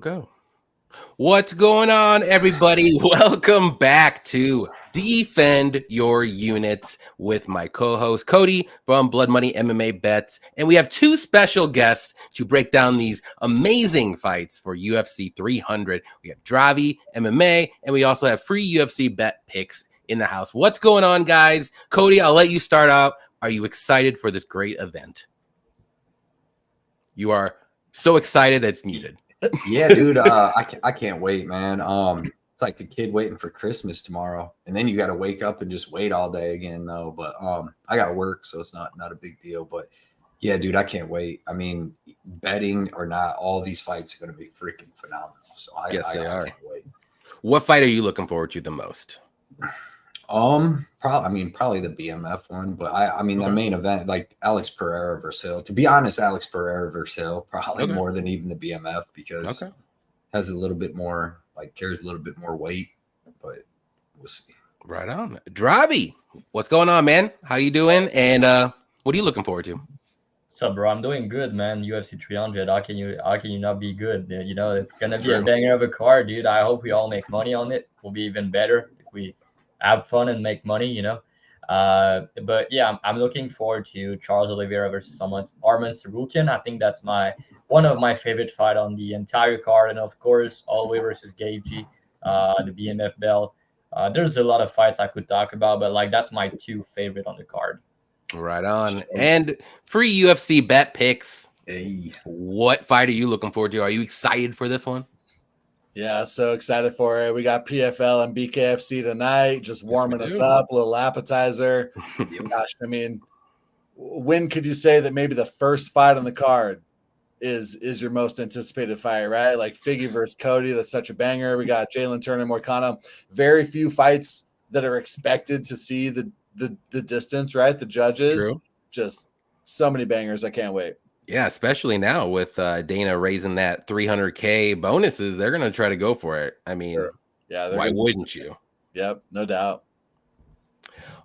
go. What's going on, everybody? Welcome back to Defend Your Units with my co-host Cody from Blood Money MMA Bets. And we have two special guests to break down these amazing fights for UFC 300. We have Dravhy MMA, and we also have free UFC bet picks in the house. What's going on, guys? Cody, I'll let you start out. Are you excited for this great event? You are so excited that it's muted. Yeah, dude, I can't wait, man. It's like a kid waiting for Christmas tomorrow, and then you got to wake up and just wait all day again, though. But I got to work, so it's not a big deal. But yeah, dude, I can't wait. I mean, betting or not, all these fights are going to be freaking phenomenal. So I can't wait. What fight are you looking forward to the most? Probably the BMF one, but I mean the main event, like Alex Pereira versus Hill. To be honest, Alex Pereira versus Hill probably more than even the BMF because has a little bit more, carries a little bit more weight, but we'll see. Right on. Dravhy, what's going on, man? How you doing? And what are you looking forward to? What's up, bro? I'm doing good, man. UFC 300. How can you not be good? You know, it's gonna be a banger of a card, dude. I hope we all make money on it. Will be even better if we have fun and make money, you know. But yeah, I'm looking forward to Charles Oliveira versus Arman Tsarukyan. I think that's one of my favorite fight on the entire card, and of course, Holloway versus Gaethje, the BMF belt. There's a lot of fights I could talk about, but that's my two favorite on the card. Right on. And free UFC bet picks. Hey. What fight are you looking forward to? Are you excited for this one? Yeah, so excited for it. We got PFL and BKFC tonight, just warming us up, a little appetizer. Gosh, I mean, when could you say that maybe the first fight on the card is your most anticipated fight, right? Like Figgy versus Cody, that's such a banger. We got Jalen Turner and Moicano. Very few fights that are expected to see the distance, right? The judges. True. Just so many bangers. I can't wait. Yeah, especially now with Dana raising that $300K bonuses, they're going to try to go for it. I mean, yeah, why wouldn't you? Yep, no doubt.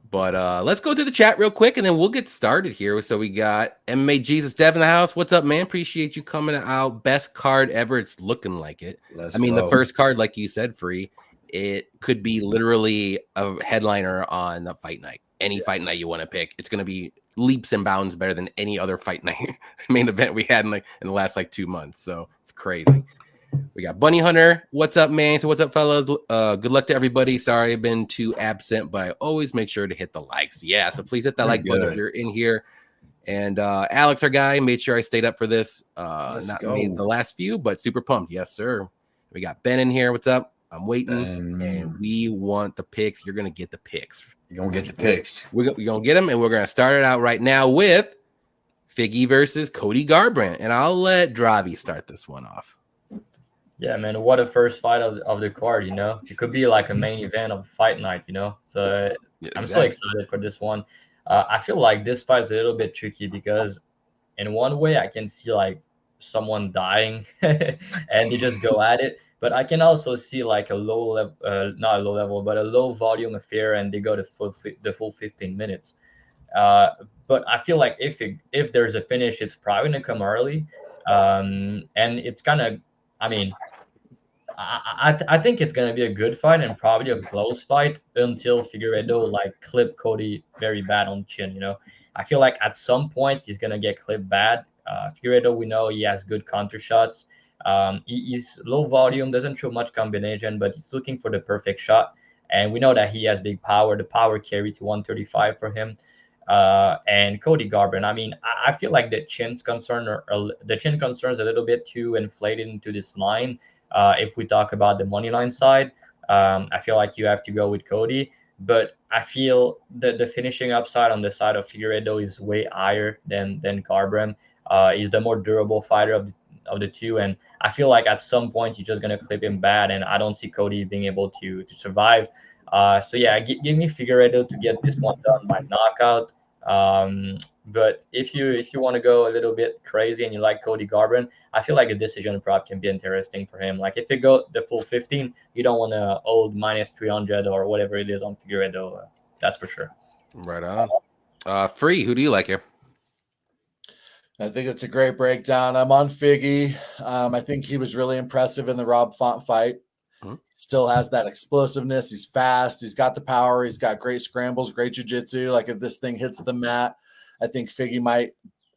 But let's go through the chat real quick, and then we'll get started here. So we got MMA Jesus Dev in the house. What's up, man? Appreciate you coming out. Best card ever. It's looking like it. The first card, like you said, free. It could be literally a headliner on the fight night. Any fight night you want to pick, it's going to be leaps and bounds better than any other fight night main event we had in the last 2 months. So it's crazy. We got Bunny Hunter. What's up, man? So what's up, fellas? Good luck to everybody. Sorry I've been too absent, but I always make sure to hit the likes. Yeah, so please hit that like button if you're in here. And Alex, our guy, made sure I stayed up for this. The last few, but super pumped. Yes, sir. We got Ben in here. What's up? I'm waiting, and we want the picks. You're going to get the picks. You're going to get the picks. We're going to get them, and we're going to start it out right now with Figgy versus Cody Garbrandt. And I'll let Dravy start this one off. Yeah, man, what a first fight of the card, you know. It could be like a main event of fight night, you know. So I'm so excited for this one. I feel like this fight's a little bit tricky because in one way I can see someone dying and they just go at it. But I can also see a low level, not a low level, but a low volume affair, and they go the full 15 minutes. But I feel like if there's a finish, it's probably gonna come early, and it's kind of, I mean, I think it's gonna be a good fight and probably a close fight until Figueiredo clip Cody very bad on chin. You know, I feel like at some point he's gonna get clipped bad. Figueiredo, we know he has good counter shots. He's low volume, doesn't show much combination, but he's looking for the perfect shot. And we know that he has big power. The power carry to 135 for him. And Cody Garbrandt, I mean, I feel like the chin concerns a little bit too inflated into this line. If we talk about the money line side, I feel like you have to go with Cody. But I feel that the finishing upside on the side of Figueiredo is way higher than Garbrandt. He's the more durable fighter of the two, and I feel like at some point you're just gonna clip him bad, and I don't see Cody being able to survive. So yeah, give me Figueiredo to get this one done by knockout. But if you want to go a little bit crazy and you like Cody Garbrandt, I feel like a decision prop can be interesting for him. Like if you go the full 15, you don't want to hold minus 300 or whatever it is on Figueiredo. That's for sure. Right on. Free, who do you like here? I think it's a great breakdown. I'm on Figgy. I think he was really impressive in the Rob Font fight. Still has that explosiveness. He's fast. He's got the power. He's got great scrambles, great jiu-jitsu. Like if this thing hits the mat, I think Figgy might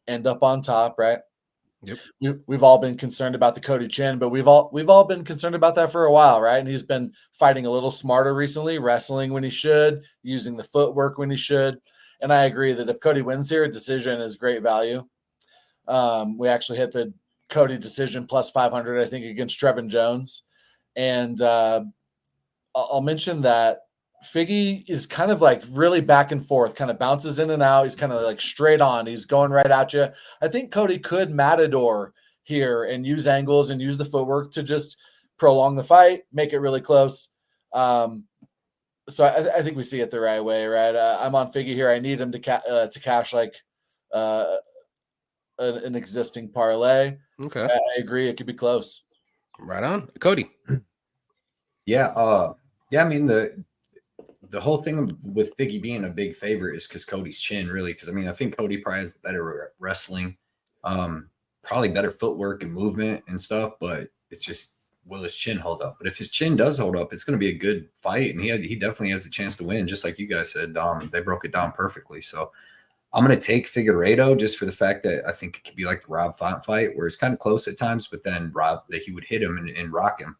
end up on top, right? Yep. We've all been concerned about the Cody chin, but we've all been concerned about that for a while, right? And he's been fighting a little smarter recently, wrestling when he should, using the footwork when he should. And I agree that if Cody wins here, a decision is great value. We actually hit the Cody decision plus 500, I think, against Trevin Jones. And I'll mention that Figgy is kind of like really back and forth, kind of bounces in and out. He's kind of like straight on. He's going right at you. I think Cody could matador here and use angles and use the footwork to just prolong the fight, make it really close. So I think we see it the right way, right? I'm on Figgy here. I need him to cash like an existing parlay. Okay. I agree. It could be close. Right on. Cody. Yeah. I mean, the whole thing with Figgy being a big favorite is because Cody's chin, really. Because I mean, I think Cody probably has better wrestling, probably better footwork and movement and stuff. But it's just, will his chin hold up? But if his chin does hold up, it's going to be a good fight, and he definitely has a chance to win. Just like you guys said, they broke it down perfectly. So I'm going to take Figueiredo just for the fact that I think it could be like the Rob Font fight, where it's kind of close at times, but then that he would hit him and rock him.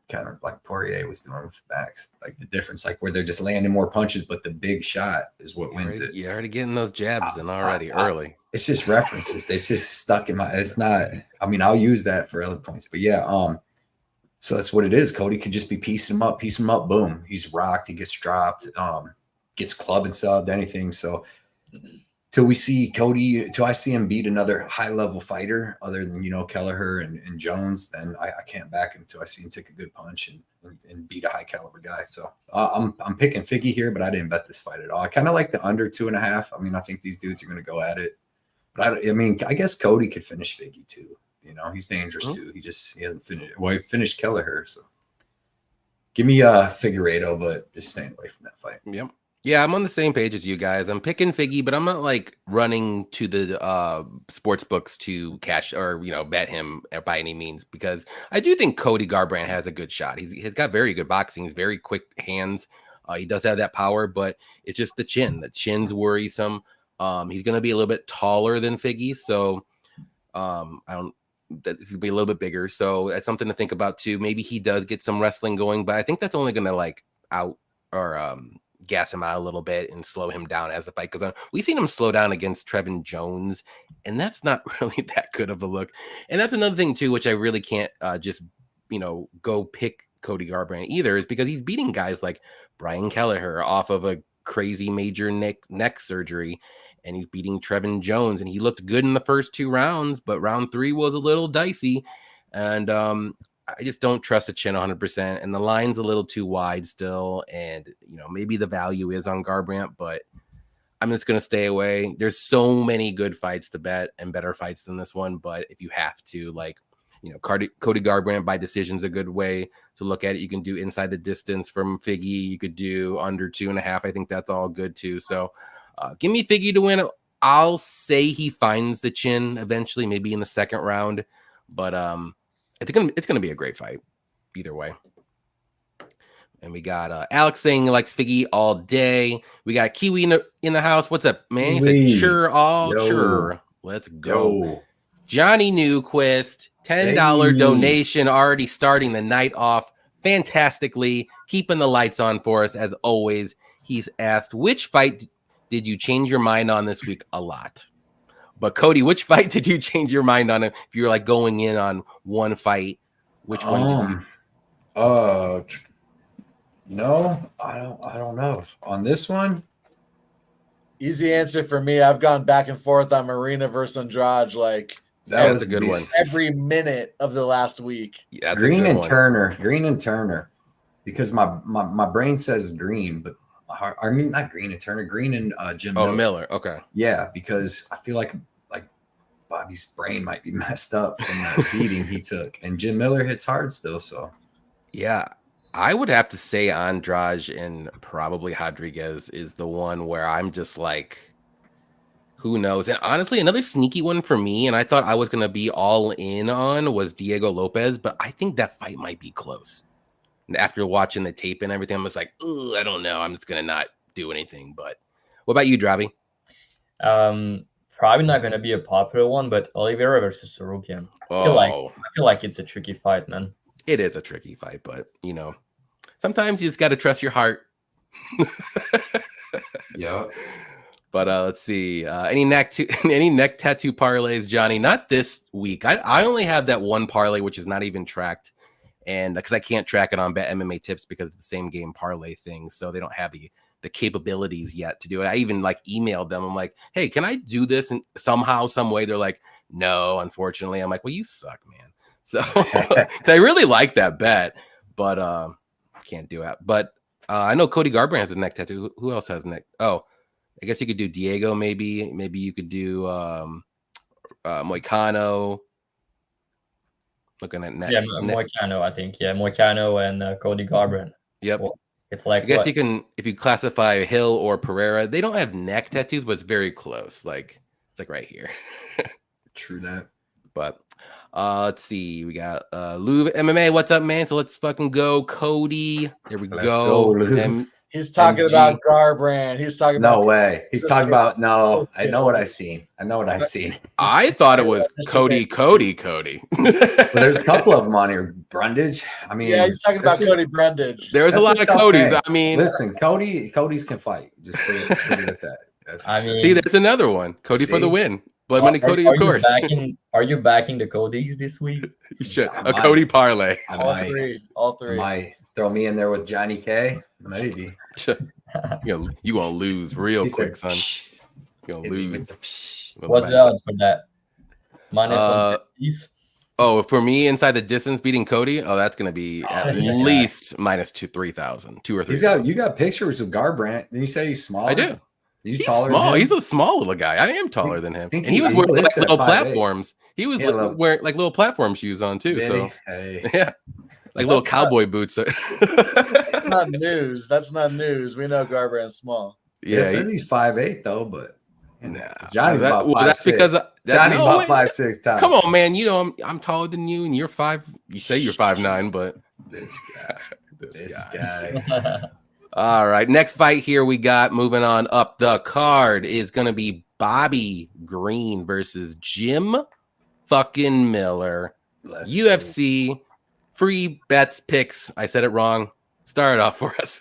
Kind of like Poirier was doing with the backs, like the difference, like where they're just landing more punches, but the big shot is what wins it. You're already getting those jabs in early. It's just references. They just stuck in my. It's not. I mean, I'll use that for other points, but yeah. So that's what it is. Cody could just be piecing him up. Boom, he's rocked. He gets dropped. Gets clubbed and subbed. Anything. So till we see Cody, till I see him beat another high-level fighter other than, Kelleher and Jones, then I can't back him until I see him take a good punch and beat a high-caliber guy. So I'm picking Figgy here, but I didn't bet this fight at all. I kind of like the under 2.5. I mean, I think these dudes are going to go at it. But I guess Cody could finish Figgy too. He's dangerous too. He hasn't finished. Well, he finished Kelleher, so give me Figueiredo, but just staying away from that fight. Yep. Yeah, I'm on the same page as you guys. I'm picking Figgy, but I'm not like running to the sports books to cash or bet him by any means, because I do think Cody Garbrandt has a good shot. He's got very good boxing. He's very quick hands. He does have that power, but it's just the chin. The chin's worrisome. He's going to be a little bit taller than Figgy, so he's gonna be a little bit bigger. So that's something to think about too. Maybe he does get some wrestling going, but I think that's only going to like out or gas him out a little bit and slow him down as the fight goes on. We've seen him slow down against Trevin Jones, and that's not really that good of a look. And that's another thing too, which I really can't just go pick Cody Garbrandt either, is because he's beating guys like Brian Kelleher off of a crazy major neck surgery, and he's beating Trevin Jones, and he looked good in the first 2 rounds, but round 3 was a little dicey, and I just don't trust the chin 100%, and the line's a little too wide still, and maybe the value is on Garbrandt, but I'm just going to stay away. There's so many good fights to bet and better fights than this one, but if you have to, Cody Garbrandt by decision is a good way to look at it. You can do inside the distance from Figgy. You could do under 2.5. I think that's all good too. So give me Figgy to win. I'll say he finds the chin eventually, maybe in the second round, but it's gonna be a great fight either way. And we got Alex saying he likes Figgy all day. We got Kiwi in the house. What's up, man? He said, sure. Let's go. Yo. Johnny Newquist, $10 donation already starting the night off fantastically, keeping the lights on for us as always. He's asked, which fight did you change your mind on this week? A lot. But Cody, which fight did you change your mind on? If you were like going in on one fight, which one? No, I don't know. On this one, easy answer for me. I've gone back and forth on Marina versus Andrade. That was a good one. Every minute of the last week. Yeah, Green and Turner, because my brain says Green, but not Green and Turner, Green and Jim Miller. Oh, Miller. Okay. Yeah, because I feel like Bobby's brain might be messed up from that beating he took, and Jim Miller hits hard still. So yeah, I would have to say Andrade and probably Rodriguez is the one where I'm just like, Who knows? And honestly, another sneaky one for me, and I thought I was going to be all in on, was Diego Lopes, but I think that fight might be close. And after watching the tape and everything, I'm just like, oh, I don't know. I'm just going to not do anything. But what about you, Dravhy? Probably not going to be a popular one, but Oliveira versus Tsarukyan. I feel like it's a tricky fight, man. It is a tricky fight, but, sometimes you just got to trust your heart. Yeah. But let's see. Any neck tattoo parlays, Johnny? Not this week. I only have that one parlay, which is not even tracked, and because I can't track it on Bet MMA Tips because it's the same game parlay thing, so they don't have the capabilities yet to do it. I even emailed them. I'm like, hey, can I do this? And somehow, some way, they're like, no, unfortunately. I'm like, well, you suck, man. So I really like that bet, but can't do it. But I know Cody Garbrandt has a neck tattoo. Who else has neck? Oh. I guess you could do Diego, maybe. Maybe you could do Moicano. Looking at neck. Yeah, Moicano, I think. Yeah, Moicano and Cody Garbrandt. Yep. Well, it's like I guess you can, if you classify Hill or Pereira, they don't have neck tattoos, but it's very close. Like it's like right here. True that. But let's see. We got Lou MMA. What's up, man? So let's fucking go, Cody. There we go. He's talking about Garbrandt. He's talking about no way. He's talking about no. I know what I've seen. I thought it was Cody. Well, there's a couple of them on here. Brundage. I mean, yeah, he's talking about Cody Brundage. There's a lot of Codys. I mean, listen, Cody's can fight. Just put it at that. See, there's another one. Cody for the win. Blood Money Cody, of course. Are you backing the Codys this week? You should. A Cody parlay. All three. Might throw me in there with Johnny K. Maybe. You gonna lose real quick, son. You gonna lose. What's the odds for that? -150. Oh, for me, inside the distance beating Cody. Oh, that's gonna be at least -3,000, 2 or 3. You got pictures of Garbrandt. Did you say he's small? I do. He's taller. Small. He's a small little guy. I am taller than him. And he was wearing like little platforms. He was wearing like little platform shoes on too. So yeah. Like little cowboy boots. That's not news. That's not news. We know Garbrandt's small. Yeah, it says he's 5'8" though, but Johnny's about 5'6". That's because Johnny's about 5'6" times. Come on, man. I'm taller than you, and you're 5. You say you're 5'9", but this guy. All right, next fight here we got moving on up the card is gonna be Bobby Green versus Jim fucking Miller. UFC. Free bets picks. I said it wrong. Start it off for us.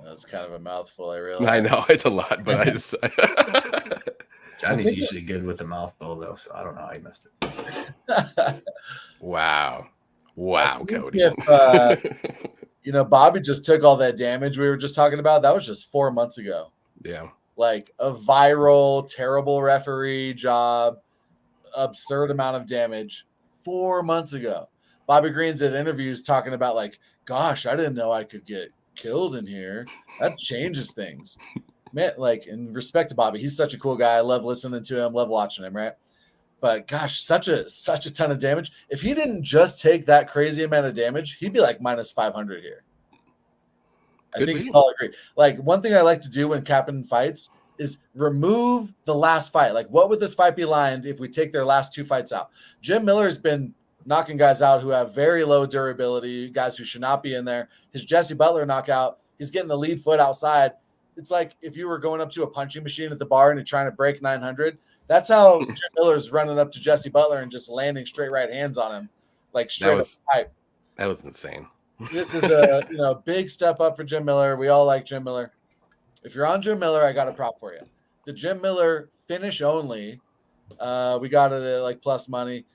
That's kind of a mouthful. I realize. I know it's a lot, but I just. Johnny's usually good with the mouthful though, so I don't know how he messed it. Wow, Cody. If Bobby just took all that damage we were just talking about, that was just 4 months ago. Yeah, like a viral, terrible referee job, absurd amount of damage 4 months ago. Bobby Green's at interviews talking about like, gosh, I didn't know I could get killed in here. That changes things. Man, like in respect to Bobby, he's such a cool guy. I love listening to him, love watching him, right? But gosh, such a ton of damage. If he didn't just take that crazy amount of damage, he'd be like -500 here. I think we all agree. Like one thing I like to do when capping fights is remove the last fight. Like what would this fight be lined if we take their last 2 fights out? Jim Miller's been knocking guys out who have very low durability, guys who should not be in there. His Jesse Butler knockout, he's getting the lead foot outside. It's like if you were going up to a punching machine at the bar and you're trying to break 900. That's how Jim Miller's running up to Jesse Butler and just landing straight right hands on him, like straight up pipe. That was insane. This is a big step up for Jim Miller. We all like Jim Miller. If you're on Jim Miller, I got a prop for you. The Jim Miller finish only. We got it at like plus money.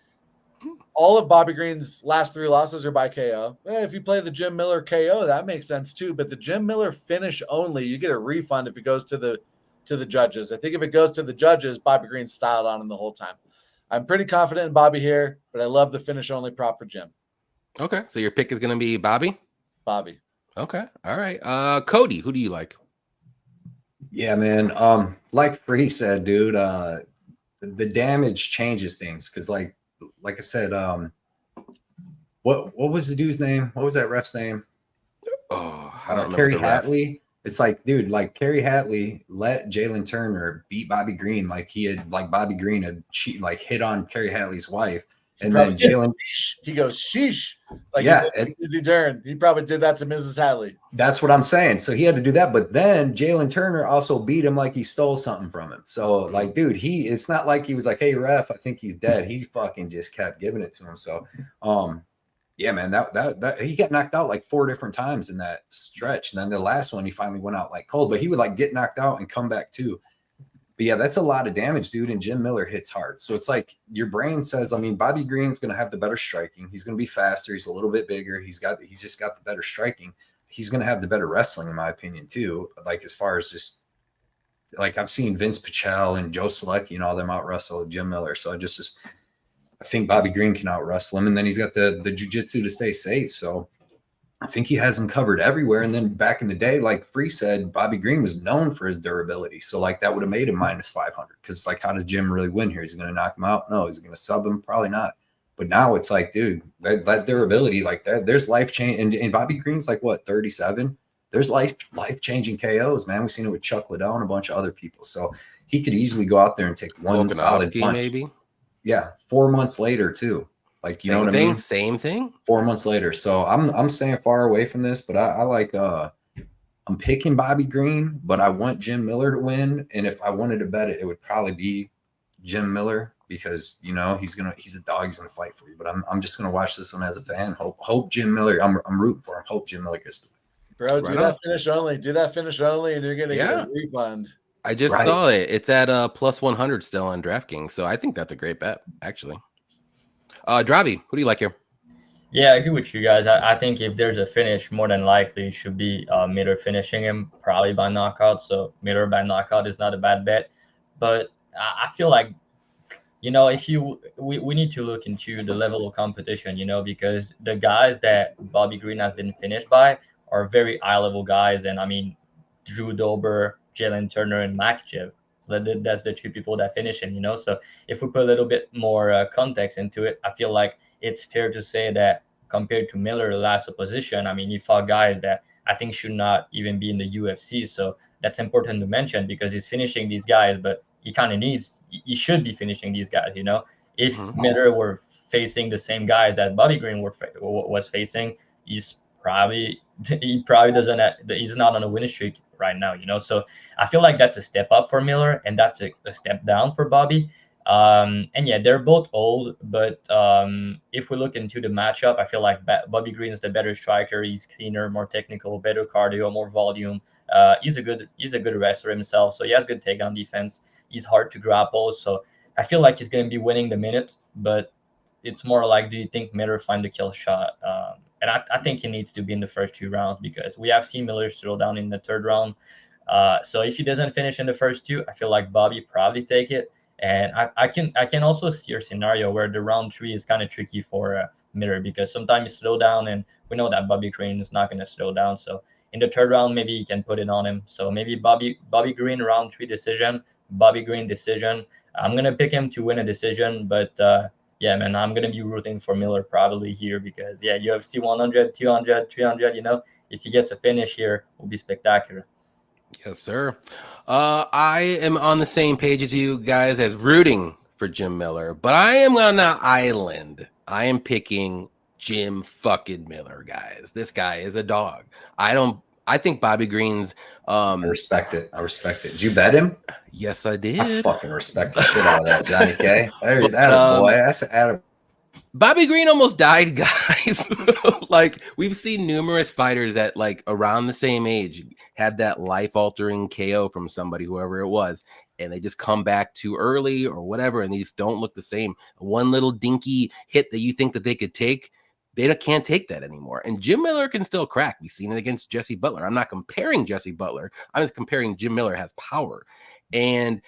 All of Bobby Green's last 3 losses are by KO. If you play the Jim Miller KO, that makes sense too. But the Jim Miller finish only, you get a refund if it goes to the judges. I think if it goes to the judges, Bobby Green's styled on him the whole time. I'm pretty confident in Bobby here, but I love the finish only prop for Jim. Okay, so your pick is going to be Bobby? Bobby. Okay, all right. Cody, who do you like? Yeah, man. Like Free said, dude, the damage changes things because like I said, what was the dude's name? What was that ref's name? Oh, I don't know. Kerry Hatley. It's like, dude, like Kerry Hatley let Jalen Turner beat Bobby Green like Bobby Green had hit on Kerry Hatley's wife. And then Jalen, he goes, sheesh. Like, yeah, Izzy Dern. He probably did that to Mrs. Hatley. That's what I'm saying. So he had to do that. But then Jalen Turner also beat him like he stole something from him. So, like, dude, it's not like he was like, hey, ref, I think he's dead. He fucking just kept giving it to him. So, yeah, man, that he got knocked out like 4 different times in that stretch. And then the last one, he finally went out like cold, but he would like get knocked out and come back too. But yeah, that's a lot of damage, dude. And Jim Miller hits hard. So it's like your brain says, I mean, Bobby Green's going to have the better striking. He's going to be faster. He's a little bit bigger. He's just got the better striking. He's going to have the better wrestling, in my opinion, too. Like, as far as just like I've seen Vince Pichel and Joe Selecki and all them out wrestle Jim Miller. So I think Bobby Green can out wrestle him. And then he's got the jiu-jitsu to stay safe. So I think he has him covered everywhere. And then back in the day, like Free said, Bobby Green was known for his durability. So like that would have made him minus 500. Because like, how does Jim really win here? Is he going to knock him out? No. Is he going to sub him? Probably not. But now it's like, dude, that durability, like that, there's life change. And Bobby Green's like what, 37? There's life changing KOs, man. We've seen it with Chuck Liddell and a bunch of other people. So he could easily go out there and take one solid punch. Maybe. Yeah, 4 months later too. Like, you know what I mean? Same thing. 4 months later. So I'm staying far away from this, but I like I'm picking Bobby Green, but I want Jim Miller to win. And if I wanted to bet it, it would probably be Jim Miller because you know he's a dog, he's gonna fight for you. But I'm just gonna watch this one as a fan. Hope Jim Miller. I'm rooting for him. Hope Jim Miller gets to win. Bro, do that finish only. Do that finish only, and you're gonna get a refund. I just saw it. It's at plus 100 still on DraftKings, so I think that's a great bet, actually. Dravhy, who do you like here? Yeah, I agree with you guys. I think if there's a finish, more than likely it should be Miller finishing him, probably by knockout. So Miller by knockout is not a bad bet. But I feel like, you know, we need to look into the level of competition, you know, because the guys that Bobby Green has been finished by are very high-level guys. And, I mean, Drew Dober, Jalen Turner, and Makhachev. So that's the 2 people that finish him, you know. So if we put a little bit more context into it, I feel like it's fair to say that compared to Miller, last opposition, I mean, he fought guys that I think should not even be in the UFC. So that's important to mention because he's finishing these guys, but he kind of he should be finishing these guys, you know. If Miller were facing the same guys that Bobby Green was facing, he probably doesn't he's not on a winning streak right now, you know. So I feel like that's a step up for Miller and that's a step down for Bobby. And yeah, they're both old, but if we look into the matchup, I feel like Bobby Green is the better striker. He's cleaner, more technical, better cardio, more volume. He's a good wrestler himself, so he has good takedown defense. He's hard to grapple, so I feel like he's going to be winning the minutes, but it's more like, do you think Miller find the kill shot? And I think he needs to be in the first 2 rounds because we have seen Miller slow down in the 3rd round. So if he doesn't finish in the first 2, I feel like Bobby probably take it. And I can also see a scenario where the round 3 is kind of tricky for Miller because sometimes he slow down, and we know that Bobby Green is not going to slow down. So in the 3rd round, maybe he can put it on him. So maybe Bobby Green round 3 decision, Bobby Green decision. I'm going to pick him to win a decision, but yeah, man, I'm going to be rooting for Miller probably here because, yeah, UFC 100, 200, 300, you know, if he gets a finish here, it will be spectacular. Yes, sir. I am on the same page as you guys as rooting for Jim Miller, but I am on an island. I am picking Jim fucking Miller, guys. This guy is a dog. I think Bobby Green's I respect it. Did you bet him? Yes, I did. I fucking respect the shit out of that, Johnny K. That boy. That's Adam. Bobby Green almost died, guys. Like, we've seen numerous fighters that, like, around the same age had that life-altering KO from somebody, whoever it was, and they just come back too early or whatever, and these don't look the same. One little dinky hit that you think that they could take, they can't take that anymore. And Jim Miller can still crack. We've seen it against Jesse Butler. I'm not comparing Jesse Butler. I'm just comparing Jim Miller has power. And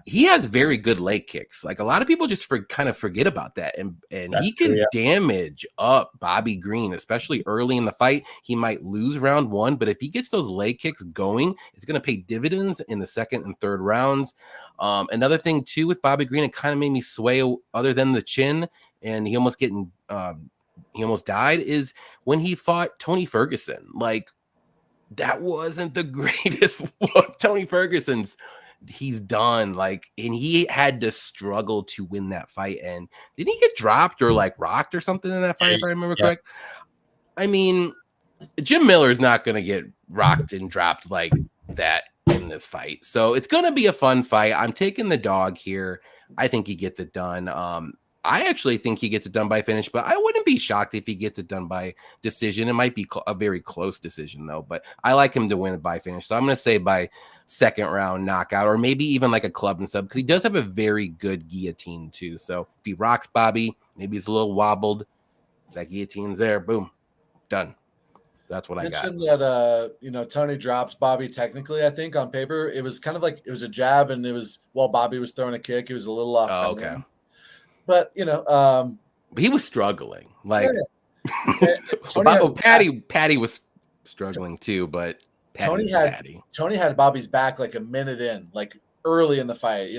he has very good leg kicks. Like, a lot of people just kind of forget about that. And he can damage up Bobby Green, especially early in the fight. He might lose round 1, but if he gets those leg kicks going, it's going to pay dividends in the 2nd and 3rd rounds. Another thing, too, with Bobby Green, it kind of made me sway other than the chin, and he almost died, is when he fought Tony Ferguson. Like, that wasn't the greatest look. Tony Ferguson's, he's done. Like, and he had to struggle to win that fight. And didn't he get dropped or like rocked or something in that fight, if I remember correct? I mean, Jim Miller is not going to get rocked and dropped like that in this fight. So it's going to be a fun fight. I'm taking the dog here. I think he gets it done. I actually think he gets it done by finish, but I wouldn't be shocked if he gets it done by decision. It might be a very close decision, though, but I like him to win it by finish. So I'm going to say by second round knockout, or maybe even like a club and sub, because he does have a very good guillotine, too. So if he rocks Bobby, maybe it's a little wobbled. That guillotine's there. Boom. Done. That's what I got. That Tony dropped Bobby technically, I think, on paper. It was kind of like it was a jab, and it was while Bobby was throwing a kick, it was a little off. Oh, okay. But but he was struggling. Like Patty was struggling too, but Tony had Bobby's back like a minute in, like early in the fight.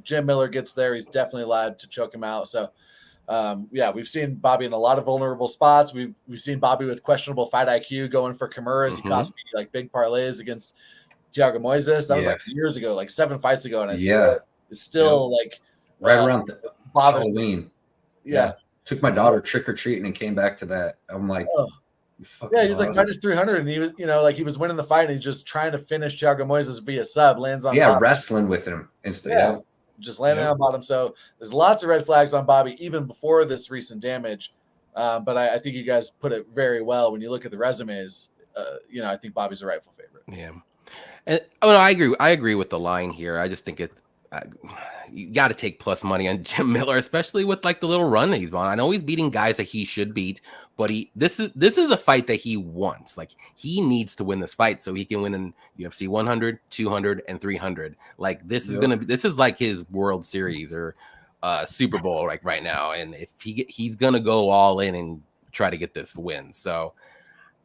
Jim Miller gets there, he's definitely allowed to choke him out. So we've seen Bobby in a lot of vulnerable spots. We've seen Bobby with questionable fight IQ going for Kimuras. He cost me like big parlays against Thiago Moises. That was like years ago, like 7 fights ago, and it's still like right around Halloween. Yeah. Took my daughter trick-or-treating and came back to that. I'm like, he was like minus 300, and he was, he was winning the fight, and he's just trying to finish Thiago Moises via sub, lands on bottom. Wrestling with him instead. Just landing on bottom. So there's lots of red flags on Bobby, even before this recent damage. But I think you guys put it very well when you look at the resumes. I think Bobby's a rightful favorite. Yeah. And I agree with the line here. I just think you got to take plus money on Jim Miller, especially with like the little run that he's on. I know he's beating guys that he should beat, but this is a fight that he wants. Like, he needs to win this fight so he can win in UFC 100, 200, and 300. Like, this is like his World Series or Super Bowl like right now. And if he's gonna go all in and try to get this win, so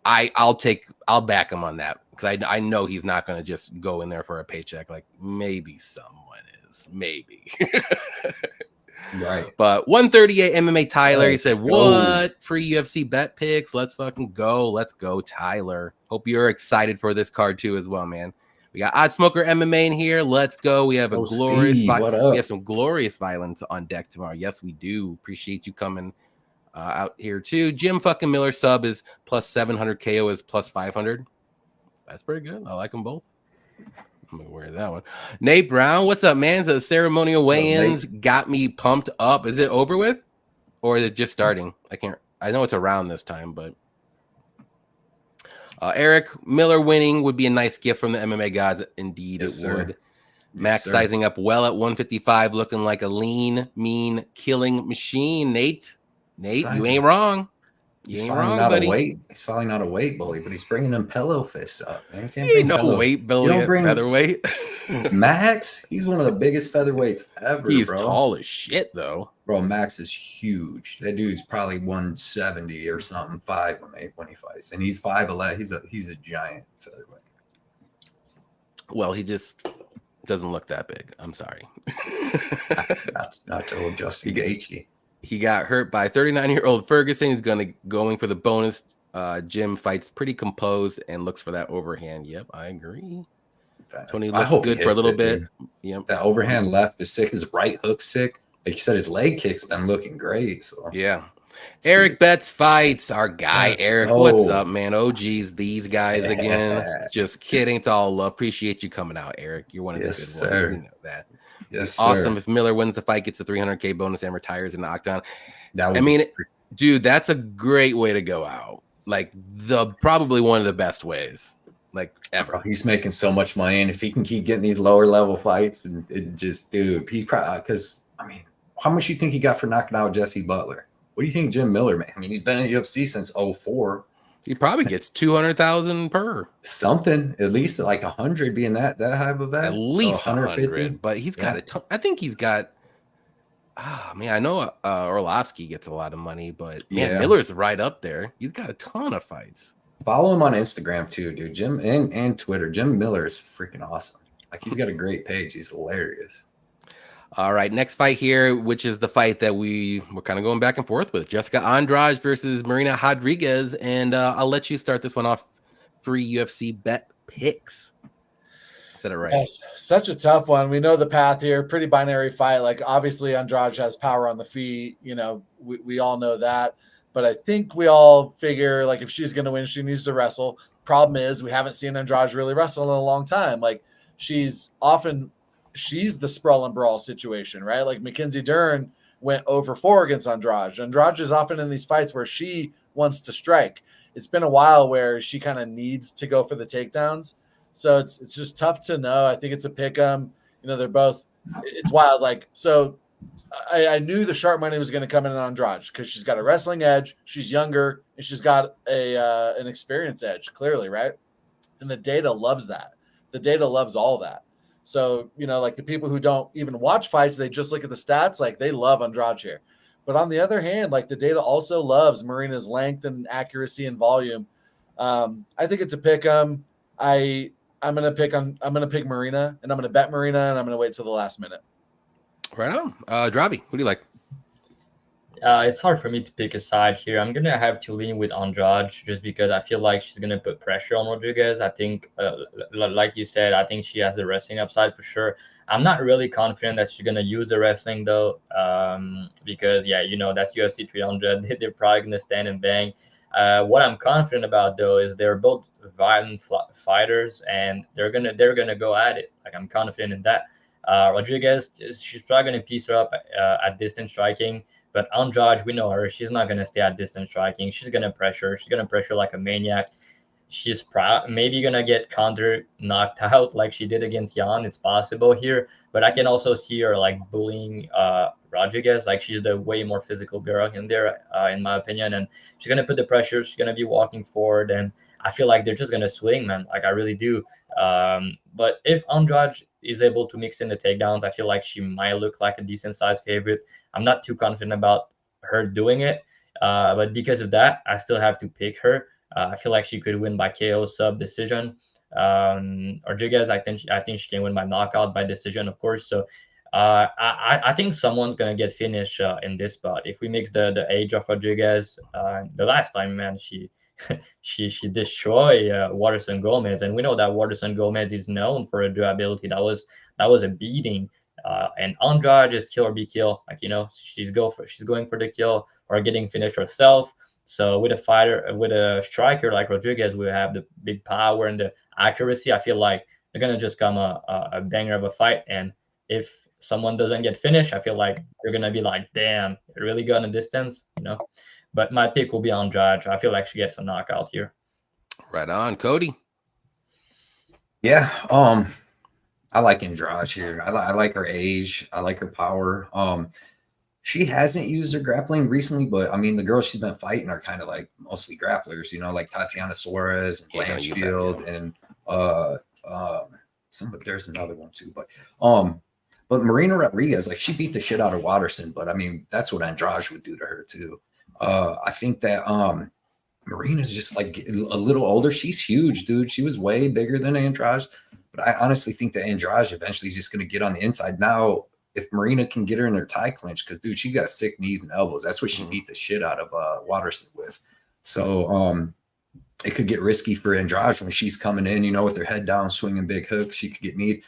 I'll back him on that, because I know he's not gonna just go in there for a paycheck. Like, maybe someone is, maybe. Right. But 138 MMA Tyler, he said, what? Free UFC bet picks? Let's fucking go. Let's go, Tyler. Hope you're excited for this card too as well, man. We got Odd Smoker MMA in here. Let's go. We have we have some glorious violence on deck tomorrow. Yes, we do. Appreciate you coming out here too. Jim fucking Miller sub is plus 700. KO is plus 500. That's pretty good. I like them both. I'm gonna wear that one. Nate Brown, what's up, man? The ceremonial weigh-ins got me pumped up. Is it over with, or is it just starting? I know it's around this time, but Eric Miller winning would be a nice gift from the MMA gods. Indeed, it would. Max sizing up well at 155, looking like a lean, mean, killing machine. Nate, you ain't wrong. He's falling out of weight. He's falling out of weight, bully, but he's bringing them pillow fists up. Man, he ain't no weight, bully. At featherweight. Max, he's one of the biggest featherweights ever. He's tall as shit, though. Bro, Max is huge. That dude's probably 170 or something, 5 when he fights, and he's 5'11". He's a giant featherweight. Well, he just doesn't look that big. I'm sorry. not to old Justin Gaethje. He got hurt by 39-year-old Ferguson. He's going for the bonus. Jim fights pretty composed and looks for that overhand. Yep, I agree. Tony looked good for a little bit. Yep. That overhand left is sick. His right hook's sick. Like you said, his leg kick's been looking great. So yeah. Eric Betts fights, our guy. Eric, what's up, man? Oh, geez, these guys again. Just kidding. It's all love. Appreciate you coming out, Eric. You're one of the good ones. We know that. Yes, awesome. Sir. If Miller wins the fight, gets a 300K bonus, and retires in the octagon. Dude, that's a great way to go out. Like, probably one of the best ways, like, ever. Bro, he's making so much money, and if he can keep getting these lower level fights, and it just, dude, he's probably, because how much you think he got for knocking out Jesse Butler? What do you think Jim Miller, man? He's been in the UFC since 2004. He probably gets 200,000 per. Something, at least like 100 being that high of a bet. At least 100, but he's got a ton. I think he's got. I know Orlovsky gets a lot of money, but Miller's right up there. He's got a ton of fights. Follow him on Instagram too, dude. Jim and Twitter. Jim Miller is freaking awesome. Like, he's got a great page. He's hilarious. All right, next fight here, which is the fight that we're kind of going back and forth with. Jessica Andrade versus Marina Rodriguez. And I'll let you start this one off, free UFC bet picks. Said it right. Yes, such a tough one. We know the path here. Pretty binary fight. Like, obviously, Andrade has power on the feet. You know, we all know that. But I think we all figure, like, if she's going to win, she needs to wrestle. Problem is, we haven't seen Andrade really wrestle in a long time. Like, she's the sprawl and brawl situation, right? Like, Mackenzie Dern went over 4 against Andrade. Andrade is often in these fights where she wants to strike. It's been a while where she kind of needs to go for the takedowns. So it's just tough to know. I think it's a pick 'em. You know, they're both. It's wild. Like, so I knew the sharp money was going to come in on Andrade because she's got a wrestling edge. She's younger and she's got an experience edge, clearly, right? And the data loves that. The data loves all that. So, you know, like the people who don't even watch fights, they just look at the stats. Like, they love Andrade here. But on the other hand, like, the data also loves Marina's length and accuracy and volume. I think it's a pick 'em. I'm gonna pick Marina, and I'm gonna bet Marina, and I'm gonna wait till the last minute. Right on. Dravhy, what do you like? It's hard for me to pick a side here. I'm gonna have to lean with Andrade just because I feel like she's gonna put pressure on Rodriguez. I think, like you said, I think she has the wrestling upside for sure. I'm not really confident that she's gonna use the wrestling though, because you know, that's UFC 300. They're probably gonna stand and bang. What I'm confident about though is they're both violent fighters, and they're gonna go at it. Like, I'm confident in that. Rodriguez, she's probably gonna piece her up at distance striking. But Andrade, we know her. She's not going to stay at distance striking. She's going to pressure. She's going to pressure like a maniac. She's maybe going to get counter knocked out like she did against Jan. It's possible here. But I can also see her like bullying Rodriguez. Like, she's the way more physical girl in there, in my opinion. And she's going to put the pressure. She's going to be walking forward. And I feel like they're just going to swing, man. Like, I really do. But if Andrade is able to mix in the takedowns, I feel like she might look like a decent sized favorite. I'm not too confident about her doing it, but because of that, I still have to pick her. I feel like she could win by KO sub decision. Rodriguez, I think she can win by knockout by decision, of course. So I think someone's gonna get finished in this spot. If we mix the age of Rodriguez, the last time, man, she destroyed Waterson Gomez, and we know that Waterson Gomez is known for her durability. That was a beating. And Andrade is kill or be kill. Like, you know, she's going for the kill or getting finished herself. So with a striker like Rodriguez, we have the big power and the accuracy. I feel like they're gonna just come a banger of a fight. And if someone doesn't get finished, I feel like they're gonna be like, damn, it really got a distance, you know. But my pick will be Andrade. I feel like she gets a knockout here. Right on, Cody. Yeah, I like Andrade here. I like her age. I like her power. She hasn't used her grappling recently, but I mean, the girls she's been fighting are kind of like mostly grapplers, you know, like Tatiana Suarez and Blanchfield and there's another one too. But Marina Rodriguez, like, she beat the shit out of Waterson, but I mean, that's what Andrade would do to her too. I think that Marina's just like a little older. She's huge, dude. She was way bigger than Andrade. But I honestly think that Andrade eventually is just going to get on the inside. Now, if Marina can get her in her tie clinch, because, dude, she got sick knees and elbows. That's what she beat the shit out of Waterson with. So it could get risky for Andrade when she's coming in, you know, with her head down, swinging big hooks. She could get kneed.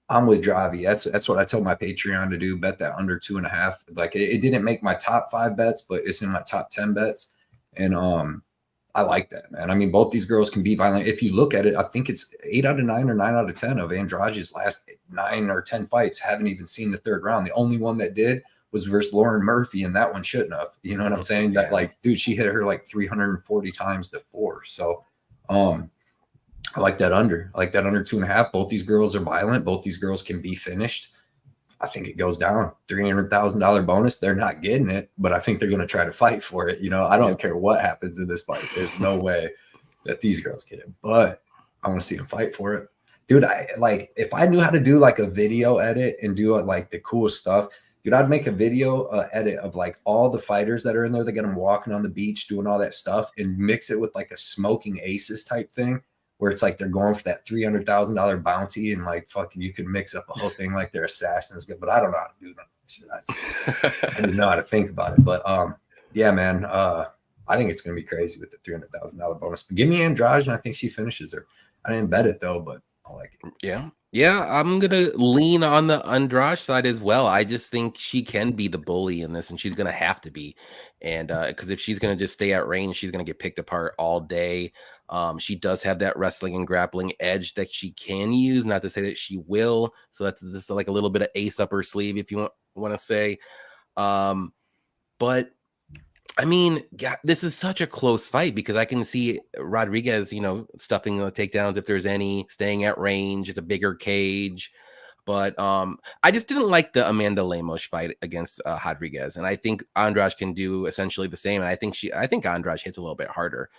I'm with Dravhy. That's what I told my Patreon to do, bet that under 2.5. Like, it didn't make my top 5 bets, but it's in my top 10 bets. And I like that, man. I mean, both these girls can be violent. If you look at it, I think it's 8 out of 9 or 9 out of 10 of Andrade's last 9 or 10 fights haven't even seen the third round. The only one that did was versus Lauren Murphy, and that one shouldn't have. You know what I'm saying? That, like, dude, she hit her like 340 times before. So I like that under. I like that under 2.5. Both these girls are violent. Both these girls can be finished. I think it goes down. $300,000 bonus. They're not getting it, but I think they're going to try to fight for it. You know, I don't care what happens in this fight. There's no way that these girls get it, but I want to see them fight for it. Dude, if I knew how to do like a video edit and do like the cool stuff, dude, I'd make a video edit of like all the fighters that are in there. They get them walking on the beach, doing all that stuff, and mix it with like a smoking aces type thing, where it's like they're going for that $300,000 bounty, and like fucking you can mix up a whole thing like they're assassins. But I don't know how to do that shit. I just know how to think about it. But yeah, man, I I think it's going to be crazy with the $300,000 bonus. But give me Andrade, and I think she finishes her. I didn't bet it though, but I like it. Yeah, I'm gonna lean on the Andrade side as well. I just think she can be the bully in this, and she's gonna have to be. And because if she's gonna just stay at range, she's gonna get picked apart all day. She does have that wrestling and grappling edge that she can use. Not to say that she will. So that's just like a little bit of ace up her sleeve, if you want to say. But I mean, yeah, this is such a close fight because I can see Rodriguez, stuffing the takedowns if there's any, staying at range. It's a bigger cage. But I just didn't like the Amanda Lemos fight against Rodriguez. And I think Andrade can do essentially the same. And I think Andrade hits a little bit harder.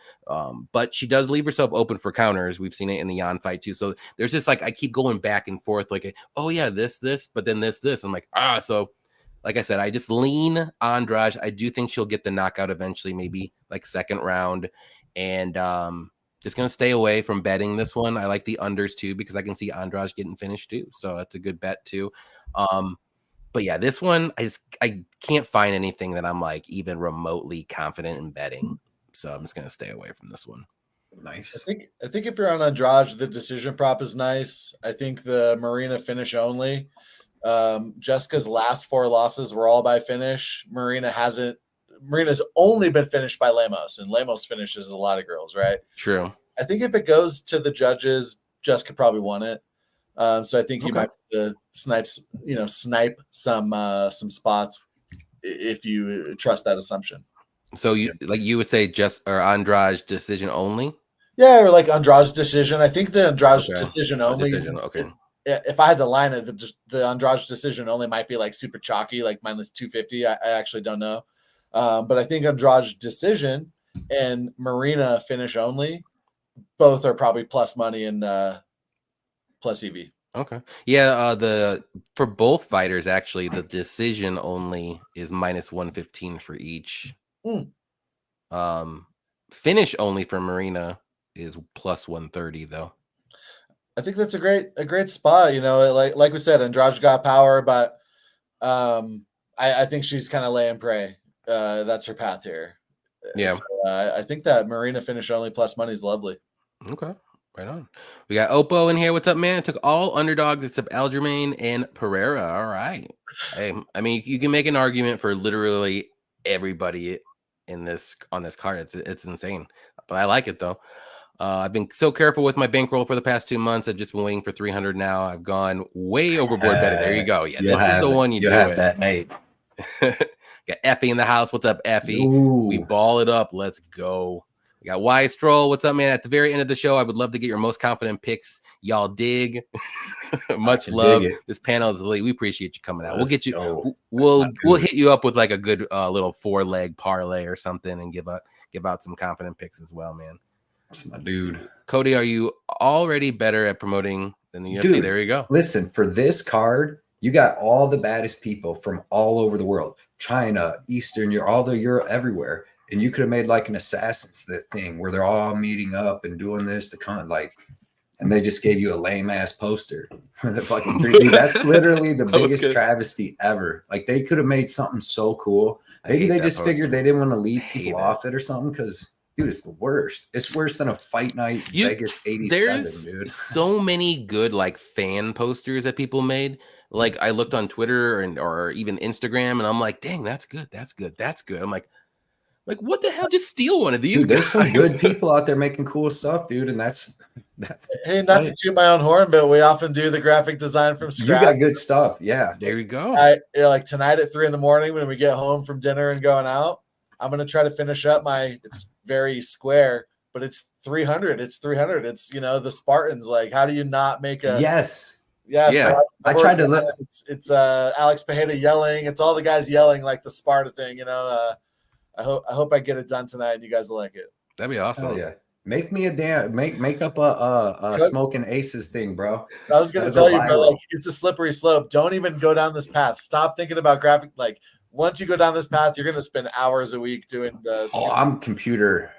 But she does leave herself open for counters. We've seen it in the Yan fight too. So there's just like, I keep going back and forth like, oh yeah, this, but then this. I'm like, so like I said, I just lean Andrade. I do think she'll get the knockout eventually, maybe like second round. And just going to stay away from betting this one. I like the unders too, because I can see Andrade getting finished too. So that's a good bet too. But yeah, this one, I can't find anything that I'm like even remotely confident in betting. So I'm just going to stay away from this one. Nice. I think if you're on Andrade, the decision prop is nice. I think the Marina finish only. Jessica's last 4 losses were all by finish. Marina's only been finished by Lemos, and Lemos finishes a lot of girls, right? True. I think if it goes to the judges, Jessica probably won it. So I think you might snipe some spots if you trust that assumption. So you would say Andrade decision only? Yeah, or like Andrade's decision. I think the Andrade decision only. If I had to line it, the Andrade decision only might be like super chalky, like minus 250. I actually don't know. But I think Andrade's decision and Marina finish only, both are probably plus money and plus EV. Okay. Yeah, for both fighters, actually, the decision only is minus 115 for each. Finish only for Marina is plus 130 though. I think that's a great spot. Like we said, Andrade got power, but I think she's kind of lay and pray. That's her path here. Yeah. So, I think that Marina finish only plus money is lovely. Okay. Right on. We got Oppo in here. What's up, man? I took all underdogs except Aljamain and Pereira. All right. Hey, I mean, you can make an argument for literally everybody on this card. It's insane, but I like it though. I've been so careful with my bankroll for the past 2 months. I've just been waiting for 300 now. I've gone way overboard betting. There you go. Yeah, this is the one you do have it. That, Nate. Got Effie in the house. What's up, Effie? Ooh. We ball it up. Let's go. We got Y Stroll. What's up, man? At the very end of the show, I would love to get your most confident picks. Y'all dig. Much love. This panel is elite. We appreciate you coming out. We'll get you. We'll hit you up with like a good little 4-leg parlay or something, and give out some confident picks as well, man. That's my dude. Cody, are you already better at promoting than the UFC? Dude, there you go. Listen, for this card, you got all the baddest people from all over the world. China, Eastern Europe, Europe, everywhere. And you could have made like an Assassin's thing where they're all meeting up and doing this to kind of like, and they just gave you a lame ass poster for the fucking 3D. That's literally the biggest travesty ever. Like they could have made something so cool. Maybe they just figured they didn't want to leave people off it or something because, dude, it's the worst. It's worse than a Fight Night Vegas 87, dude. So many good like fan posters that people made. Like I looked on Twitter or even Instagram, and I'm like, dang, that's good. I'm like, what the hell? Just steal one of these. Dude, there's some good people out there making cool stuff, dude, and that's. Hey, not to toot my own horn, but we often do the graphic design from scratch. You got good stuff, yeah. There you go. Like tonight at 3 a.m. when we get home from dinner and going out, I'm gonna try to finish up it's very square, but it's 300. It's 300. It's the Spartans. Like, how do you not make a yes? Yeah. Yeah. So I tried to look. It's Alex Pajeda yelling. It's all the guys yelling like the Sparta thing. I hope I get it done tonight and you guys will like it. That'd be awesome. Oh, yeah. Make me a make up a smoking aces thing, bro. I was gonna tell you, bro, like it's a slippery slope. Don't even go down this path. Stop thinking about graphic. Like once you go down this path, you're gonna spend hours a week doing the I'm computer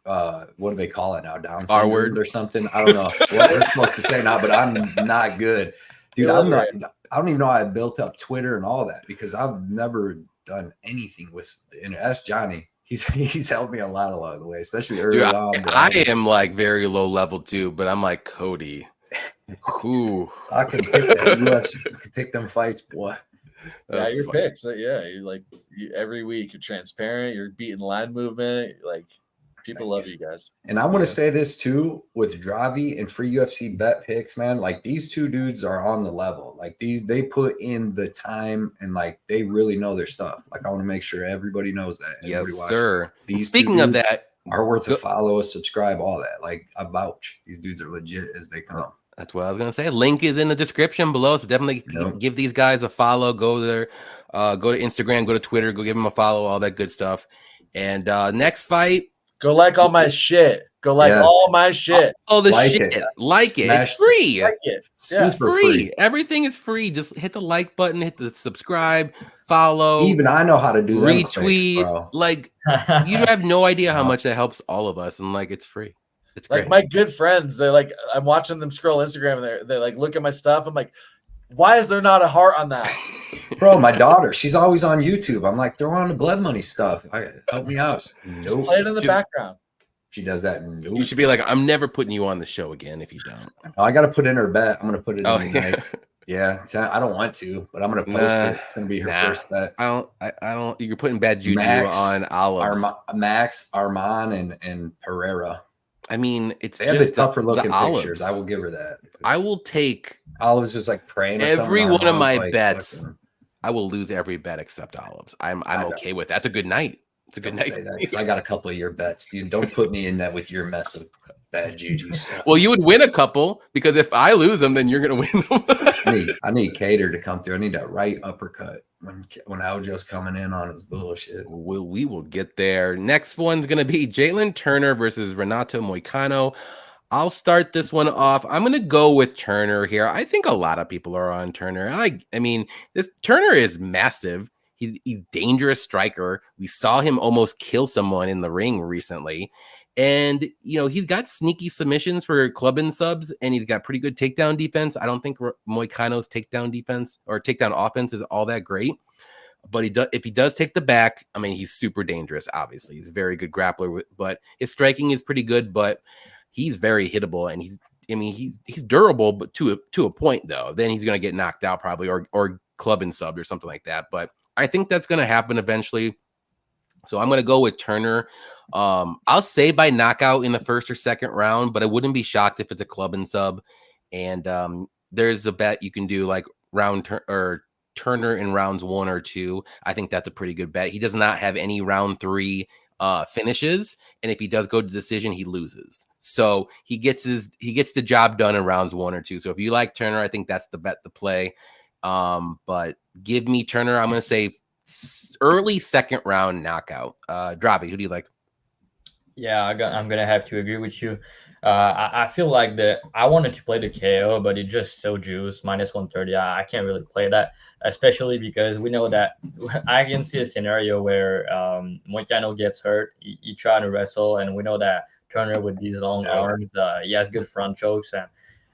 what do they call it now? Down R word or something. I don't know what we're supposed to say now, but I'm not good. Dude, I don't even know how I built up Twitter and all that because I've never done anything with the internet. That's Johnny. he's helped me a lot along the way, especially early on. I am like very low level too, but I'm like Cody. Ooh. I can pick that UFC. I can pick them fights, boy. Yeah, your picks. Yeah, every week you're transparent. You're beating line movement. Like people love you guys. And I want to say this too with Dravhy and free UFC bet picks, man. Like these two dudes are on the level. Like they put in the time and like they really know their stuff. Like I want to make sure everybody knows that. Yes, sir. These speaking of that, are worth a follow, a subscribe, all that. Like I vouch. These dudes are legit as they come. That's what I was gonna say. Link is in the description below, so definitely give these guys a follow. Go there, go to Instagram, go to Twitter, go give them a follow, all that good stuff. And next fight, go like all my shit. Go like all my shit. Oh, the shit. Like it. It's free. Like it. Yeah, it's free. Everything is free. Just hit the like button, hit the subscribe, follow. Even I know how to do that. Retweet. Bro. Like you have no idea how much that helps all of us, and like it's free. It's like great. My good friends, they're like, I'm watching them scroll Instagram and they're like, look at my stuff. I'm like, why is there not a heart on that? Bro, my daughter, she's always on YouTube. I'm like, throw on the blood money stuff. Help me out. Just play it in the background. She does that. Nope. You should be like, I'm never putting you on the show again if you don't. I got to put in her bet. I'm going to put it in tonight. Yeah, I don't want to, but I'm going to post it. It's going to be her first bet. I don't. You're putting bad juju on Olives. Max, Arman, and Pereira. I mean, they have the tougher looking pictures. I will give her that. I will take Olives just like praying. Every one of my bets. I will lose every bet except Olives. I'm okay with that. That's a good night. It's a good night. Say that because I got a couple of your bets, dude. Don't put me in that with your mess of bad juju stuff. Well, you would win a couple because if I lose them, then you're gonna win them. I need Kattar to come through. I need that right uppercut when Aljo's coming in on his bullshit. We will get there. Next one's gonna be Jalen Turner versus Renato Moicano. I'll start this one off. I'm gonna go with Turner here. I think a lot of people are on Turner. I mean, this Turner is massive. He's dangerous striker. We saw him almost kill someone in the ring recently. And, he's got sneaky submissions for club and subs, and he's got pretty good takedown defense. I don't think Moicano's takedown defense or takedown offense is all that great. But if he does take the back, I mean, he's super dangerous, obviously. He's a very good grappler, but his striking is pretty good, but he's very hittable, and he's durable, but to a point, though. Then he's going to get knocked out probably or club and sub or something like that. But I think that's going to happen eventually. So I'm going to go with Turner. I'll say by knockout in the first or second round, but I wouldn't be shocked if it's a club and sub. And there's a bet you can do like Turner in rounds 1 or 2. I think that's a pretty good bet. He does not have any round 3 finishes, and if he does go to decision, he loses. So he gets the job done in rounds 1 or 2. So if you like Turner, I think that's the bet to play. But give me Turner. I'm going to say early second round knockout. Dravhy, who do you like? Yeah, I'm going to have to agree with you. I feel like I wanted to play the KO, but it's just so juice, -130. I can't really play that, especially because we know that I can see a scenario where Moicano gets hurt. He trying to wrestle, and we know that Turner with these long arms, he has good front chokes, and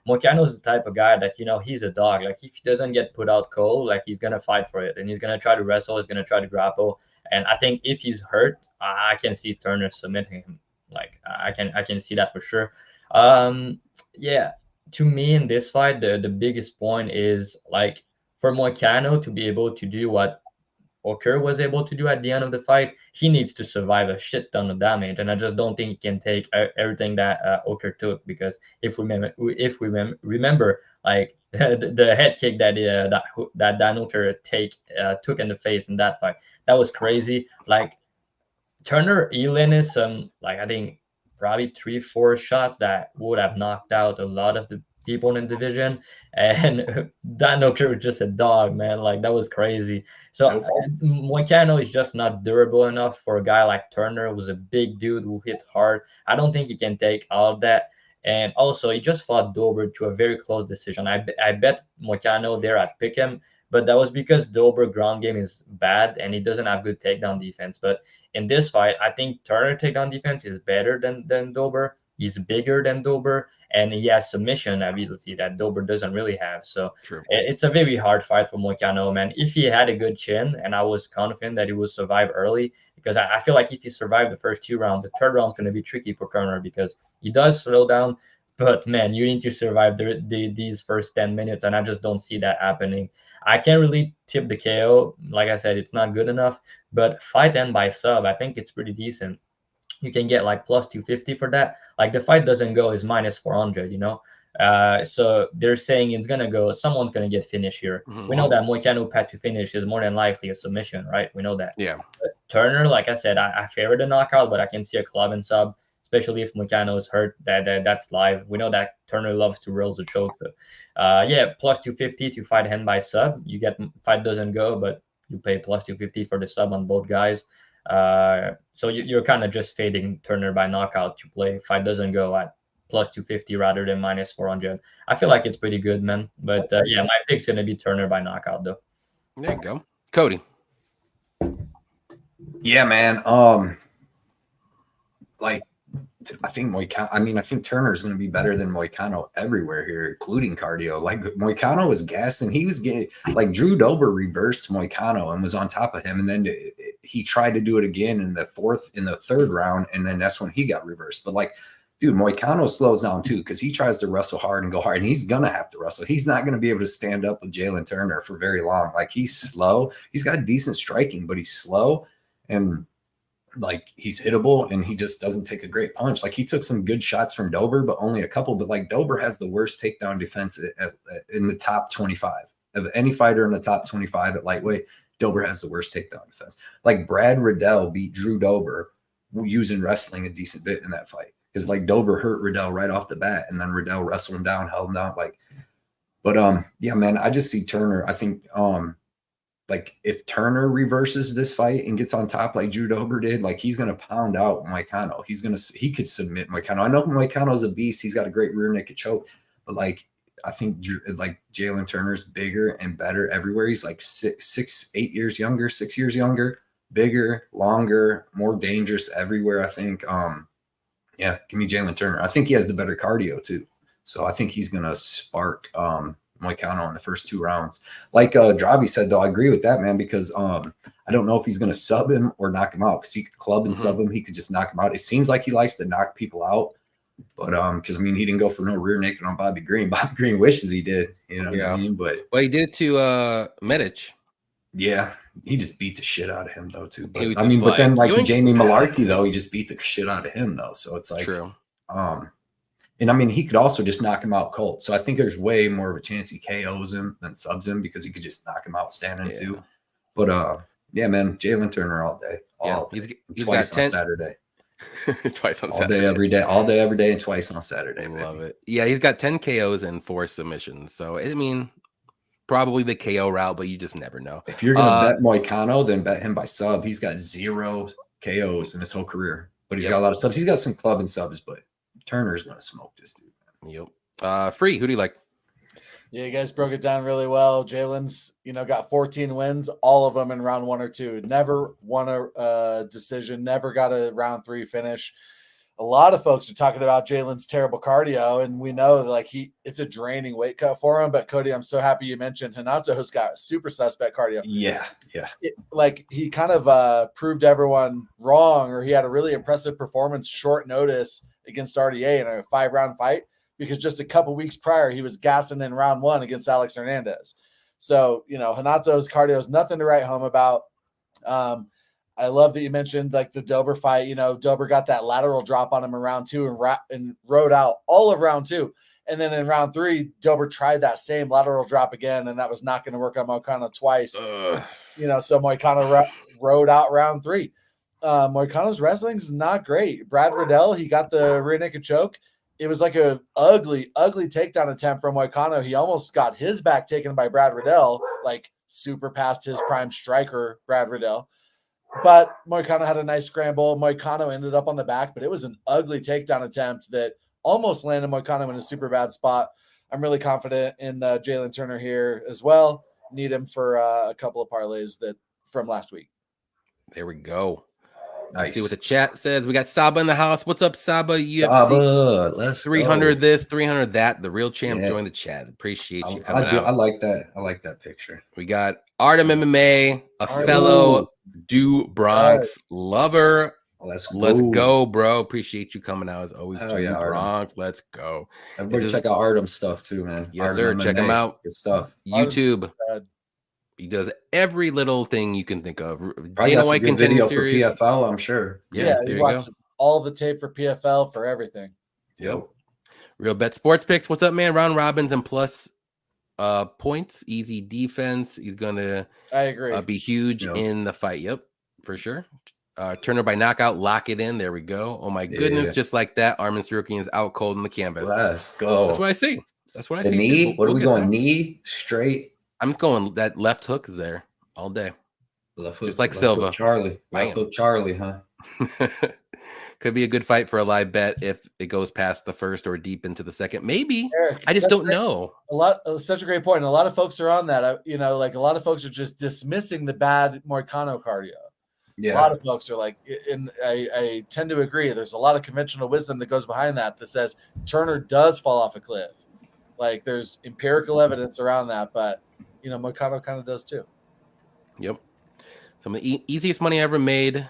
Moicano is the type of guy that, he's a dog. Like, if he doesn't get put out cold, like, he's going to fight for it, and he's going to try to wrestle, he's going to try to grapple. And I think if he's hurt, I can see Turner submitting him. Like, I can see that for sure. Yeah, to me in this fight, the biggest point is, like, for Moicano to be able to do what Oker was able to do at the end of the fight, he needs to survive a shit ton of damage, and I just don't think he can take everything that Oker took. Because if we remember, like the head kick that Dan Oker took in the face in that fight, that was crazy. Like, Turner Elin is like, I think probably 3-4 shots that would have knocked out a lot of the people in the division, and Dan Oker was just a dog, man. Like, that was crazy. So Moicano is just not durable enough for a guy like Turner, who's a big dude who hit hard. I don't think he can take all of that. And also, he just fought Dober to a very close decision. I bet Moicano there at Pick'em, but that was because Dober ground game is bad and he doesn't have good takedown defense. But in this fight, I think Turner takedown defense is better than Dober. He's bigger than Dober, and he has submission ability that Dober doesn't really have. So it's a very hard fight for Moicano, man. If he had a good chin, and I was confident that he would survive early, because I feel like if he survived the first 2 rounds, the third round is going to be tricky for Turner because he does slow down. But man, you need to survive these first 10 minutes, and I just don't see that happening. I can't really tip the KO. Like I said, it's not good enough. But fight end by sub, I think it's pretty decent. You can get like plus 250 for that. Like the fight doesn't go is minus 400, you know. So they're saying it's gonna go. Someone's gonna get finished here. We know that Moicano path to finish is more than likely a submission, right? We know that. Yeah. But Turner, like I said, I favor the knockout, but I can see a club and sub, especially if Moicano is hurt. That's live. We know that Turner loves to roll the choke. So, yeah, plus 250 to fight hand by sub. You get fight doesn't go, but you pay plus 250 for the sub on both guys. So you're kind of just fading Turner by knockout to play. Fight doesn't go at plus 250 rather than minus 400. I feel like it's pretty good, man. But yeah, my pick's gonna be Turner by knockout, though. There you go, Cody. Yeah, man. Like I think Moicano. I mean, I think Turner is going to be better than Moicano everywhere here, including cardio. Like Moicano was gassed, and he was getting like Drew Dober reversed Moicano and was on top of him, and then he tried to do it again in the third round, and then that's when he got reversed. But like, dude, Moicano slows down too because he tries to wrestle hard and go hard, and he's gonna have to wrestle. He's not gonna be able to stand up with Jalen Turner for very long. Like he's slow. He's got decent striking, but he's slow and like he's hittable, and he just doesn't take a great punch. Like he took some good shots from Dober, but only a couple. But like Dober has the worst takedown defense in the top 25 of any fighter in the top 25 at lightweight. Dober has the worst takedown defense. Like Brad Riddell beat Drew Dober using wrestling a decent bit in that fight because like Dober hurt Riddell right off the bat, and then Riddell wrestled him down, held him down. Like, but yeah, man, I just see Turner. I think like if Turner reverses this fight and gets on top like Drew Dober did, like he's gonna pound out Moicano. He could submit Moicano. I know Moicano's a beast. He's got a great rear naked choke, but like I think like Jalen Turner's bigger and better everywhere. He's like 6 years younger, bigger, longer, more dangerous everywhere. I think yeah, give me Jalen Turner. I think he has the better cardio too. So I think he's gonna spark Moicano in the first 2 rounds. Like Dravhy said, though, I agree with that, man, because I don't know if he's going to sub him or knock him out because he could club and sub him. He could just knock him out. It seems like he likes to knock people out, but because I mean, he didn't go for no rear naked on Bobby Green. Bobby Green wishes he did, you know what I mean? But well, he did it to Medic. Yeah, he just beat the shit out of him though too. But I mean, but then like Jamie Malarkey though, he just beat the shit out of him though. So it's like true. And I mean, he could also just knock him out cold. So I think there's way more of a chance he KOs him than subs him because he could just knock him out standing too. But yeah, man, Jalen Turner all day. He's twice on Saturday. Twice on all Saturday. Day, every day. All day, every day, and twice on Saturday. I love it. Yeah, he's got 10 KOs and 4 submissions. So, I mean, probably the KO route, but you just never know. If you're going to bet Moicano, then bet him by sub. He's got 0 KOs in his whole career. But he's got a lot of subs. He's got some club and subs, but Turner's going to smoke this dude. Yep. Free, who do you like? Yeah, you guys broke it down really well. Jalen's, got 14 wins, all of them in round 1 or 2. Never won a decision, never got a round 3 finish. A lot of folks are talking about Jalen's terrible cardio, and we know that it's a draining weight cut for him. But Cody, I'm so happy you mentioned Renato's got super suspect cardio. Yeah. He kind of proved everyone wrong, or he had a really impressive performance, short notice against RDA in a 5-round fight. Because just a couple weeks prior, he was gassing in round 1 against Alex Hernandez. So, Renato's cardio is nothing to write home about. I love that you mentioned like the Dober fight. Dober got that lateral drop on him in round 2 and rode out all of round 2. And then in round 3, Dober tried that same lateral drop again, and that was not going to work on Moicano twice. So Moicano rode out round 3. Moicano's wrestling is not great. Brad Riddell, he got the rear naked choke. It was like a ugly takedown attempt from Moicano. He almost got his back taken by Brad Riddell, like super past his prime striker, Brad Riddell. But Moicano had a nice scramble. Moicano ended up on the back, but it was an ugly takedown attempt that almost landed Moicano in a super bad spot. I'm really confident in Jalen Turner here as well. Need him for a couple of parlays from last week. There we go. Let's see what the chat says. We got Saba in the house. What's up, Saba? UFC Saba, let's 300 go. this, 300 that. The real champ joined the chat. Appreciate you coming out. I like that. I like that picture. We got Artem MMA, a fellow Bronx lover. Let's go, bro. Appreciate you coming out as always. Bronx. Let's go. Everybody check out Artem's stuff too, man. Yes, sir. Check him out. Good stuff. YouTube. He does every little thing you can think of. Probably got some good video for PFL, I'm sure. Yeah, he watches all the tape for PFL for everything. Yep. Real Bet Sports Picks. What's up, man? Round robins and plus points. Easy defense. He's gonna I agree. Be huge in the fight. Yep, for sure. Turner by knockout. Lock it in. There we go. Oh my goodness. Just like that. Armin Tsarukyan is out cold in the canvas. Let's go. That's what I see. That's what I see. Knee. What are we going? Knee straight. I'm just going that left hook is there all day. Left hook, just like Silva. Charlie. Left hook Charlie, huh? Could be a good fight for a live bet if it goes past the first or deep into the second. Maybe. Eric, I just don't know. Such a great point. And a lot of folks are on that. Like a lot of folks are just dismissing the bad Moicano cardio. Yeah. A lot of folks are like, and I tend to agree. There's a lot of conventional wisdom that goes behind that says Turner does fall off a cliff. Like there's empirical evidence around that, but Moicano kind of does too. Yep. Some of the easiest money I ever made,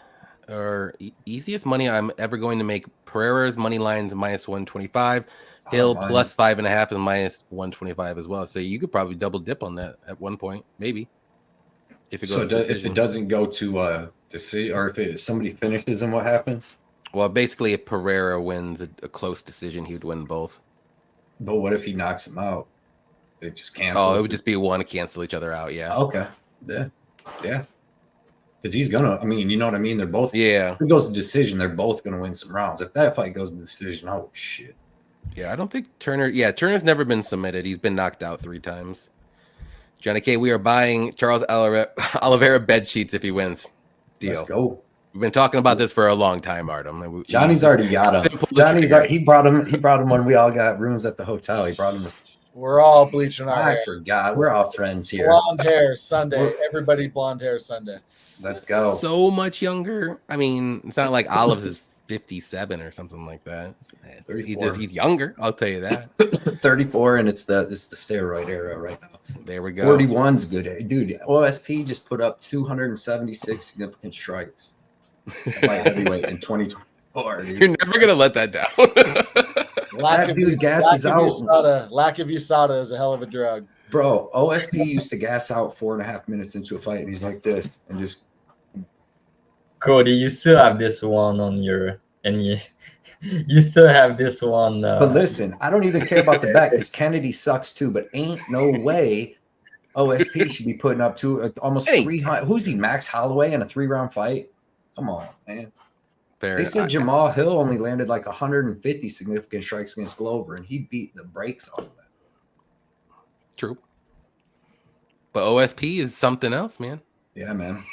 or easiest money I'm ever going to make. Pereira's money lines -125, Hill plus 5.5 and -125 as well. So you could probably double dip on that at one point, maybe. If it goes if it doesn't go to decision, or if somebody finishes, and what happens? Well, basically, if Pereira wins a close decision, he would win both. But what if he knocks him out? It just cancels. Oh, it would just be one to cancel each other out. Yeah. Okay. Yeah. Because he's gonna. I mean, you know what I mean. They're both. Yeah. If it goes to decision, they're both gonna win some rounds. If that fight goes to decision, oh shit. Yeah, I don't think Turner. Yeah, Turner's never been submitted. He's been knocked out 3 times. Johnny K, we are buying Charles Oliveira bed sheets if he wins. Deal. Let's go. We've been talking about this for a long time, Artem. Johnny's already got him. He brought him when we all got rooms at the hotel. He brought him. We're all bleaching our hair. I forgot. We're all friends here. Blonde hair Sunday. Everybody blonde hair Sunday. Let's go. So much younger. I mean, it's not like Olives is 57 or something like that. He's younger. I'll tell you that. 34, and it's the steroid era right now. There we go. 41's good, dude. OSP just put up 276 significant strikes. Light heavyweight in 2024. Dude. You're never gonna let that down. Lack of USADA is a hell of a drug, bro. OSP used to gas out 4.5 minutes into a fight, and he's like this, and just. Cody, you still have this one on your, and you still have this one. But listen, I don't even care about the back because Kennedy sucks too. But ain't no way OSP should be putting up almost 300. Who's he? Max Holloway in a 3-round fight? Come on, man. Fair. They said Jamal Hill only landed like 150 significant strikes against Glover, and he beat the brakes off of that. True. But OSP is something else, man. Yeah, man.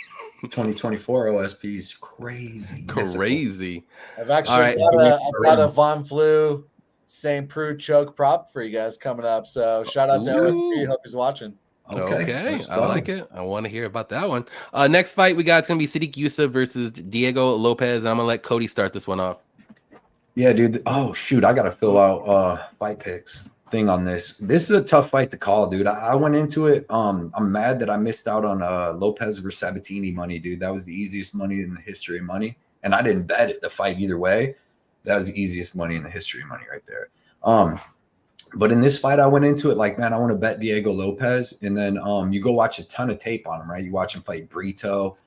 2024 OSP is crazy. Crazy. I've actually got a Von Flew St. Preux choke prop for you guys coming up. So shout out to OSP. Hope he's watching. Okay. I like it. I want to hear about that one. Next fight we got is going to be Sadiq Yusuff versus Diego Lopes. I'm going to let Cody start this one off. Yeah, dude. Oh, shoot. I got to fill out fight picks thing on this. This is a tough fight to call, dude. I went into it. I'm mad that I missed out on Lopes versus Sabatini money, dude. That was the easiest money in the history of money. And I didn't bet the fight either way. That was the easiest money in the history of money right there. But in this fight, I went into it like, man, I want to bet Diego Lopes. And then you go watch a ton of tape on him, right? You watch him fight Brito.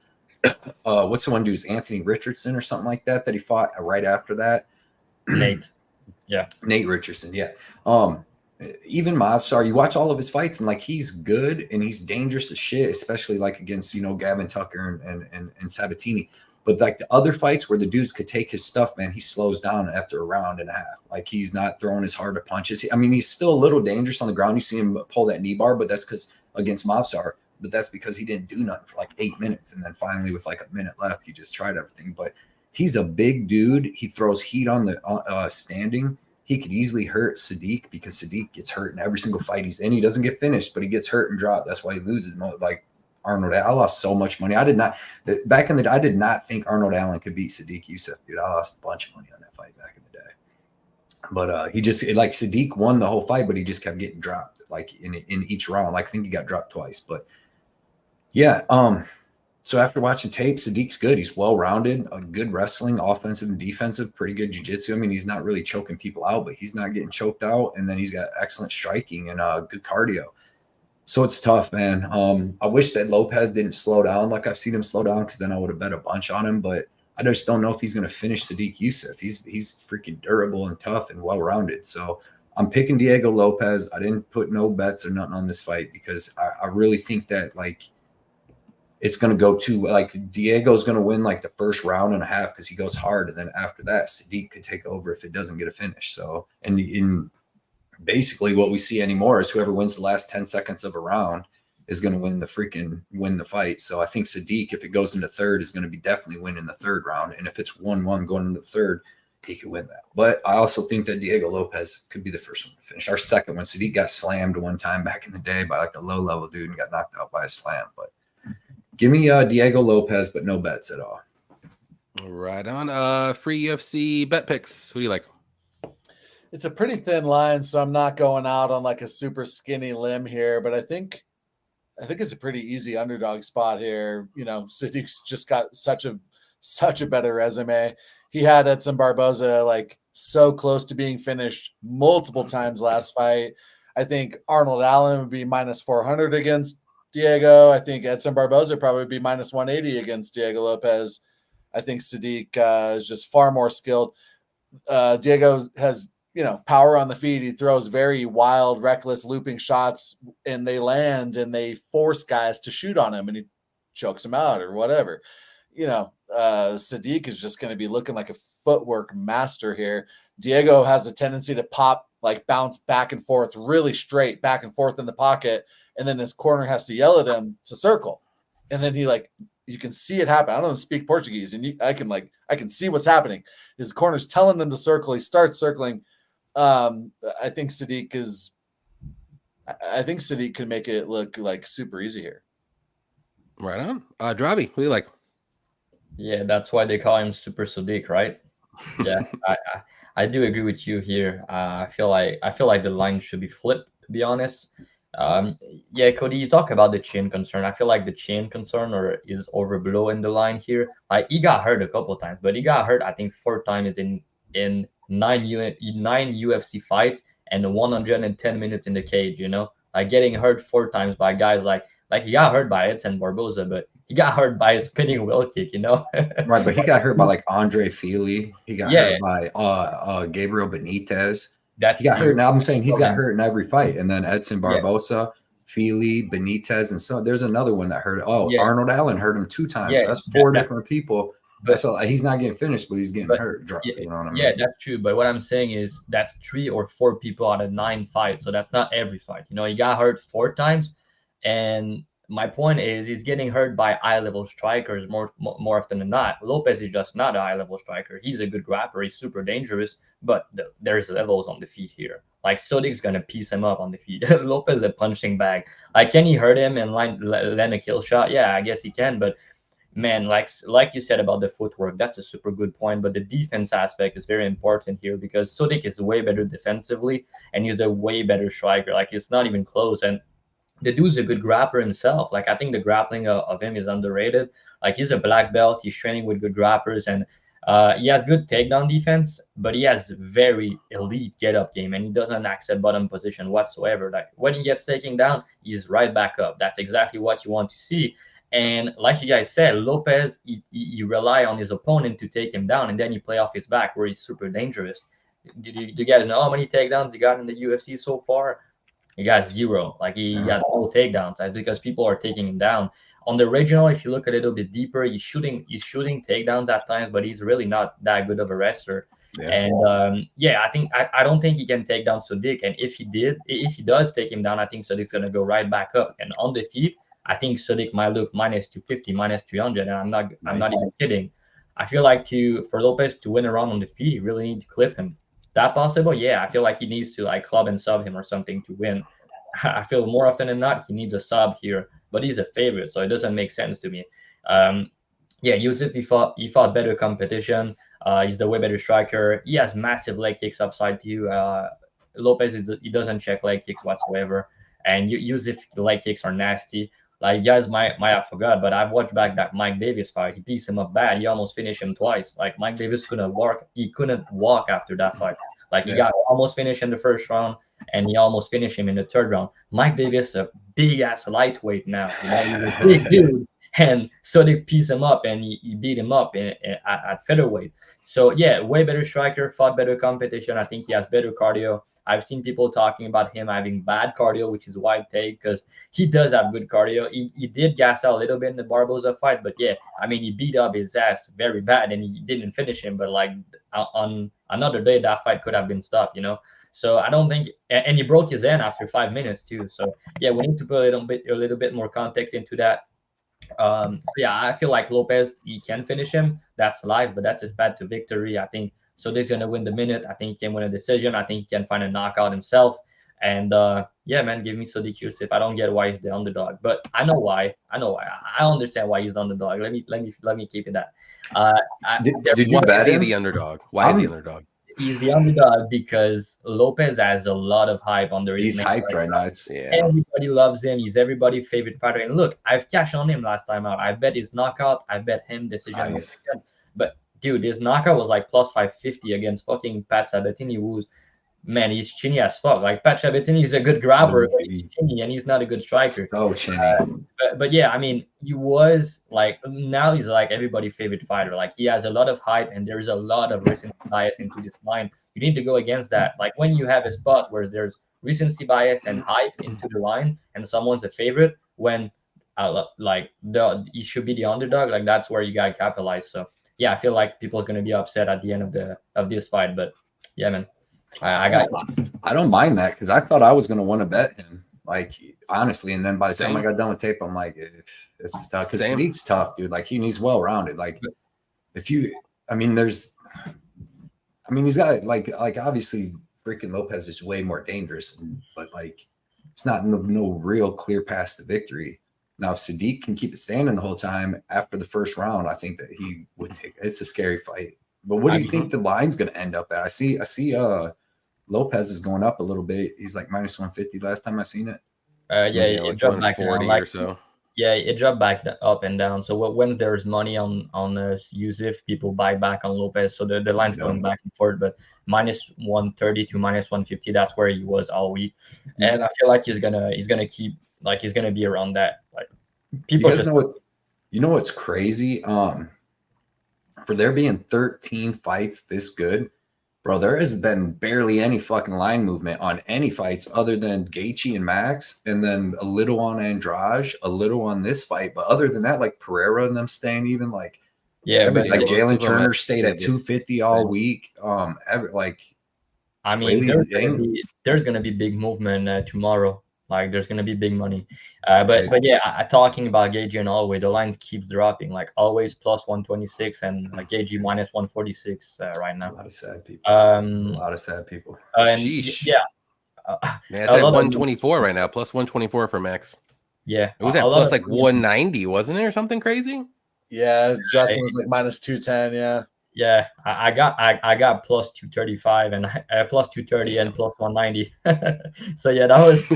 What's the one dude's Anthony Richardson or something like that he fought right after that? Nate. Yeah. Nate Richardson. Yeah. Even Mavsar, you watch all of his fights and like he's good and he's dangerous as shit, especially like against, Gavin Tucker and Sabatini. But like the other fights where the dudes could take his stuff, man, he slows down after a round and a half. Like he's not throwing as hard of punches. I mean, he's still a little dangerous on the ground. You see him pull that knee bar, but that's because against Mavsar, but that's because he didn't do nothing for like 8 minutes. And then finally with like a minute left, he just tried everything. But he's a big dude. He throws heat on the standing. He could easily hurt Sadiq because Sadiq gets hurt in every single fight he's in. He doesn't get finished, but he gets hurt and dropped. That's why he loses like Arnold. I lost so much money. I did not think Arnold Allen could beat Sadiq Yusuff, dude. I lost a bunch of money on that fight back in the day. But he just like Sadiq won the whole fight, but he just kept getting dropped like in each round. Like I think he got dropped twice. But yeah, so after watching tape, Sadiq's good. He's well-rounded, good wrestling, offensive and defensive, pretty good jiu-jitsu. I mean, he's not really choking people out, but he's not getting choked out. And then he's got excellent striking and good cardio. So it's tough, man. I wish that Lopes didn't slow down like I've seen him slow down, because then I would have bet a bunch on him. But I just don't know if he's going to finish Sadiq Yusuff. He's freaking durable and tough and well-rounded. So I'm picking Diego Lopes. I didn't put no bets or nothing on this fight because I really think that, like, it's going to go to, like, Diego's going to win like the first round and a half because he goes hard. And then after that, Sadiq could take over if it doesn't get a finish. So, and in basically what we see anymore is whoever wins the last 10 seconds of a round is going to win the fight. So I think Sadiq, if it goes into third, is going to be definitely winning the third round. And if it's 1-1 going into the third, he could win that. But I also think that Diego Lopes could be the first one to finish. Our second one, Sadiq got slammed one time back in the day by like a low-level dude and got knocked out by a slam. But give me Diego Lopes, but no bets at all. Right on. Free UFC bet picks. Who do you like? It's a pretty thin line, so I'm not going out on like a super skinny limb here, but I think it's a pretty easy underdog spot here. You know, Sadiq's just got such a better resume. He had Edson Barboza like so close to being finished multiple times last fight. I think Arnold Allen would be minus 400 against Diego. I think Edson Barboza probably would be minus 180 against Diego Lopes. I think Sadiq is just far more skilled. Diego has, you know, power on the feet. He throws very wild, reckless, looping shots, and they land, and they force guys to shoot on him, and he chokes them out or whatever. You know, Sadiq is just going to be looking like a footwork master here. Diego has a tendency to pop, like bounce back and forth, really straight, back and forth in the pocket, and then his corner has to yell at him to circle. And then he, like, you can see it happen. I don't speak Portuguese, and I can see what's happening. His corner's telling them to circle. He starts circling. I think Sadiq can make it look like super easy here. Right on. Dravhy, who do you like? Yeah, that's why they call him Super Sadiq, right? Yeah, I do agree with you here. I feel like the line should be flipped, to be honest. Yeah, Cody, you talk about the chin concern. I feel like the chin concern is overblowing the line here. Like, he got hurt a couple of times, but he got hurt, I think, 4 times in 9 UFC fights and 110 minutes in the cage, you know? Like, getting hurt 4 times by guys like he got hurt by Edson Barboza, but he got hurt by a spinning wheel kick, you know? Right, but he got hurt by like Andre Fili. He got hurt by Gabriel Benitez. He got hurt. Now I'm saying he's got hurt in every fight. And then Edson Barboza, Fili, Benitez, and so there's another one that hurt. Arnold Allen hurt him 2 times. Yeah, so that's 4 different people. So he's not getting finished, but he's getting hurt. You know what I mean? Yeah, that's true. But what I'm saying is that's 3 or 4 people out of 9 fights. So that's not every fight. You know, he got hurt 4 times. And my point is he's getting hurt by high-level strikers more often than not. Lopes is just not a high-level striker. He's a good grappler. He's super dangerous, but there's levels on the feet here. Like, Sadiq's going to piece him up on the feet. Lopes is a punching bag. Like, can he hurt him and land a kill shot? Yeah, I guess he can, but man, like you said about the footwork, that's a super good point. But the defense aspect is very important here because Sadiq is way better defensively and he's a way better striker. Like, it's not even close. And the dude's a good grappler himself. Like, I think the grappling of him is underrated. Like, he's a black belt. He's training with good grapplers, and he has good takedown defense, but he has very elite get-up game, and he doesn't accept bottom position whatsoever. Like, when he gets taken down, he's right back up. That's exactly what you want to see. And like you guys said, Lopes, he rely on his opponent to take him down, and then you play off his back where he's super dangerous. Do you guys know how many takedowns he got in the UFC so far? He got 0. Like, he got no takedowns. That's because people are taking him down. On the regional, if you look a little bit deeper, he's shooting takedowns at times, but he's really not that good of a wrestler. Yeah. And I don't think he can take down Sadiq. And if he does take him down, I think Sadiq's gonna go right back up. And on the feet, I think Sadiq might look minus 250, minus 300, and I'm not even kidding. I feel like for Lopes to win a round on the feet, you really need to clip him. That possible? Yeah, I feel like he needs to like club and sub him or something to win. I feel more often than not he needs a sub here but he's a favorite, so it doesn't make sense to me. Yeah, Yusuff, he fought better competition. He's the way better striker. He has massive leg kicks upside too. Lopes, he doesn't check leg kicks whatsoever, and Yusuff leg kicks are nasty. Like, you guys might have forgot, but I've watched back that Mike Davis fight. He pieced him up bad. He almost finished him twice. Like, Mike Davis couldn't walk. He couldn't walk after that fight. Like, he got almost finished in the first round, and he almost finished him in the third round. Mike Davis, a big ass lightweight now. You know, he's a big dude. And so they pieced him up, and he beat him up at featherweight. So, yeah, way better striker, fought better competition. I think he has better cardio. I've seen people talking about him having bad cardio, which is wild take, because he does have good cardio. He did gas out a little bit in the Barboza fight, but yeah, I mean, he beat up his ass very bad, and he didn't finish him. But like, on another day, that fight could have been stopped, you know. So I don't think, and he broke his hand after 5 minutes too. So yeah, we need to put a little bit more context into that. So yeah, I feel like Lopes, he can finish him. That's live, but that's his path to victory. I think so. He's gonna win the minute. I think he can win a decision. I think he can find a knockout himself. And yeah, man, give me Sodiq Yusuff. I don't get why he's the underdog, but I know why. I understand why he's the underdog. Let me keep it that. Did you bet him? The underdog? Why is he the underdog? He's the underdog because Lopes has a lot of hype under his name. He's hyped right now. Everybody loves him. He's everybody's favorite fighter. And look, I've cashed on him last time out. I bet his knockout. I bet him decision. Nice. But dude, his knockout was like plus 550 against fucking Pat Sabatini, who's, man, he's chinny as fuck. Like, Pat Sabatini is a good grabber, but he's chinny and he's not a good striker. So chinny. But yeah, I mean, he was like, now he's like everybody's favorite fighter. Like, he has a lot of hype, and there's a lot of recency bias into this line. You need to go against that. Like, when you have a spot where there's recency bias and hype into the line, and someone's a favorite, when he should be the underdog, like, that's where you gotta capitalize. So yeah, I feel like people's gonna be upset at the end of this fight. But yeah, man. I don't mind that, because I thought I was going to want to bet him, like, honestly. And then by the time I got done with tape, I'm like, it's tough, because Sadiq's tough, dude. Like, he's well rounded. Like, he's got like obviously freaking Lopes is way more dangerous, but like, it's not no real clear path to victory. Now, if Sadiq can keep it standing the whole time after the first round, I think that he would take it. It's a scary fight. But what do you think the line's going to end up at? I see Lopes is going up a little bit. He's like minus 150 last time I seen it. It like dropped back down, or so. Yeah, it dropped back up and down. So when there's money on Yusuff, people buy back on Lopes. So the line's going back and forth. But minus 130 to minus 150, that's where he was all week. And I feel like he's gonna keep, like, he's gonna be around that. Like, people know what's crazy? For there being 13 fights this good, bro, there has been barely any fucking line movement on any fights other than Gaethje and Max, and then a little on Andrade, a little on this fight. But other than that, like, Pereira and them staying even, like, yeah, but like Jalen Turner stayed at 250 all week. I mean, there's gonna be big movement tomorrow. Like, there's gonna be big money, but yeah, talking about Gaethje and Holloway, the line keeps dropping. Like, always plus 126, and like Gaethje minus 146 right now. A lot of sad people. And Sheesh. Yeah, it's at 124 right now, plus 124 for Max. Yeah, it was at plus like 190, wasn't it, or something crazy? Yeah, Justin was like minus 210. Yeah. Yeah, I got plus 235 and plus 230 and plus 190. So yeah, that was.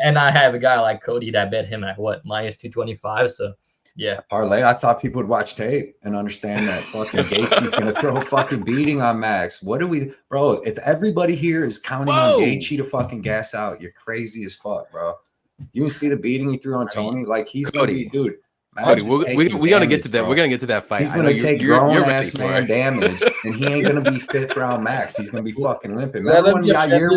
And I have a guy like Cody that bet him at what, minus 225. So yeah, parlay. I thought people would watch tape and understand that fucking Gaethje's gonna throw a fucking beating on Max. What do we, bro? If everybody here is counting on Gaethje to fucking gas out, you're crazy as fuck, bro. You see the beating he threw on Tony? Like, he's gonna be, dude. Cody, we're gonna get to that. We're gonna get to that fight. He's gonna take grown ass man damage, and he ain't gonna be 5th round Max. He's gonna be fucking limping. Remember when Yair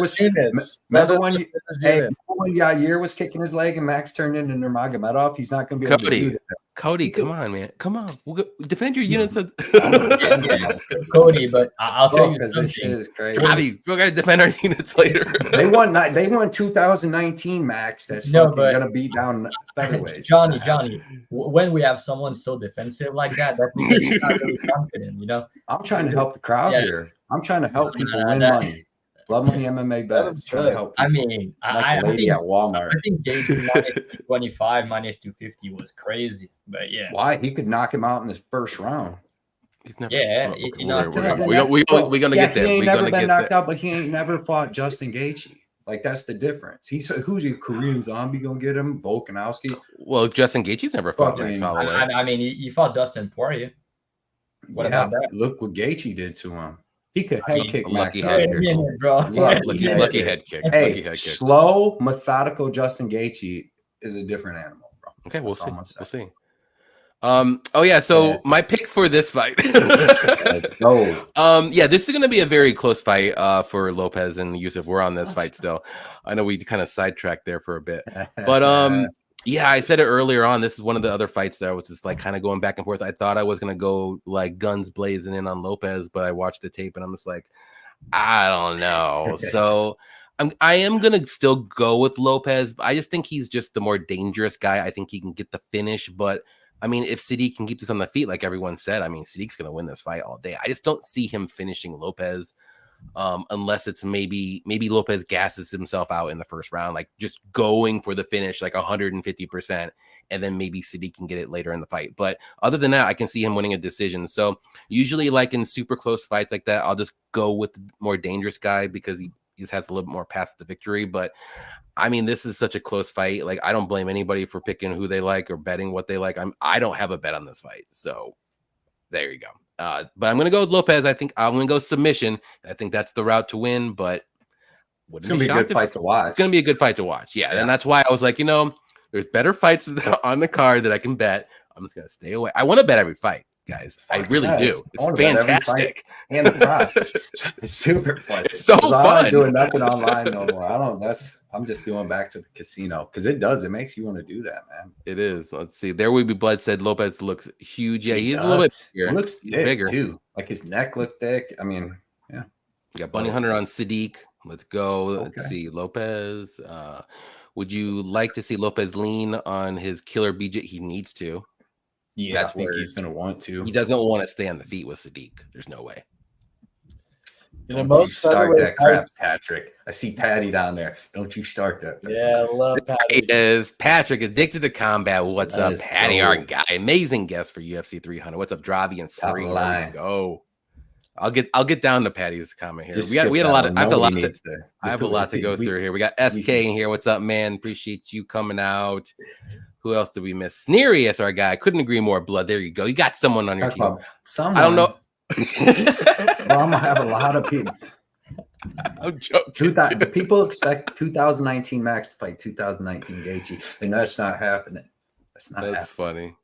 was kicking his leg and Max turned into Nurmagomedov? He's not gonna be able to do that. Cody, come on, man. Come on. Defend your units. Cody, but I'll tell you something. This shit is crazy. Bobby, we're going to defend our units later. They won 2019, Max. That's fucking going to beat down featherweights. Johnny, when we have someone so defensive like that, that's because he's not really confident, you know? I'm trying to help the crowd here. I'm trying to help people win money. Blood Money MMA bets. Trying to help people. I mean, like the lady at Walmart. I think Gaethje minus 225, minus 250 was crazy. But yeah. Why? He could knock him out in the first round. He's never, yeah, we're gonna get there. He ain't never been knocked there. out, but he ain't never fought Justin Gaethje. Like, that's the difference. Who's your Korean Zombie gonna get him? Volkanovski. Well, Justin Gaethje's never fought Max Holloway. I mean, he fought Dustin Poirier. What about that? Look what Gaethje did to him. He could head kick Max Holloway, bro. Lucky head kick. Hey, slow, methodical Justin Gaethje is a different animal, bro. Okay, we'll see. Oh yeah, so my pick for this fight. Let's go. Yeah, this is gonna be a very close fight for Lopes and Yusuff. We're on this fight still. I know we kind of sidetracked there for a bit, but yeah, I said it earlier on. This is one of the other fights that I was just like kind of going back and forth. I thought I was gonna go like guns blazing in on Lopes, but I watched the tape and I'm just like, I don't know. So I am gonna still go with Lopes. I just think he's just the more dangerous guy. I think he can get the finish, but I mean, if Sadiq can keep this on the feet, like everyone said, I mean, Sadiq's going to win this fight all day. I just don't see him finishing Lopes unless it's maybe Lopes gasses himself out in the first round, like just going for the finish, like 150%, and then maybe Sadiq can get it later in the fight. But other than that, I can see him winning a decision. So usually, like in super close fights like that, I'll just go with the more dangerous guy because he just has a little bit more path to victory. But I mean, this is such a close fight. Like, I don't blame anybody for picking who they like or betting what they like. I don't have a bet on this fight. So there you go. But I'm going to go with Lopes. I think I'm going to go submission. I think that's the route to win, but it's going to be a good fight to watch. It's going to be a good fight to watch. Yeah. And that's why I was like, there's better fights on the card that I can bet. I'm just going to stay away. I want to bet every fight, guys. I really do. It's fantastic. And the price. It's super fun. It's so fun. I'm not doing nothing online no more. I'm just doing back to the casino because it makes you want to do that, man. It is. Let's see. There Will Be Blood said Lopes looks huge. Yeah, he's a little bit bigger. He looks bigger too. Like his neck looked thick. I mean, yeah. We got Bunny Hunter on Sadiq. Let's go. Let's see. Lopes. Would you like to see Lopes lean on his killer BJ? He needs to. Yeah, I think he's going to want to. He doesn't want to stay on the feet with Sadiq. There's no way. Most start that crap, Patrick. I see Patty down there. Don't you start that. Yeah, I love Patty. It is Patrick, addicted to combat. What's up, Patty? Our guy, amazing guest for UFC 300. What's up, Dravhy and Free? Go. I'll get down to Patty's comment here. We had a lot of. I have a lot to go through here. We got SK in here. What's up, man? Appreciate you coming out. Who else did we miss? Sneery is our guy. I couldn't agree more. Blood. There you go. You got someone on your team. Someone. I don't know. Well, I'm gonna have a lot of people. I'm joking. People expect 2019 Max to fight 2019 Gaethje, and that's not happening. That's funny.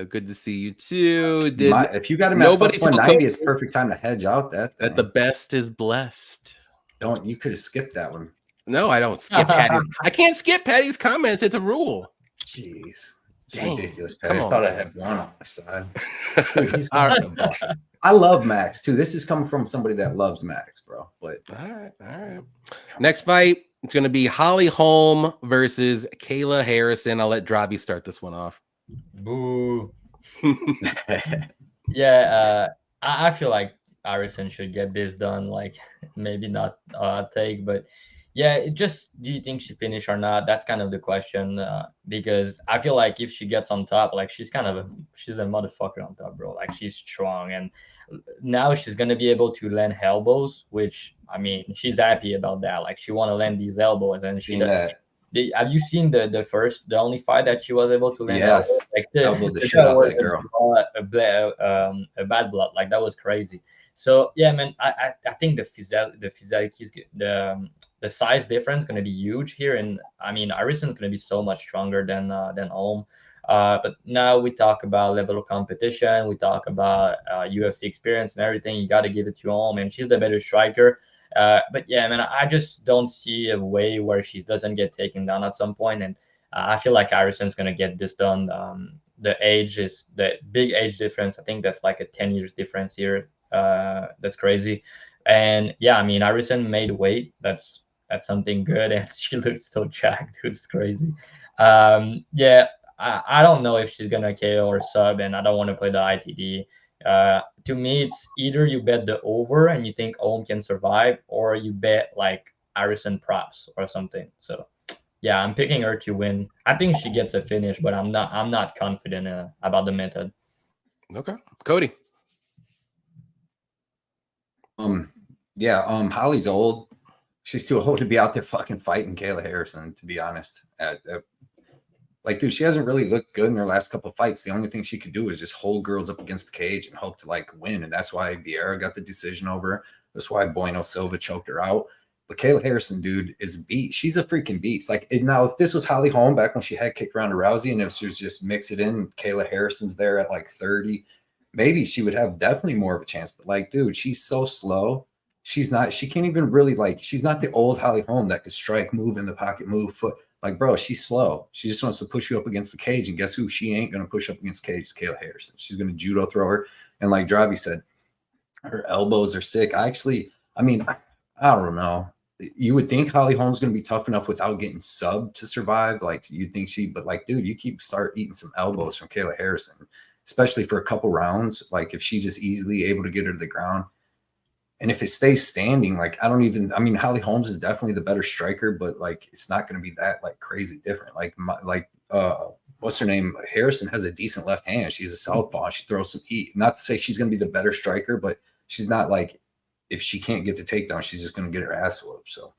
Good to see you too. If you got him at plus 190, it's perfect time to hedge out that the best is blessed. You could have skipped that one. No, I don't skip Patty's. I can't skip Patty's comments. It's a rule. Jeez. It's Dang. ridiculous, Patty. I thought I had one on my side. Dude, he's I love Max too. This is coming from somebody that loves Max, bro. But all right. Next fight, it's gonna be Holly Holm versus Kayla Harrison. I'll let Dravhy start this one off. Boo. Yeah, I feel like Harrison should get this done. Like, maybe not take, but yeah, do you think she finished or not? That's kind of the question, because I feel like if she gets on top, like she's a motherfucker on top, bro. Like, she's strong, and now she's gonna be able to land elbows, which, I mean, she's happy about that. Like, she want to land these elbows, and she doesn't. Have you seen the only fight that she was able to land? Yes, like the shit out of that girl. A bad blood, like that was crazy. So yeah, man, I think the physique, the size difference is going to be huge here, and I mean, Harrison's going to be so much stronger than Holm. But now we talk about level of competition, we talk about UFC experience and everything. You got to give it to Holm, and she's the better striker. But yeah, man, I just don't see a way where she doesn't get taken down at some point, and I feel like Harrison's going to get this done. The big age difference. I think that's like a 10 years difference here. That's crazy. And yeah, I mean, Harrison made weight. That's something good, and she looks so jacked. It's crazy. Yeah, I don't know if she's gonna KO or sub, and I don't want to play the ITD. To me, it's either you bet the over and you think Holm can survive, or you bet like Harrison props or something. So yeah, I'm picking her to win. I think she gets a finish, but I'm not confident about the method. Okay, Cody. Holly's old. She's too old to be out there fucking fighting Kayla Harrison, to be honest. Like, dude, she hasn't really looked good in her last couple of fights. The only thing she could do is just hold girls up against the cage and hope to like win. And that's why Vieira got the decision over her. That's why Bueno Silva choked her out. But Kayla Harrison, dude, is a beast. She's a freaking beast. Like, now, if this was Holly Holm back when she had kicked Ronda Rousey, and if she was just mix it in, Kayla Harrison's there at like 30, maybe she would have definitely more of a chance. But like, dude, she's so slow. She can't even really like, she's not the old Holly Holm that could strike, move in the pocket, move foot. Like, bro, she's slow. She just wants to push you up against the cage. And guess who? She ain't going to push up against the cage. It's Kayla Harrison. She's going to judo throw her. And like Dravhy said, her elbows are sick. I don't know. You would think Holly Holm's going to be tough enough without getting subbed to survive. Like, you'd think but like, dude, you start eating some elbows from Kayla Harrison, especially for a couple rounds. Like, if she's just easily able to get her to the ground. And if it stays standing, like, Holly Holmes is definitely the better striker, but like, it's not going to be that like crazy different. What's her name? Harrison has a decent left hand. She's a southpaw. She throws some heat. Not to say she's going to be the better striker, but she's not like, if she can't get the takedown, she's just going to get her ass whooped. So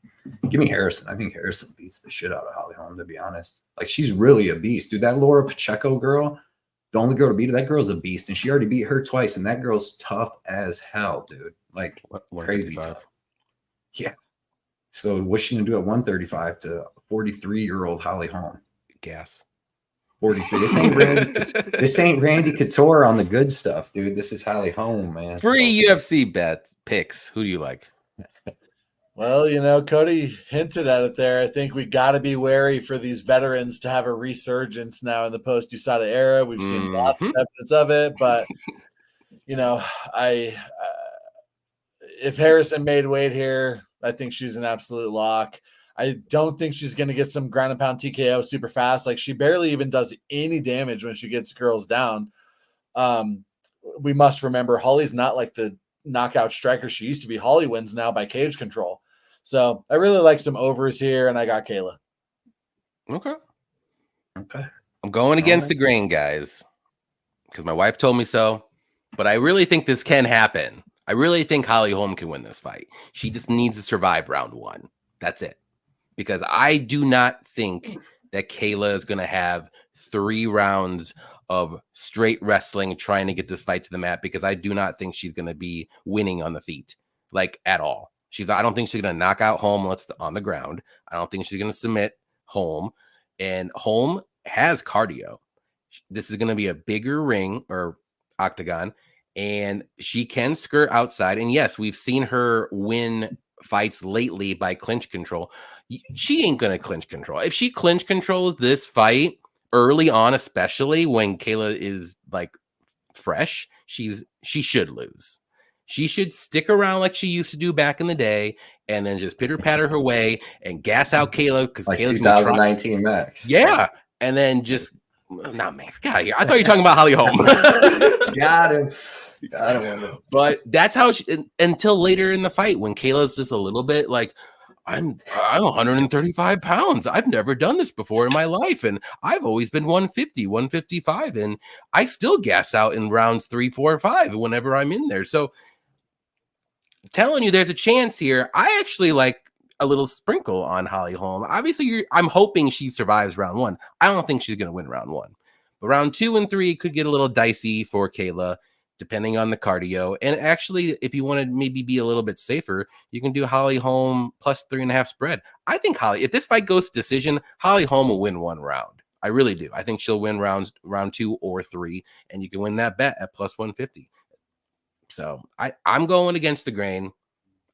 give me Harrison. I think Harrison beats the shit out of Holly Holm, to be honest. Like, she's really a beast, dude. That Laura Pacheco girl, the only girl to beat her, that girl's a beast. And she already beat her twice. And that girl's tough as hell, dude. Like, crazy tough. Yeah. So what's she going to do at 135 to 43-year-old Holly Holm? Gas. 43. This ain't Randy Couture on the good stuff, dude. This is Holly Holm, man. Free UFC bet picks. Who do you like? Well, Cody hinted at it there. I think we got to be wary for these veterans to have a resurgence now in the post-USADA era. We've seen lots of evidence of it, but if Harrison made weight here, I think she's an absolute lock. I don't think she's going to get some ground and pound TKO super fast. Like, she barely even does any damage when she gets girls down. We must remember Holly's not like the knockout striker she used to be. Holly wins now by cage control. So I really like some overs here, and I got Kayla. Okay. I'm going against the grain, guys, because my wife told me so. But I really think this can happen. I really think Holly Holm can win this fight. She just needs to survive round one. That's it. Because I do not think that Kayla is going to have 3 rounds of straight wrestling trying to get this fight to the mat, because I do not think she's going to be winning on the feet, like, at all. I don't think she's going to knock out Holm on the ground. I don't think she's going to submit Holm. And Holm has cardio. This is going to be a bigger ring or octagon, and she can skirt outside. And yes, we've seen her win fights lately by clinch control. She ain't going to clinch control. If she clinch controls this fight early on, especially when Kayla is like fresh, she should lose. She should stick around like she used to do back in the day, and then just pitter patter her way and gas out Kayla, because like Kayla's 2019 Max. Yeah, and then just not Max. Get out of here. I thought you were talking about Holly Holm. Got him. But that's how until later in the fight, when Kayla's just a little bit like, I'm 135 pounds. I've never done this before in my life. And I've always been 150, 155. And I still gas out in rounds 3, 4, 5 whenever I'm in there. So telling you there's a chance here. I actually like a little sprinkle on Holly Holm. Obviously, I'm hoping she survives round 1. I don't think she's going to win round 1. But round 2 and 3 could get a little dicey for Kayla, depending on the cardio. And actually, if you want to maybe be a little bit safer, you can do Holly Holm plus 3.5 spread. I think if this fight goes to decision, Holly Holm will win 1 round. I really do. I think she'll win round 2 or 3, and you can win that bet at plus 150. So I'm going against the grain.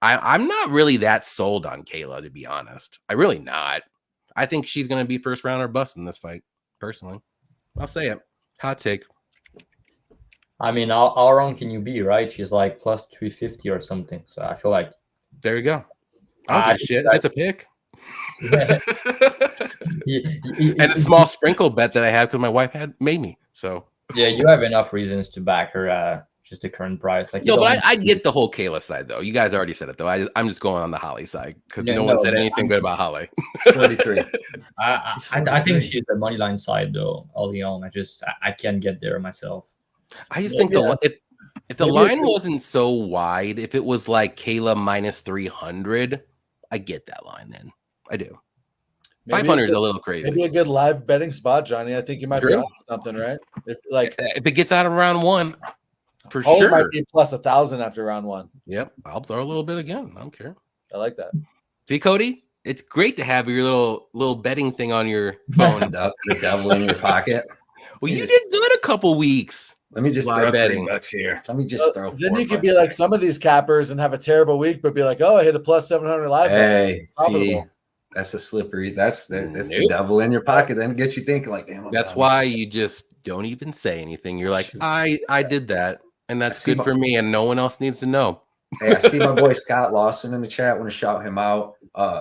I'm not really that sold on Kayla, to be honest. I really not. I think she's going to be first round or bust in this fight, personally. I'll say it. Hot take. I mean, how wrong can you be, right? She's like plus 350 or something. So I feel like. There you go. I don't give a shit. It's a pick. And a small sprinkle bet that I have because my wife made me. So yeah, you have enough reasons to back her just the current price. Like, no, but I get the whole Kayla side though. You guys already said it though. I'm just going on the Holly side because no one said anything good about Holly. 43. I think she's the money line side though, early on. I can't get there myself. I just think if the line wasn't so wide, if it was like Kayla minus 300, I get that line then. I do. 500 is a little crazy. Maybe a good live betting spot, Johnny. I think you might be on something, right? If it gets out of round one, for Holm sure. might be plus 1,000 after round one. Yep. I'll throw a little bit again. I don't care. I like that. See, Cody, it's great to have your little betting thing on your phone. The devil in your pocket. Well, you did good a couple weeks. Let me just throw $3 here. Let me just throw. Then you could be like some of these cappers and have a terrible week, but be like, oh, I hit a plus 700 live. Hey, see, that's a slippery. That's the devil in your pocket. Then it gets you thinking like, damn. That's why you just don't even say anything. You're like, I did that, and that's good for me, and no one else needs to know. Hey, I see my boy Scott Lawson in the chat. I want to shout him out.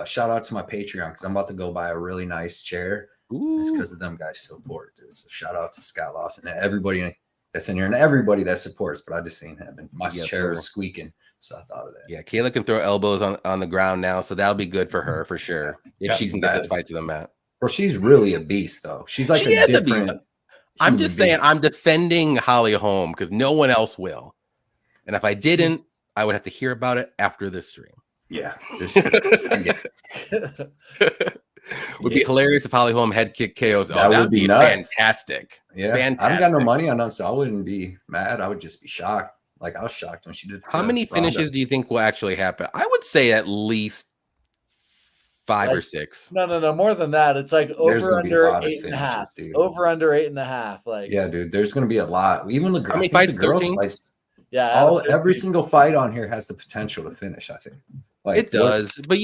Shout out to my Patreon because I'm about to go buy a really nice chair. Ooh. It's because of them guys support, dude. So shout out to Scott Lawson and everybody that's in here and everybody that supports. But I just seen him and my chair was squeaking, so I thought of that. Yeah, Kayla can throw elbows on the ground now, so that'll be good for her for sure if she can get this fight to the mat. Well, she's really a beast though. She's like a different. I'm just saying, I'm defending Holly Holm because no one else will, and if I didn't, I would have to hear about it after this stream. Yeah. Would be hilarious if Holly Holm head kick KOs. That would be nuts. Fantastic. Yeah. Fantastic. I haven't got no money on us, so I wouldn't be mad. I would just be shocked. Like I was shocked when she did. How many finishes do you think will actually happen? I would say at least 5 or 6. No, more than that. It's like over under 8.5. Dude. Over under 8.5. Like yeah, dude. There's gonna be a lot. Even the how many fights? the girls fights. Yeah, every single fight on here has the potential to finish. I think it does, but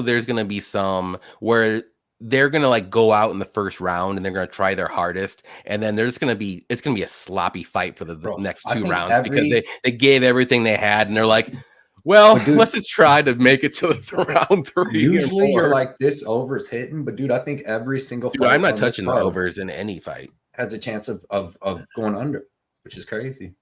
there's gonna be some where they're gonna like go out in the first round and they're gonna try their hardest, and then it's gonna be a sloppy fight for the next 2 rounds because they gave everything they had, and they're like, well, let's just try to make it to round 3. Usually, you're like this over's hitting, but dude, I think every single fight I'm not touching the overs in any fight has a chance of going under, which is crazy.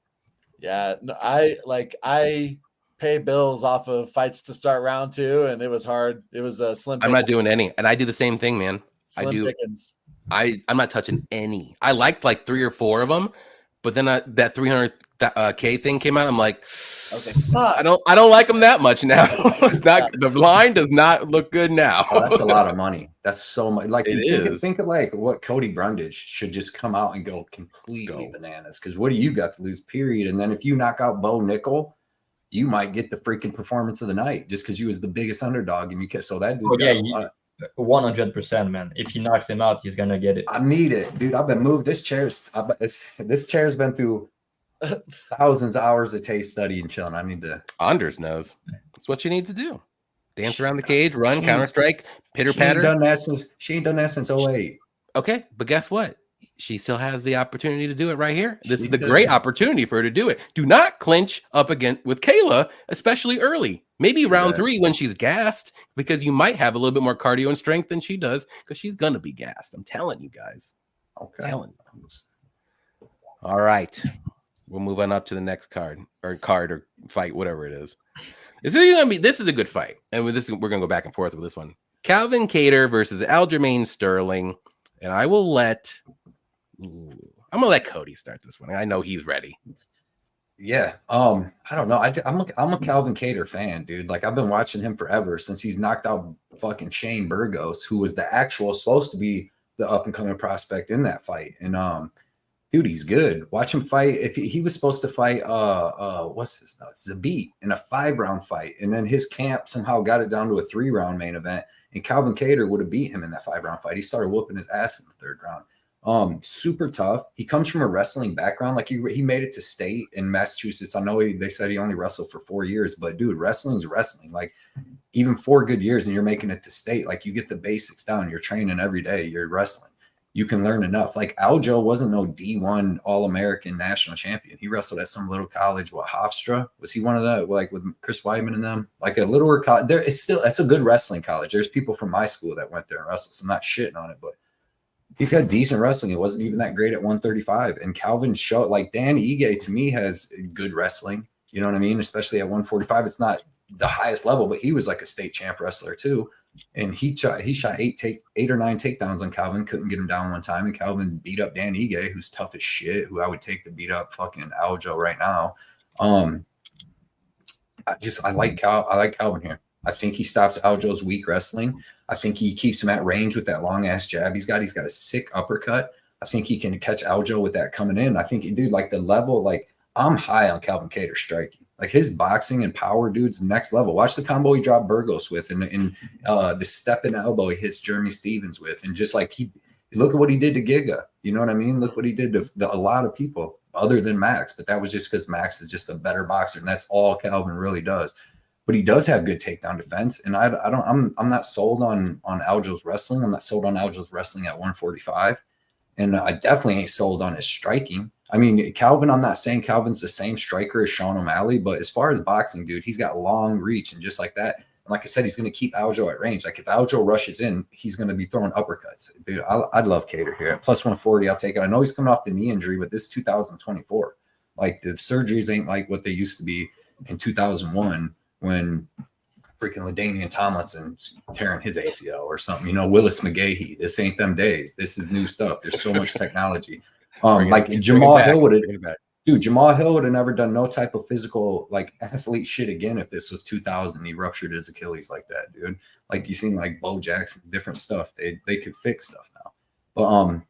Yeah, no, I pay bills off of fights to start round 2, and it was hard. It was a slim. I'm not doing any, and I do the same thing, man. Slim pickings. I'm not touching any. I liked like 3 or 4 of them, but then that 300K thing came out. I'm like, okay, I don't like them that much now. It's not the line does not look good now. That's a lot of money. That's so much. Like think of like what Cody Brundage should just come out and go completely bananas. Because what do you got to lose? Period. And then if you knock out Nickal, you might get the freaking performance of the night just because you was the biggest underdog and you can. So that dude's got a lot. 100%, man. If he knocks him out, he's gonna get it. I need it, dude. I've been moved. This chair's been through thousands of hours of tape study and chilling. I need to. Anders knows. That's what you need to do. Dance around the cage, run, counter strike, pitter patter. She ain't done that since 08. Okay, but guess what? She still has the opportunity to do it right here. This is the great opportunity for her to do it. Do not clinch up against with Kayla, especially early. Maybe round 3 when she's gassed, because you might have a little bit more cardio and strength than she does, because she's gonna be gassed. I'm telling you guys. Okay. I'm telling you. All right. We'll move on up to the next card or fight, whatever it is. This is a good fight. And with this, we're gonna go back and forth with this one. Calvin Kattar versus Aljamain Sterling. And I'm gonna let Cody start this one. I know he's ready. Yeah. I don't know. I'm a Calvin Kattar fan, dude. Like I've been watching him forever since he's knocked out fucking Shane Burgos, who was the actual supposed to be the up and coming prospect in that fight. And dude, he's good. Watch him fight. If he was supposed to fight what's his name? Zabit in a 5-round fight, and then his camp somehow got it down to a 3-round main event, and Calvin Kattar would have beat him in that 5-round fight. He started whooping his ass in the 3rd round. Super tough. He comes from a wrestling background. Like he made it to state in Massachusetts. I know they said he only wrestled for 4 years, but dude, wrestling's wrestling. Like even 4 good years and you're making it to state. Like you get the basics down. You're training every day. You're wrestling. You can learn enough. Like Aljo wasn't no D1 All-American national champion. He wrestled at some little college. What, Hofstra? Was he one of the, like with Chris Weidman and them? Like a littler college. That's a good wrestling college. There's people from my school that went there and wrestled. So I'm not shitting on it, but He's got decent wrestling. It wasn't even that great at 135. And Calvin showed, like, Dan Ige to me has good wrestling. You know what I mean? Especially at 145. It's not the highest level, but he was like a state champ wrestler too. And he shot 8 or 9 takedowns on Calvin, couldn't get him down one time. And Calvin beat up Dan Ige, who's tough as shit, who I would take to beat up fucking Aljo right now. I like Calvin here. I think he stops Aljo's weak wrestling. I think he keeps him at range with that long ass jab he's got. He's got a sick uppercut. I think he can catch Aljo with that coming in. I think, dude, like the level, like I'm high on Calvin Kattar striking. Like his boxing and power, dude's next level. Watch the combo he dropped Burgos with, and the step and elbow he hits Jeremy Stevens with, and just like look at what he did to Giga. You know what I mean? Look what he did to a lot of people other than Max, but that was just because Max is just a better boxer, and that's all Calvin really does. But he does have good takedown defense, and I'm not sold on Aljo's wrestling. I'm not sold on Aljo's wrestling at 145, and I definitely ain't sold on his striking. I mean, Calvin, I'm not saying Calvin's the same striker as Sean O'Malley, but as far as boxing, dude, he's got long reach, and just like that, and like I said, he's going to keep Aljo at range. Like if Aljo rushes in, he's going to be throwing uppercuts. Dude, I'd love Kattar here at plus 140. I'll take it. I know he's coming off the knee injury, but this is 2024. Like the surgeries ain't like what they used to be in 2001 when freaking LaDainian Tomlinson tearing his ACL or something. You know, Willis McGahee. This ain't them days. This is new stuff. There's so much technology. Like Jamal Hill would have, dude. Jamal Hill would have never done no type of physical like athlete shit again if this was 2000. He ruptured his Achilles like that, dude. Like you seen like Bo Jackson, different stuff. They could fix stuff now. But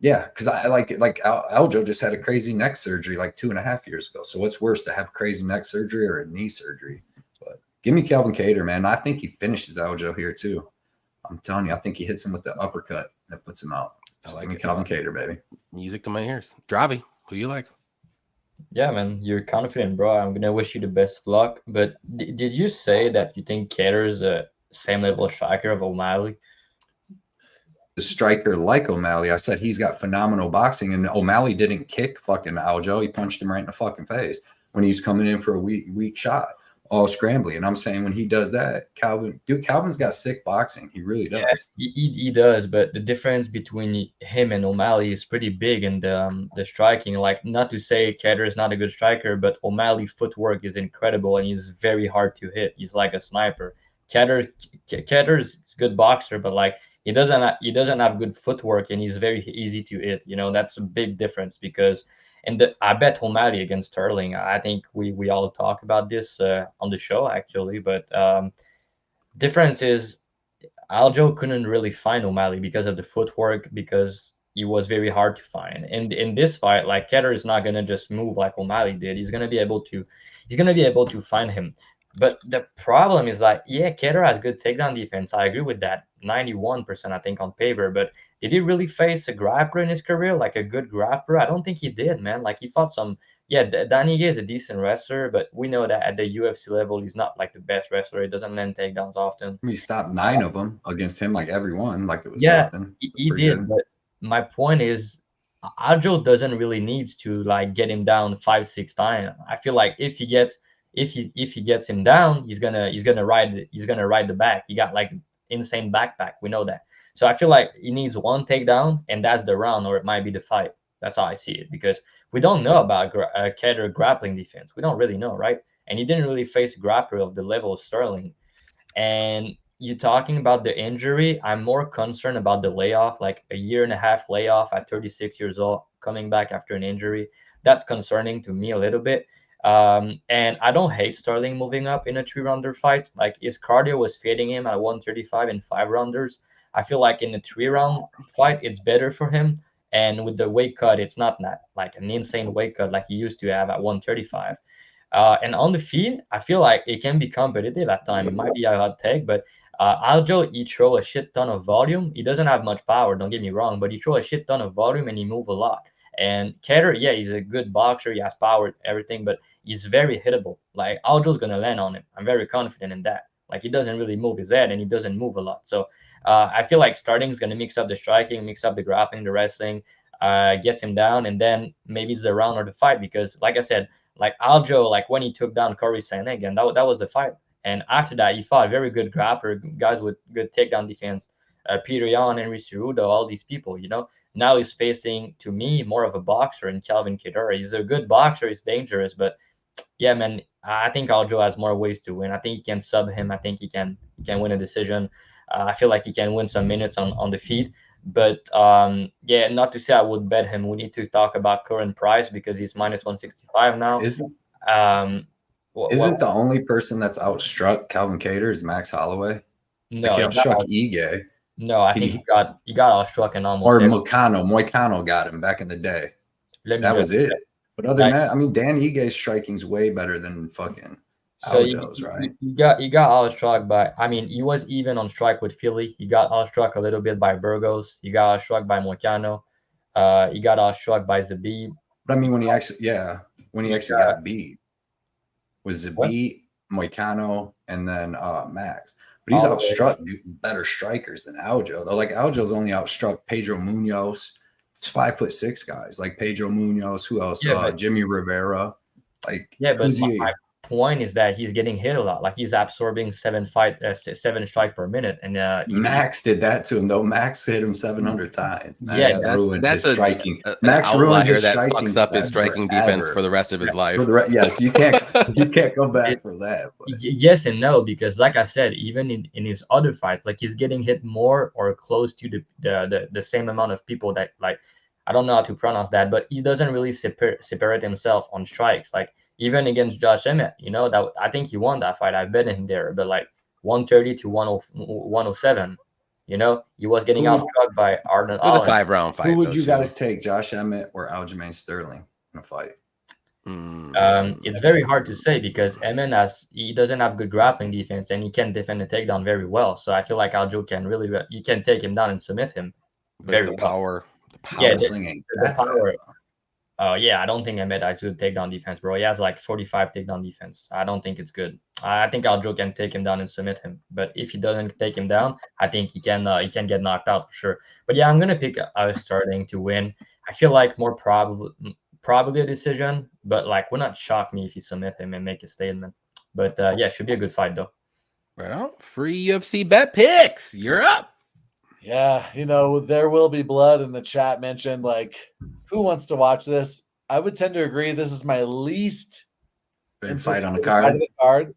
yeah, because I like Aljo just had a crazy neck surgery like 2.5 years ago. So what's worse, to have crazy neck surgery or a knee surgery? But give me Calvin Kattar, man. I think he finishes Aljo here too. I'm telling you, I think he hits him with the uppercut that puts him out. So like Calvin Kattar, baby. Music to my ears. Dravhy, who you like? Yeah, man, you're confident, bro. I'm gonna wish you the best of luck. But did you say that you think Kattar is the same level striker of O'Malley? The striker like O'Malley. I said he's got phenomenal boxing, and O'Malley didn't kick fucking Aljo. He punched him right in the fucking face when he's coming in for a weak shot, all scrambly. And I'm saying when he does that, Calvin's got sick boxing. He really does. Yeah, he does, but the difference between him and O'Malley is pretty big in the striking. Like, not to say Kattar is not a good striker, but O'Malley's footwork is incredible, and he's very hard to hit. He's like a sniper. Kattar's a good boxer, but like he doesn't have good footwork, and he's very easy to hit. You know, that's a big difference because. And I bet O'Malley against Sterling. I think we all talk about this on the show actually, but difference is Aljo couldn't really find O'Malley because of the footwork, because he was very hard to find. And in this fight, like Kattar is not gonna just move like O'Malley did. He's gonna be able to find him. But the problem is that, yeah, Kattar has good takedown defense. I agree with that. 91%, I think, on paper. But did he really face a grappler in his career, like a good grappler? I don't think he did, man. Like, he fought some... Yeah, Danny Gay is a decent wrestler, but we know that at the UFC level, he's not, like, the best wrestler. He doesn't land takedowns often. He stopped 9 of them against him, like everyone, like it was nothing. He did, good. But my point is, Aljo doesn't really need to, like, get him down 5-6 times. I feel like if he gets him down, he's gonna ride the back. He got like insane backpack. We know that. So I feel like he needs one takedown, and that's the round, or it might be the fight. That's how I see it, because we don't know about Kattar grappling defense. We don't really know, right? And he didn't really face a grappler of the level of Sterling. And you talking about the injury, I'm more concerned about the layoff, like a 1.5 year layoff at 36 years old, coming back after an injury. That's concerning to me a little bit. And I don't hate Sterling moving up in a 3-rounder fight. Like, his cardio was fading him at 135 in 5 rounders. I feel like in a 3-round fight, it's better for him. And with the weight cut, it's not that like an insane weight cut like he used to have at 135. And on the feet, I feel like it can be competitive at times. It might be a hot take, but Aljo, he throw a shit ton of volume. He doesn't have much power, don't get me wrong, but he throw a shit ton of volume and he move a lot. And Kattar, yeah, he's a good boxer. He has power, everything, but he's very hittable. Like, Aljo's going to land on him. I'm very confident in that. Like, he doesn't really move his head, and he doesn't move a lot. So I feel like Starting is going to mix up the striking, mix up the grappling, the wrestling, gets him down, and then maybe it's the round or the fight. Because, like I said, like Aljo, like when he took down Corey Sanig, and that was the fight. And after that, he fought a very good grappler, guys with good takedown defense. Peter Yan, Henry Cejudo, all these people, you know. Now he's facing, to me, more of a boxer in Calvin Kattar. He's a good boxer. He's dangerous, but yeah, man, I think Aljo has more ways to win. I think he can sub him. I think he can win a decision. I feel like he can win some minutes on the feet. But yeah, not to say I would bet him. We need to talk about current price because he's minus 165 now. Isn't the only person that's outstruck Calvin Kattar is Max Holloway? No, like he outstruck Ige. No, I think he got outstruck in almost. Or Moicano got him back in the day. That was it. But other than that, I mean, Dan Ige's striking's way better than fucking Aljo's, right? He got outstruck by. I mean, he was even on strike with Philly. He got outstruck a little bit by Burgos. He got outstruck by Moicano. He got outstruck by Zabib. But I mean, when he actually got beat, was Zabib, Moicano, and then Max. But he's outstruck better strikers than Aljo, though. Like Aljo's only outstruck Pedro Munoz. It's 5'6" guys like Pedro Munoz. Who else? Jimmy Rivera. Like, yeah, but my point is that he's getting hit a lot. Like he's absorbing 7 strike per minute, and Max did that to him though. Max hit him 700 times. Max ruined that's his striking. Max ruined his striking. Fucks up his striking defense for the rest of his life. Yes, you can't go back for that. But. Yes and no, because like I said, even in his other fights, like he's getting hit more or close to the same amount of people that, like, I don't know how to pronounce that, but he doesn't really separate himself on strikes. Like even against Josh Emmett, you know, that I think he won that fight. I bet him there, but like 130 to 107, you know, he was getting outstruck by Arnold. It was a 5-round fight. Who would you guys take, Josh Emmett or Aljamain Sterling in a fight? It's very hard to say because Emmett doesn't have good grappling defense and he can defend the takedown very well. So I feel like Aljo you can take him down and submit him. Very power. The power. Yeah, I don't think Emmett has good takedown defense, bro. He has like 45 takedown defense. I don't think it's good. I think Aljo can take him down and submit him. But if he doesn't take him down, I think he can get knocked out for sure. But yeah, I'm gonna pick Sterling to win. I feel like more probably a decision, but like would not shock me if you submit him and make a statement. But yeah, should be a good fight though. Right on. Free UFC bet picks. You're up. Yeah, you know, there will be blood in the chat mentioned. Like, who wants to watch this? I would tend to agree. This is my least fight on the card.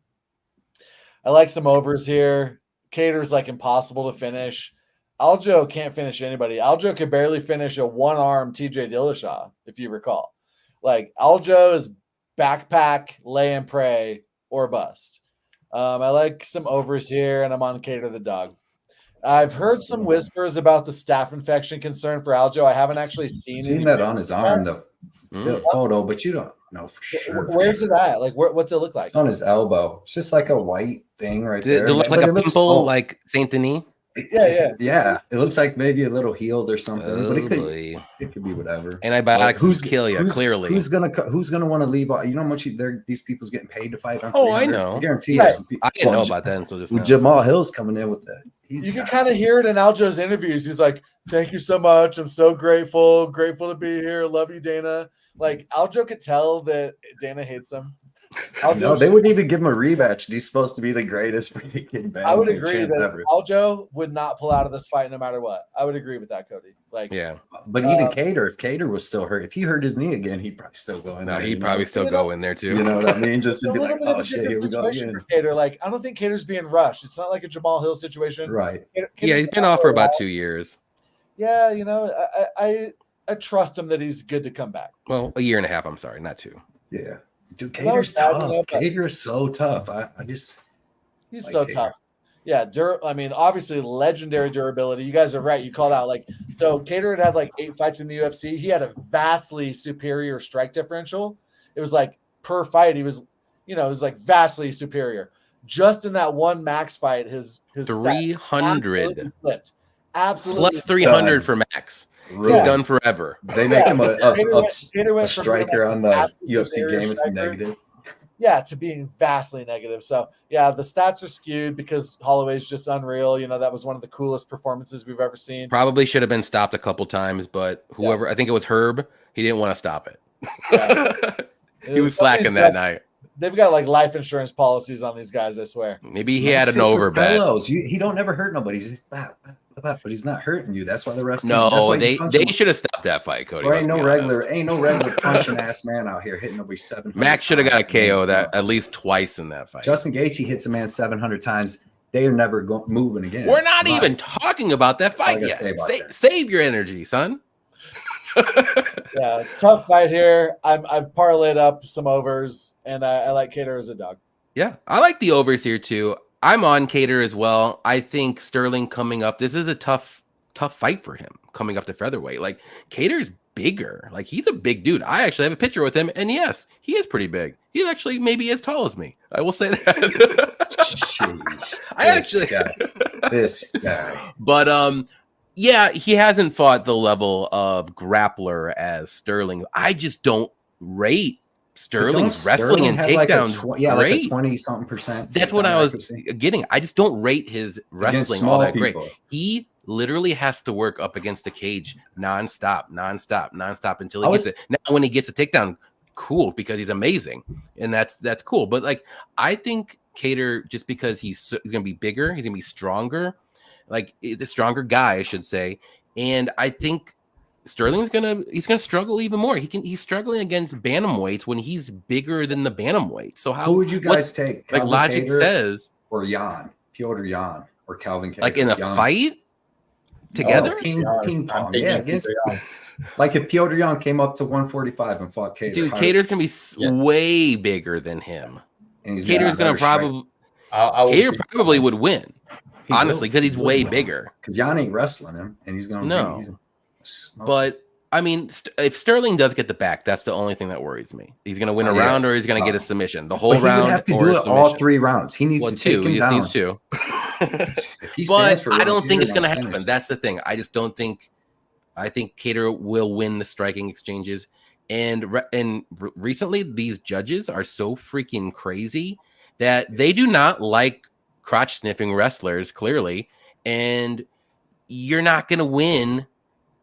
I like some overs here. Kattar's like impossible to finish. Aljo can't finish anybody. Aljo could barely finish a one-arm TJ Dillashaw, if you recall. Like, Aljo is backpack, lay and pray, or bust. I like some overs here, and I'm on Kattar the dog. I've heard some whispers about the staph infection concern for Aljo. I haven't actually seen that on his arm, the photo, but you don't know for sure. Where's it at? Like, what's it look like? It's on his elbow. It's just like a white thing right there. Does it look like a pimple, like Saint Denis? Yeah. It looks like maybe a little healed or something, but it could be whatever. Antibiotics kill you. Clearly, who's gonna want to leave? You know how much these people's getting paid to fight on? I know. I guarantee you. I didn't know about that until just now. Jamal Hill's coming in with that. You can kind of hear it in Aljo's interviews. He's like, "Thank you so much. I'm so grateful to be here. Love you, Dana." Like Aljo could tell that Dana hates him. No, they wouldn't even give him a rematch. He's supposed to be the greatest freaking I would agree that Aljo would not pull out of this fight no matter what. I would agree with that, Cody. Like, yeah, but even Kattar, if Kattar was still hurt, if he hurt his knee again, he'd probably still go in there. He'd probably still go in there too. You know what I mean? Just to be like, oh shit, here we go again. Kattar, like, I don't think Kattar's being rushed. It's not like a Jamal Hill situation, right? Yeah, he's been off for about 2 years. Yeah, you know, I trust him that he's good to come back. Well, 1.5 years. I'm sorry, not 2. Yeah. Dude, Kattar's tough. Kattar is so tough. He's so tough. Yeah, I mean, obviously legendary durability. You guys are right. You called out so Kattar had like 8 fights in the UFC. He had a vastly superior strike differential. It was like per fight, he was, it was like vastly superior. Just in that one Max fight, his 300 flipped. Absolutely plus 300 for Max. Really? He's done forever. They make him a striker on the UFC game. It's negative. Yeah, to being vastly negative. So, yeah, the stats are skewed because Holloway's just unreal. You know, that was one of the coolest performances we've ever seen. Probably should have been stopped a couple times, but I think it was Herb, he didn't want to stop it. Yeah. He was slacking that night. they've got like life insurance policies on these guys. I swear. Maybe he had an overbet. He don't never hurt nobody. He's just, but he's not hurting you. That's why the refs. No, they should have stopped that fight, Cody. There ain't no regular punching ass man out here hitting nobody 700. Max should have got a KO that at least twice in that fight. Justin Gaethje hits a man 700 times. They are never moving again. We're not even talking about that fight yet. Save your energy, son. Yeah, tough fight here. I've parlayed up some overs, and I like Kattar as a dog. Yeah, I like the overs here too. I'm on Kattar as well. I think Sterling coming up. This is a tough fight for him coming up to featherweight. Like Kattar's bigger. Like he's a big dude. I actually have a picture with him, and yes, he is pretty big. He's actually maybe as tall as me. I will say that. This guy. But yeah, he hasn't fought the level of grappler as Sterling. I just don't rate Sterling's wrestling and takedowns. Like a 20-something%. That's what I was getting. I just don't rate his wrestling all that great. He literally has to work up against the cage nonstop until he gets it. Now, when he gets a takedown, cool, because he's amazing, and that's cool. But like, I think Kattar, just because he's going to be bigger, he's going to be stronger. Like the stronger guy, I should say, and I think Sterling's gonna struggle even more. He's struggling against bantamweights when he's bigger than the bantamweight. So who would you guys take? Like logic says, or Piotr Jan, or Calvin Kattar, like in a fight together, ping pong, against. Like if Piotr Jan came up to 145 and fought Kattar, dude, Kattar's gonna be way bigger than him. And Kattar's gonna probably Kattar probably would win. Honestly, because he's way bigger. Because Jan ain't wrestling him, and he's going to But I mean, if Sterling does get the back, that's the only thing that worries me. He's going to win a round, or he's going to get a submission. The whole round, have to do it all 3 rounds. He needs to take him down. He needs 2. But I don't think it's going to happen. That's the thing. I just don't think. I think Kattar will win the striking exchanges, and recently these judges are so freaking crazy that they do not like crotch sniffing wrestlers, clearly, and you're not going to win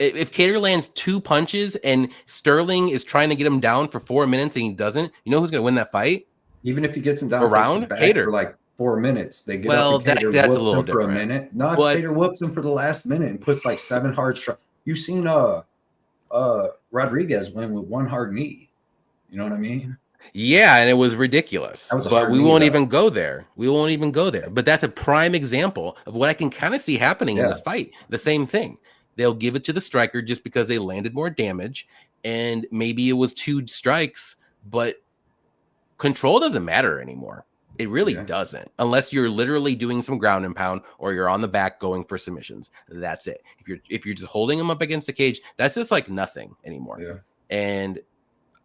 if Kattar lands 2 punches and Sterling is trying to get him down for 4 minutes and he doesn't. You know who's going to win that fight? Even if he gets him down around Kattar for like 4 minutes, they get up and Kattar that's whoops a little him for a minute. No, Kattar whoops him for the last minute and puts like 7 hard strikes. You've seen Rodriguez win with 1 hard knee. You know what I mean? Yeah, and it was ridiculous. But we won't even go there. But that's a prime example of what I can kind of see happening in this fight. The same thing. They'll give it to the striker just because they landed more damage, and maybe it was 2 strikes, but control doesn't matter anymore. It really doesn't, unless you're literally doing some ground and pound or you're on the back going for submissions. That's it. If you're just holding them up against the cage, that's just like nothing anymore. Yeah. And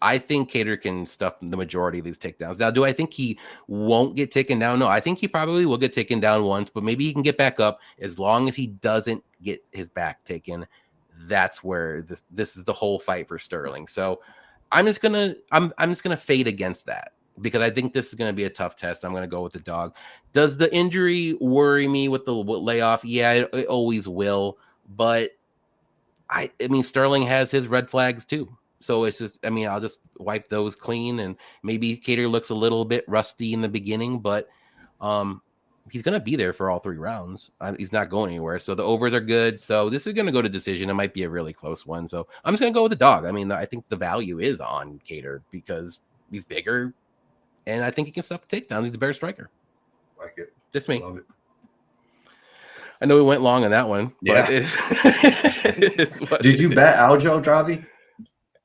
I think Kattar can stuff the majority of these takedowns. Now, do I think he won't get taken down? No, I think he probably will get taken down once, but maybe he can get back up as long as he doesn't get his back taken. That's where this is the whole fight for Sterling. So I'm just gonna fade against that because I think this is gonna be a tough test. I'm gonna go with the dog. Does the injury worry me with the layoff? Yeah, it always will. But I mean, Sterling has his red flags too. So it's just, I mean, I'll just wipe those clean, and maybe Kattar looks a little bit rusty in the beginning, but he's going to be there for all 3 rounds. He's not going anywhere. So the overs are good. So this is going to go to decision. It might be a really close one. So I'm just going to go with the dog. I mean, I think the value is on Kattar because he's bigger, and I think he can stuff the takedowns. He's the better striker. Like it. Just me. Love it. I know we went long on that one. Yeah. But Did you bet Aljo Dravhy?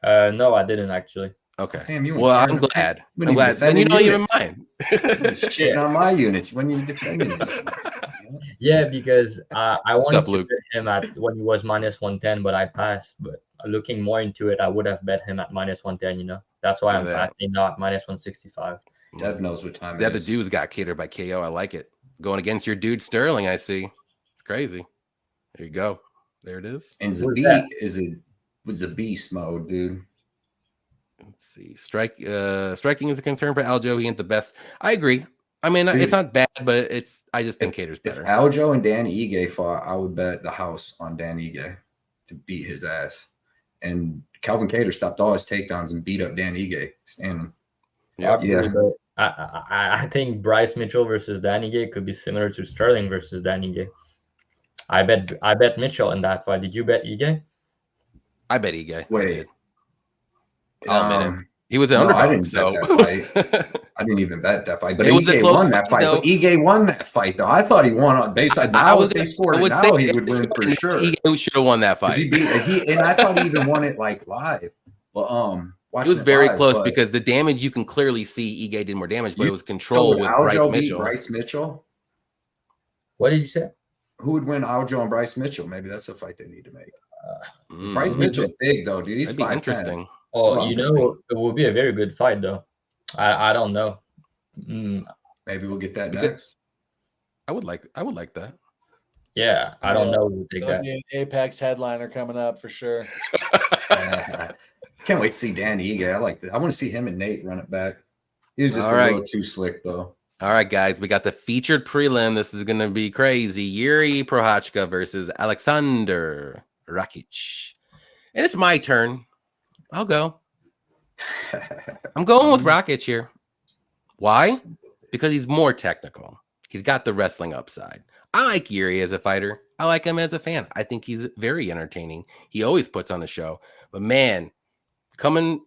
No, I didn't actually. Okay. Damn, I'm glad. I'm glad. Then you don't even mind. Shitting on my units when you defending us. Yeah, because I wanted to bet him at when he was -110, but I passed. But looking more into it, I would have bet him at -110. You know, that's why I'm passing now at -165. Dev knows what time. The other dude's got Kattar by KO. I like it. Going against your dude Sterling. I see. It's crazy. There you go. There it is. And Zabit was a beast mode, dude. Let's see. Striking is a concern for Aljo. He ain't the best. I agree. I mean, dude, it's not bad, but I just think Kattar's better. If Aljo and Dan Ige fought, I would bet the house on Dan Ige to beat his ass. And Calvin Kattar stopped all his takedowns and beat up Dan Ige standing. Yeah. I think Bryce Mitchell versus Danny Gay could be similar to Sterling versus Danny Gay. I bet Mitchell in that fight. Did you bet Ige? I bet Ige. Wait. I'll admit it. He was an underdog. I didn't bet that fight. I didn't even bet that fight. But Ige won that fight. But Ige won that fight, though. I thought he won on base. Now, if they scored it now, he would win for sure. Ige should have won that fight. And I thought he even won it like live. But it was very close because the damage you can clearly see Ige did more damage, but it was control with Bryce Mitchell. What did you say? Who would win Aljo and Bryce Mitchell? Maybe that's a fight they need to make. Bryce Mitchell's big though, dude. He's 5'10". Interesting. Oh, it would be a very good fight though. I don't know. Maybe we'll get that next. I would like that. Yeah, I don't know. We'll take that. An Apex headliner coming up for sure. Can't wait to see Danny Ige. I like that. I want to see him and Nate run it back. He was just a little too slick though. All right, guys, we got the featured prelim. This is going to be crazy. Yuri Prochazka versus Alexander Rakic. And it's my turn. I'll go. I'm going with Rakic here. Why? Because he's more technical. He's got the wrestling upside. I like Yuri as a fighter. I like him as a fan. I think he's very entertaining. He always puts on a show. But, man, coming,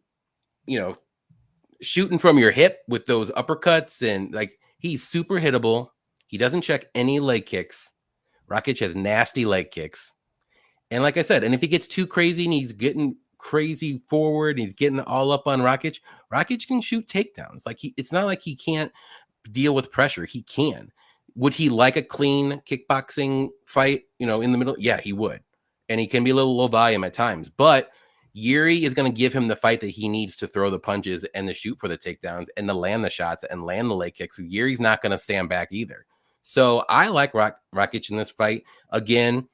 shooting from your hip with those uppercuts and, he's super hittable. He doesn't check any leg kicks. Rakic has nasty leg kicks. And like I said, and if he gets too crazy and he's getting crazy forward and he's getting all up on Rakic can shoot takedowns. It's not like he can't deal with pressure. He can. Would he like a clean kickboxing fight, in the middle? Yeah, he would. And he can be a little low volume at times. But Yuri is going to give him the fight that he needs to throw the punches and to shoot for the takedowns and to land the shots and land the leg kicks. Yuri's not going to stand back either. So I like Rakic in this fight. Again,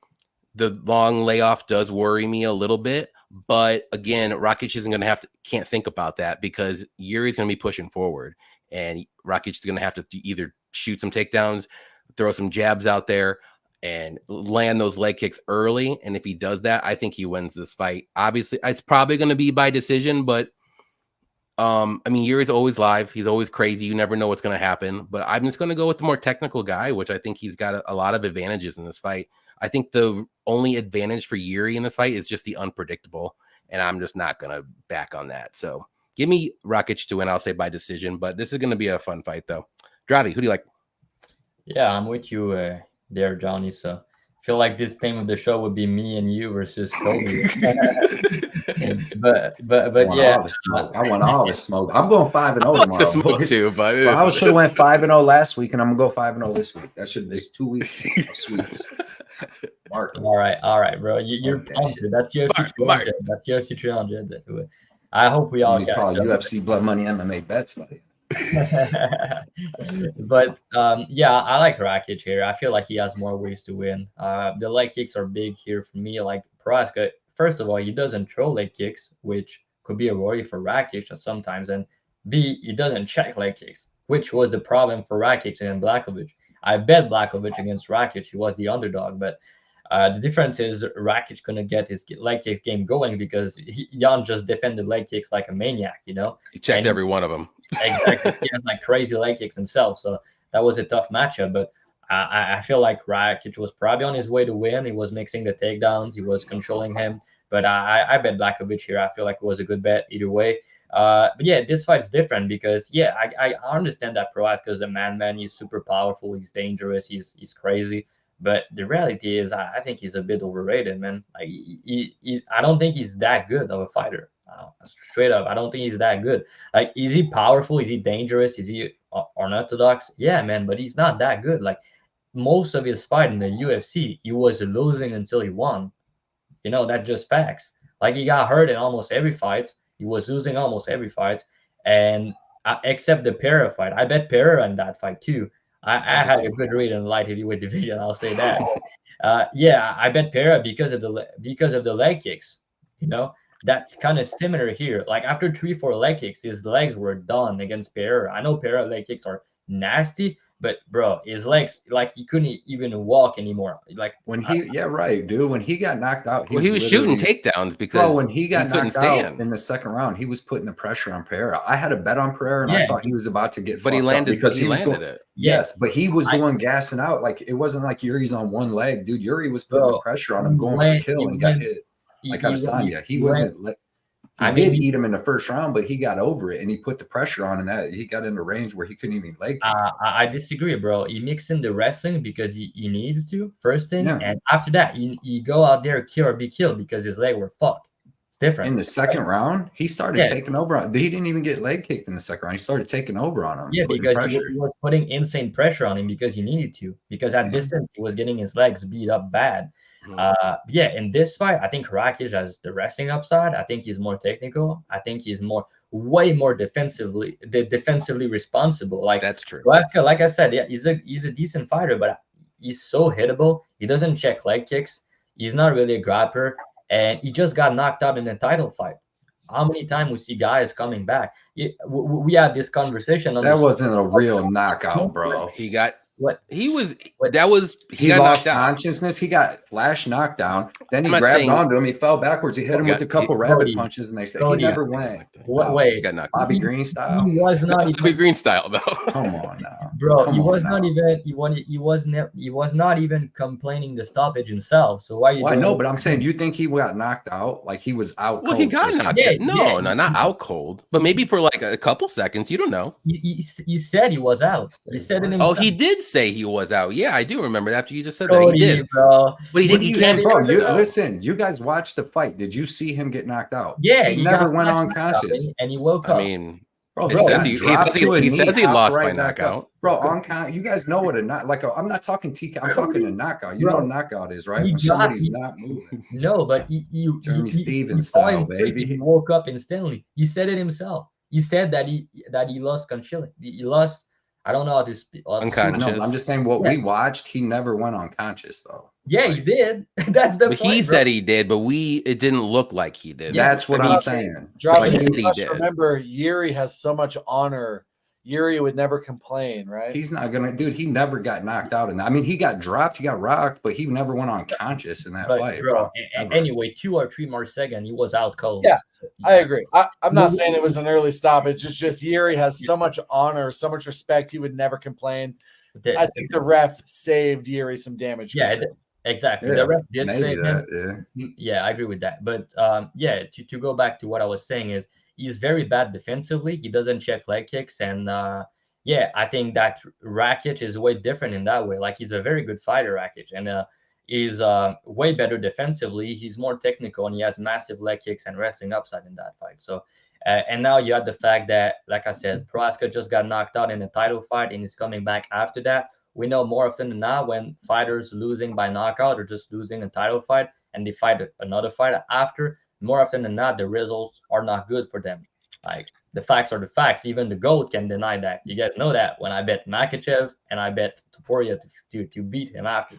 the long layoff does worry me a little bit. But again, Rakic isn't going to can't think about that because Yuri's going to be pushing forward. And Rakic is going to have to either shoot some takedowns, throw some jabs out there, and land those leg kicks early. And if he does that, I think he wins this fight. Obviously, it's probably going to be by decision, but Yuri's always live. He's always crazy. You never know what's going to happen. But I'm just going to go with the more technical guy, which I think he's got a lot of advantages in this fight. I think the only advantage for Yuri in this fight is just the unpredictable, and I'm just not going to back on that. So give me Rakic to win. I'll say by decision, but this is going to be a fun fight, though. Dravhy, who do you like? Yeah, I'm with you there, Johnny. So I feel like this theme of the show would be me and you versus Cody. but yeah, I want all the smoke. I'm going 5-0 tomorrow. The smoke too, but I should have went 5-0 last week, and I'm gonna go 5-0 this week. There's 2 weeks of sweets. Mark. All right, bro. You're pumped. That's UFC 300. That's UFC 300. I hope we all call UFC Blood Money MMA bets, buddy. But yeah, I like Rakic here. I feel like he has more ways to win. The leg kicks are big here for me. Like Prochazka, first of all, he doesn't throw leg kicks, which could be a worry for Rakic sometimes. And B, he doesn't check leg kicks, which was the problem for Rakic and Blachowicz. I bet Blachowicz against Rakic. He was the underdog, but the difference is Rakic couldn't get his leg kick game going because Jan just defended leg kicks like a maniac, He checked every one of them. Exactly. He has crazy leg kicks himself. So that was a tough matchup. But I feel like Rakic was probably on his way to win. He was mixing the takedowns. He was controlling him. But I bet Blachowicz here. I feel like it was a good bet either way. But yeah, this fight's different because, yeah, I understand that Prochazka is a man. He's super powerful. He's dangerous. He's crazy. But the reality is, I think he's a bit overrated, man. I don't think he's that good of a fighter. Straight up, I don't think he's that good. Is he powerful? Is he dangerous? Is he unorthodox? Yeah, man, but he's not that good. Most of his fight in the UFC, he was losing until he won. That's just facts. He got hurt in almost every fight. He was losing almost every fight, and except the Pereira fight. I bet Pereira in that fight too. I had a good read in the light heavyweight division. I'll say that. Yeah, I bet Pereira because of the leg kicks. That's kind of similar here. After 3-4 leg kicks, his legs were done against Pereira. I know Pereira leg kicks are nasty, But bro, his legs, like he couldn't even walk anymore. Like when he, dude. When he got knocked out, he was shooting takedowns because when he got knocked out in the second round, he was putting the pressure on Pereira. I had a bet on Pereira, and I thought he was about to get. But he landed because he landed it. Yes, but he was the one gassing out. Like it wasn't like Yuri's on one leg, dude. Yuri was putting the pressure on him, going for the kill, and he got hit. Like Adesanya, he wasn't. He did eat him in the first round, but he got over it and he put the pressure on, and that he got into range where he couldn't even leg kick. I disagree, bro. He mixed in the wrestling because he needs to, first thing, and after that, he go out there, kill or be killed because his leg were fucked. It's different. In the second round, he started taking over. He didn't even get leg kicked in the second round. He started taking over on him. Yeah, because he was putting insane pressure on him because he needed to. Because at distance, he was getting his legs beat up bad. In this fight, I think Rakic has the wrestling upside. I think he's more technical. I think he's way more defensively responsible. Like that's true. Prochazka, like I said, he's a decent fighter, but he's so hittable. He doesn't check leg kicks. He's not really a grappler, and he just got knocked out in a title fight. How many times we see guys coming back? We had this conversation. That wasn't a real knockout, bro. He got. What he was he got lost consciousness. He got flash knocked down. Then he grabbed onto him. He fell backwards. He hit him with a couple rabbit punches, and they said he never went. What way? He got knocked Bobby Green style. He was not Bobby Green style though. Come on now, bro. He was not even complaining the stoppage himself. So why? Well, I know, but I'm saying, do you think he got knocked out? Like he was out cold? Well, he got knocked out. No, not out cold, but maybe for like a couple seconds. You don't know. He said he was out. He said it himself. Oh, he did say he was out. Yeah, I do remember that after you just said that. He did, bro. But he did. He can't, bro. Listen, you guys watched the fight. Did you see him get knocked out? Yeah, he never went unconscious, and he woke up. I mean, bro, he says he lost by knockout. Bro, you guys know what a knock. Like I'm not talking TK. I'm talking a knockout. You know what a knockout is, right? When somebody's not moving. No, but Jeremy Stevens style, baby. He woke up instantly. He said it himself. He said that he lost consciousness. He lost. I don't know how to speak. Unconscious. No, I'm just saying what we watched. He never went unconscious though. Yeah, he did. That's the point. He said he did, but it didn't look like he did. Yeah, that's what I'm saying. Remember, Yuri has so much honor. Yuri would never complain, right? He's not gonna, dude. He never got knocked out in that. I mean, he got dropped, he got rocked, but he never went unconscious in that fight, bro. Anyway, 2 or 3 more seconds, he was out cold. Yeah, I agree. I'm not saying it was an early stoppage. It's just Yuri has so much honor, so much respect. He would never complain. I think the ref saved Yuri some damage. Yeah, exactly. The ref did save him. Yeah, I agree with that. But to go back to what I was saying is, he's very bad defensively. He doesn't check leg kicks. And I think that Rakic is way different in that way. Like, he's a very good fighter, Rakic. And he's way better defensively. He's more technical, and he has massive leg kicks and wrestling upside in that fight. So, and now you had the fact that, like I said, Prochazka just got knocked out in a title fight, and he's coming back after that. We know more often than not when fighters losing by knockout or just losing a title fight, and they fight another fight after, more often than not, the results are not good for them. Like, the facts are the facts. Even the GOAT can deny that. You guys know that when I bet Makhachev and I bet Topuria to beat him after.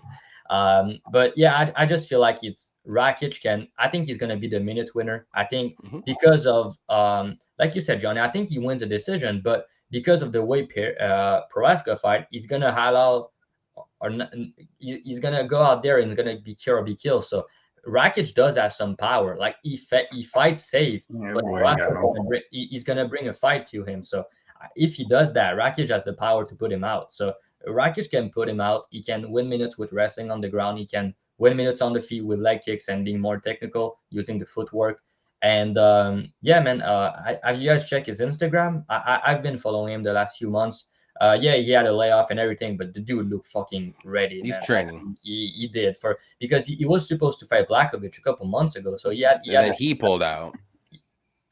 But yeah, I just feel like it's Rakic I think he's going to be the minute winner. I think because of, like you said, Johnny, I think he wins a decision, but because of the way Prochazka fight, he's going to halal, or not, he's going to go out there and he's going to be kill or be killed. So Rakic does have some power. Like, he fights safe, but he's gonna bring a fight to him. So if he does that, Rakic has the power to put him out. So Rakic can put him out. He can win minutes with wrestling on the ground. He can win minutes on the feet with leg kicks and being more technical using the footwork. And have you guys checked his Instagram? I've been following him the last few months. He had a layoff and everything, but the dude looked fucking ready. He's training. He did because he was supposed to fight Blachowicz a couple months ago. So he pulled out.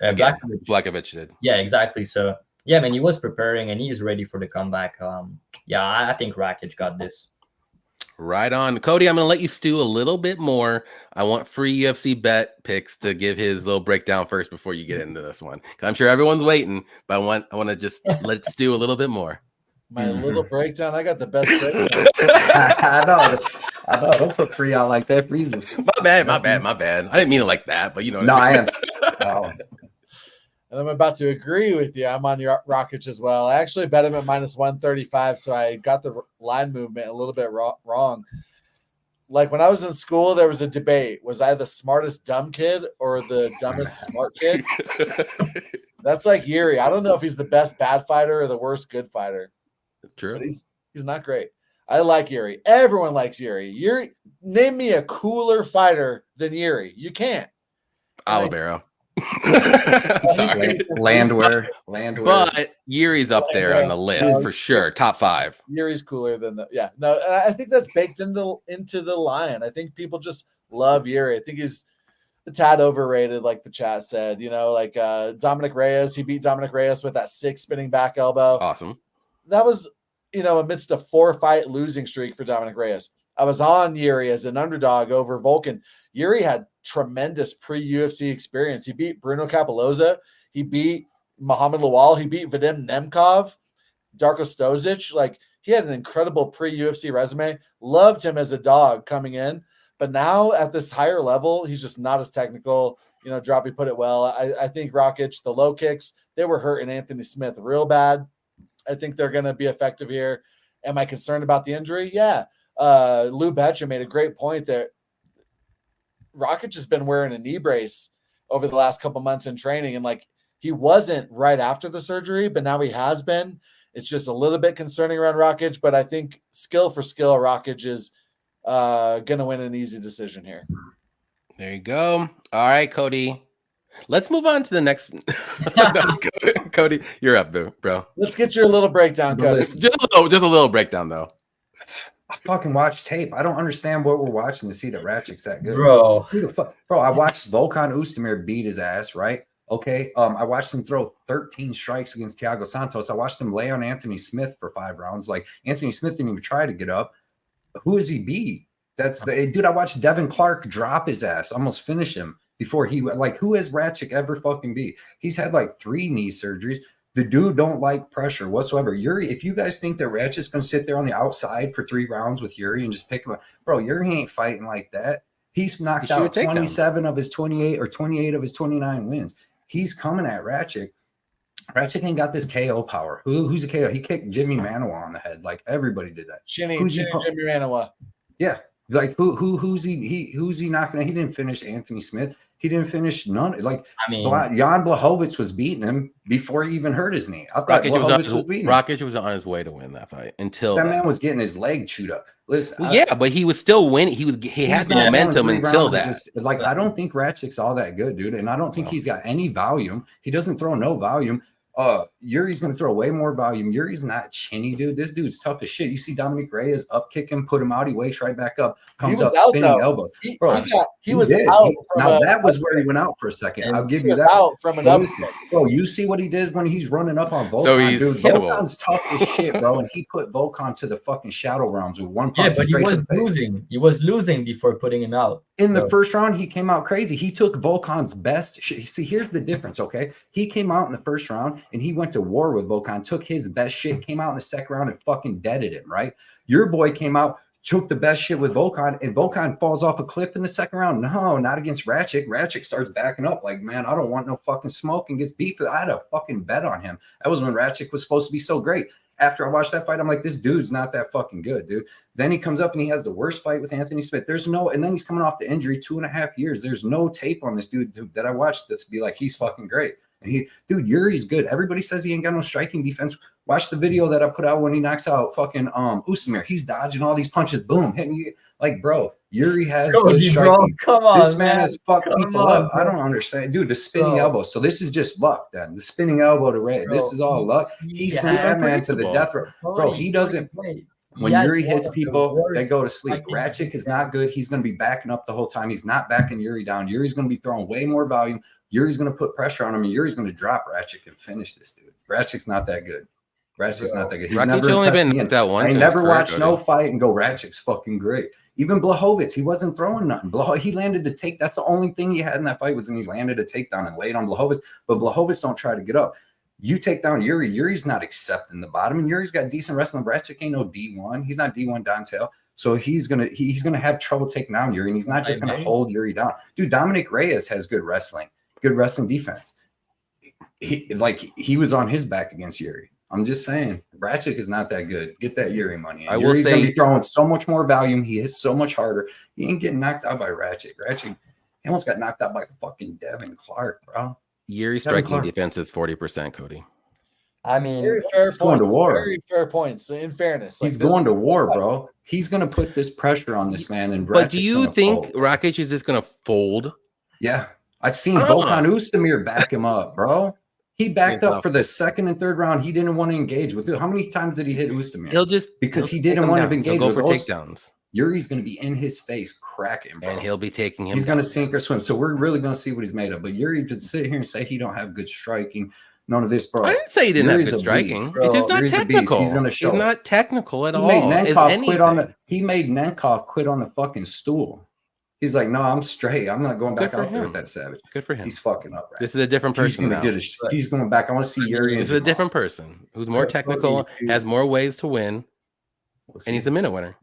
Blachowicz did. Yeah, exactly. So yeah, man, he was preparing and he's ready for the comeback. I think Rakic got this. Right on. Cody, I'm going to let you stew a little bit more. I want free UFC bet picks to give his little breakdown first before you get into this one. I'm sure everyone's waiting, but I want to just let it stew a little bit more. My little breakdown. I got the best breakdown. I know. Don't put free out like that. My bad. I didn't mean it like that, but you know. No, I am. And I'm about to agree with you. I'm on your Rakic as well. I actually bet him at -135, so I got the line movement a little bit wrong. Like when I was in school, there was a debate. Was I the smartest dumb kid or the dumbest smart kid? That's like Yuri. I don't know if he's the best bad fighter or the worst good fighter. True. But he's not great. I like Yuri. Everyone likes Yuri. Yuri, name me a cooler fighter than Yuri. You can't. Oliveira. Sorry. Landwehr. But Yuri's up there on the list for sure. Top 5. Yuri's cooler than No, I think that's baked into the line. I think people just love Yuri. I think he's a tad overrated, like the chat said. Like Dominic Reyes. He beat Dominic Reyes with that 6 spinning back elbow. Awesome. That was, amidst a 4-fight losing streak for Dominic Reyes. I was on Yuri as an underdog over Volkan. Yuri had tremendous pre-UFC experience. He beat Bruno Capoloza. He beat Muhammad Lawal. He beat Vadim Nemkov, Darko Stozic. Like, he had an incredible pre-UFC resume. Loved him as a dog coming in. But now at this higher level, he's just not as technical. Dravhy put it well. I think Rakic, the low kicks, they were hurting Anthony Smith real bad. I think they're going to be effective here. Am I concerned about the injury? Yeah. Lou Betcha made a great point there. Rakic has been wearing a knee brace over the last couple months in training, and like he wasn't right after the surgery, but now he has been. It's just a little bit concerning around Rakic, but I think skill for skill, Rakic is going to win an easy decision here. There you go. All right, Cody. Let's move on to the next. Cody, you're up, bro. Let's get your little breakdown, Cody. Just a little breakdown, though. I fucking watch tape. I don't understand what we're watching to see that Racic's that good. Bro. Who the fuck? Bro, I watched Volkan Oezdemir beat his ass, right? Okay. I watched him throw 13 strikes against Thiago Santos. I watched him lay on Anthony Smith for 5 rounds. Like, Anthony Smith didn't even try to get up. Who is he beat? That's the dude. I watched Devin Clark drop his ass, almost finish him before he, like, who has Rakic ever fucking beat? He's had like 3 knee surgeries. The dude don't like pressure whatsoever. Yuri, if you guys think that Racic's going to sit there on the outside for 3 rounds with Yuri and just pick him up, bro, Yuri ain't fighting like that. He's knocked out 27 of his 28 or 28 of his 29 wins. He's coming at Rakic. Rakic ain't got this KO power. Who's a KO? He kicked Jimmy Manuwa on the head. Like, everybody did that. Jimmy Manuwa. Yeah. Like, who's he knocking out? He didn't finish Anthony Smith. He didn't finish none. Like, I mean, Jan Blachowicz was beating him before he even hurt his knee. I thought Blachowicz was beating him. Rakic was on his way to win that fight until that man was getting his leg chewed up. Listen, but he was still winning. He had the momentum until that. Like, I don't think Racic's all that good, dude, and I don't think he's got any volume. He doesn't throw no volume. Yuri's going to throw way more volume. Yuri's not chinny, dude. This dude's tough as shit. You see Dominic Reyes up kick him, put him out. He wakes right back up, comes up spinning elbows. Bro, he was out. Now that was where he went out for a second. I'll give you that. Out from an upset. Bro, you see what he did when he's running up on Volkan, so he's dude. hittable. Volkan's tough as shit, bro, and he put Volkan to the fucking shadow realms with 1 punch. Yeah, but he was losing. He was losing before putting him out. In the first round, he came out crazy. He took Volkan's best shit. See, here's the difference, okay? He came out in the first round, and he went to war with Volkan, took his best shit, came out in the second round and fucking deaded him, right? Your boy came out, took the best shit with Volkan, and Volkan falls off a cliff in the second round. No, not against Rakic. Rakic starts backing up like, man, I don't want no fucking smoke, and gets beat. I had a fucking bet on him. That was when Rakic was supposed to be so great. After I watched that fight, I'm like, this dude's not that fucking good, dude. Then he comes up and he has the worst fight with Anthony Smith. And then he's coming off the injury, 2.5 years. There's no tape on this dude that I watched this be like, he's fucking great. And Yuri's good. Everybody says he ain't got no striking defense. Watch the video that I put out when he knocks out fucking Oezdemir. He's dodging all these punches. Boom, hitting you. Like, bro, Yuri has good striking. Come on, this man has fucked people up. I don't understand. Dude, the spinning elbow. So this is just luck then. The spinning elbow to Ray. This is all luck. He sent that man to the death row. Bro, he doesn't. When Yuri hits people, they go to sleep. Rakic is not good. He's going to be backing up the whole time. He's not backing Yuri down. Yuri's going to be throwing way more volume. Yuri's going to put pressure on him, and Yuri's going to drop Rakic and finish this dude. Racic's not that good. Racic's not that good. He's never only been that one. I never watched no fight and go, Racic's fucking great. Even Blachowicz, he wasn't throwing nothing. He landed to take. That's the only thing he had in that fight was when he landed a takedown and laid on Blachowicz. But Blachowicz don't try to get up. You take down Yuri. Yuri's not accepting the bottom, and Yuri's got decent wrestling. Rakic ain't no D1. He's not D1 downtail. So he's gonna have trouble taking down Yuri, and he's not just gonna hold Yuri down. Dude, Dominic Reyes has good wrestling defense. he was on his back against Yuri. I'm just saying, Rakic is not that good. Get that Yuri money. I will say gonna be throwing so much more volume. He hits so much harder. He ain't getting knocked out by Rakic. Rakic, he almost got knocked out by fucking Devin Clark, bro. Yuri's striking defense is 40%, Cody. I mean, very fair he's going to war. Very fair points. In fairness, he's going to war, bro. He's going to put this pressure on this man. And but do you think Rakic is just going to fold? Yeah, I've seen Volkan Oezdemir back him up, bro. He backed up for the second and third round. He didn't want to engage with it. How many times did he hit Oezdemir? Because he didn't want to engage with those takedowns. Yuri's going to be in his face cracking, bro. And he'll be taking him. He's going to sink or swim. So we're really going to see what he's made of. But Yuri, to sit here and say he don't have good striking, none of this, bro. I didn't say he didn't have good striking. It's just not technical. He's going to show. He's not technical at all. He made Nenkov quit on the fucking stool. He's like, no, I'm straight. I'm not going back out there with that savage. Good for him. He's fucking up. Right? This is a different person now. He's going back. I want to see Yuri. This is a different person who's more technical, has more ways to win, and he's a minute winner.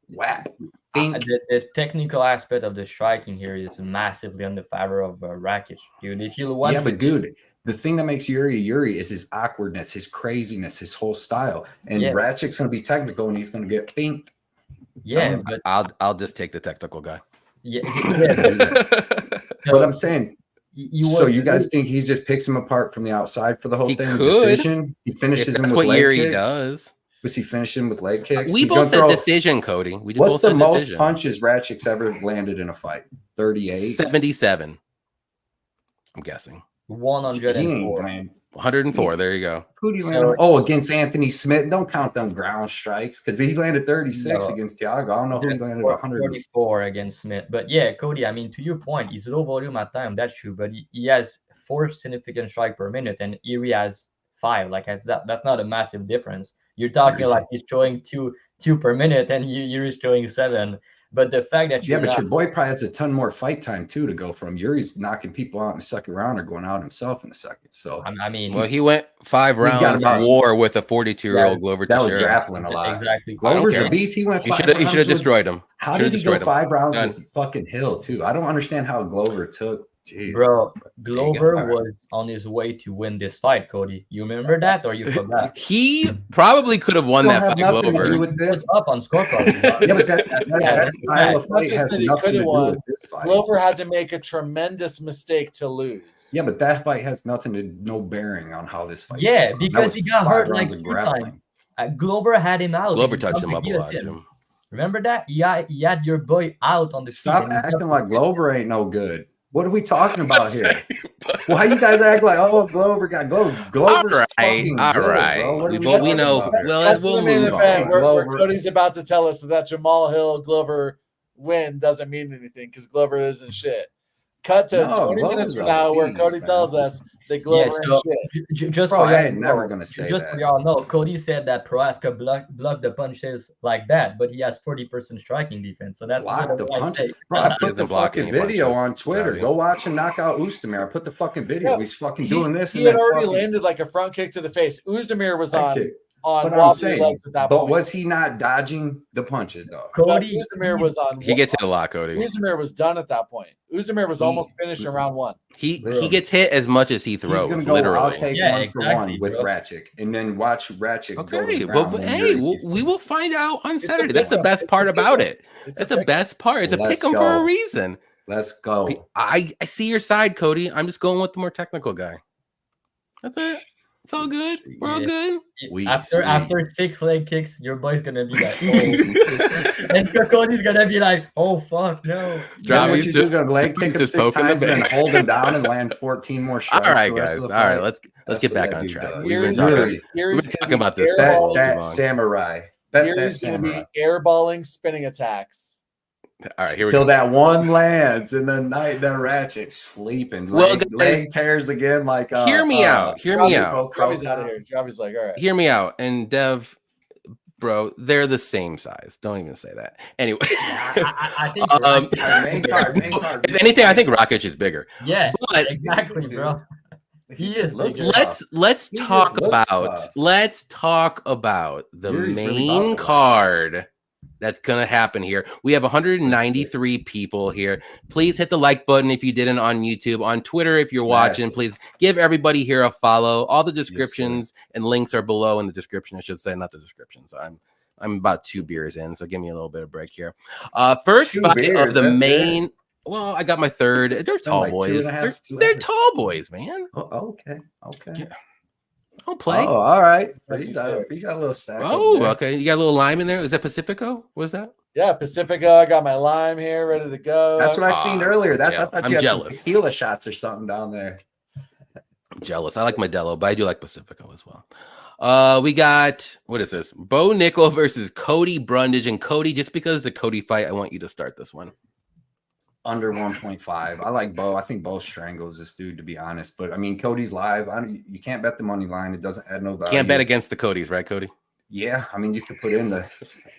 Whap. The technical aspect of the striking here is massively in the favor of Rakic, dude. If you want, but dude, the thing that makes Yuri is his awkwardness, his craziness, his whole style. And Rakic's going to be technical, and he's going to get pinked. Yeah, but I'll just take the technical guy. Yeah, but I'm saying. You guys think he just picks him apart from the outside for the whole thing? Decision. He finishes him with leg kicks. That's what Yuri does. Was he finishing with leg kicks? We both said decision, Cody. What's the most punches Rakic's ever landed in a fight? 38? 77. I'm guessing. 104. 104. There you go. Who do you land? Oh, against Anthony Smith. Don't count them ground strikes because he landed 36 against Thiago. I don't know who he landed 144 against Smith. But yeah, Cody, I mean, to your point, he's low volume at time. That's true. But he has 4 significant strikes per minute, and Yuri has 5. Like that's not a massive difference. You're talking like he's showing two per minute, and you're showing 7. But the fact that your boy probably has a ton more fight time too to go from. Yuri's knocking people out in the second round or going out himself in the second. So I mean, well, he went 5 rounds of war with a 42-year-old Glover. That was grappling a lot. Exactly. Glover's a beast. He went. He should have destroyed him. How did he go 5 rounds with fucking Hill too? I don't understand how Glover took. Jeez. Bro, Glover was on his way to win this fight, Cody. You remember that, or you forgot? He probably could have won that fight. Glover was up on scorecard. Yeah, but that style of fight has nothing to do with this fight. Glover had to make a tremendous mistake to lose. Yeah, but that fight has no bearing on how this fight. Yeah, because he got hurt like 2 times. Glover had him out. Glover touched him up a lot, Jim. Remember that? He had your boy out on the Stop acting like Glover ain't no good. What are we talking about here? Why you guys act like, oh, Glover got Glover's fucking good, bro. What are we know. We'll move on. Where Cody's about to tell us that Jamal Hill Glover win doesn't mean anything because Glover isn't shit. Cut to 20 minutes from now where Cody tells us that Glover ain't shit. Just I ain't never going to say that. Just for y'all know, Cody said that Prochazka blocked the punches like that, but he has 40% striking defense. So that's block the punches. Bro, I put the fucking video on Twitter. Go watch him knock out Oezdemir. I put the fucking video. Yeah, he's fucking doing this. He had already landed like a front kick to the face. Oezdemir was on wobbly legs at that point. But was he not dodging the punches, though? Cody Oezdemir was on. He gets hit a lot, Cody. Oezdemir was done at that point. Oezdemir was almost finished in round 1. He gets hit as much as he throws. He's gonna go, literally. I'll take 1 for 1 with Rakic, and then watch Rakic. Okay, we will find out on Saturday. That's the best part about it. That's the best part. It's a pick 'em for a reason. Let's go. I see your side, Cody. I'm just going with the more technical guy. That's it. It's all good. We're all good. After 6 leg kicks, your boy's gonna be like, oh. And Cody's gonna be like, oh fuck, no. Dravhy's just gonna leg kick him 6 times and then hold him down and land 14 more shots. All right, guys. All right, let's get back on track. We've been talking about this. That samurai. Here's gonna be airballing spinning attacks. All right, here we go. Till that one lands, and then Rakic sleeping. Leg tears again. Like, hear me out. Dravvy's out of here. Dravvy's like, all right. Hear me out. And Dev, bro, they're the same size. Don't even say that. Anyway, I think main card. If anything, I think Rakic is bigger. Yeah, but exactly, bro. He is. Let's talk about the main card that's going to happen here. We have 193 people here. Please hit the like button if you didn't on YouTube. On Twitter, if you're watching, please give everybody here a follow. All the descriptions and links are below in the description, I should say, not the description. So I'm about 2 beers in, so give me a little bit of break here. First fight of the main. Well, I got my third. They're tall boys. They're tall boys, man. Oh, okay. Yeah. Don't play. Oh, all right. He's got a little stack. Oh, okay. You got a little lime in there. Is that Pacifico? What is that? Yeah, Pacifico. I got my lime here ready to go. That's what I seen earlier. I thought you had jealous. some tequila shots or something down there. I'm jealous. I like Modelo, but I do like Pacifico as well. We got, what is this? Bo Nickal versus Cody Brundage. And Cody, just because the Cody fight, I want you to start this one. Under 1.5. I like Bo. I think Bo strangles this dude, to be honest. But I mean, Cody's live. You can't bet the money line. It doesn't add no value. Can't bet against the Codys, right, Cody? Yeah. I mean, you could put in the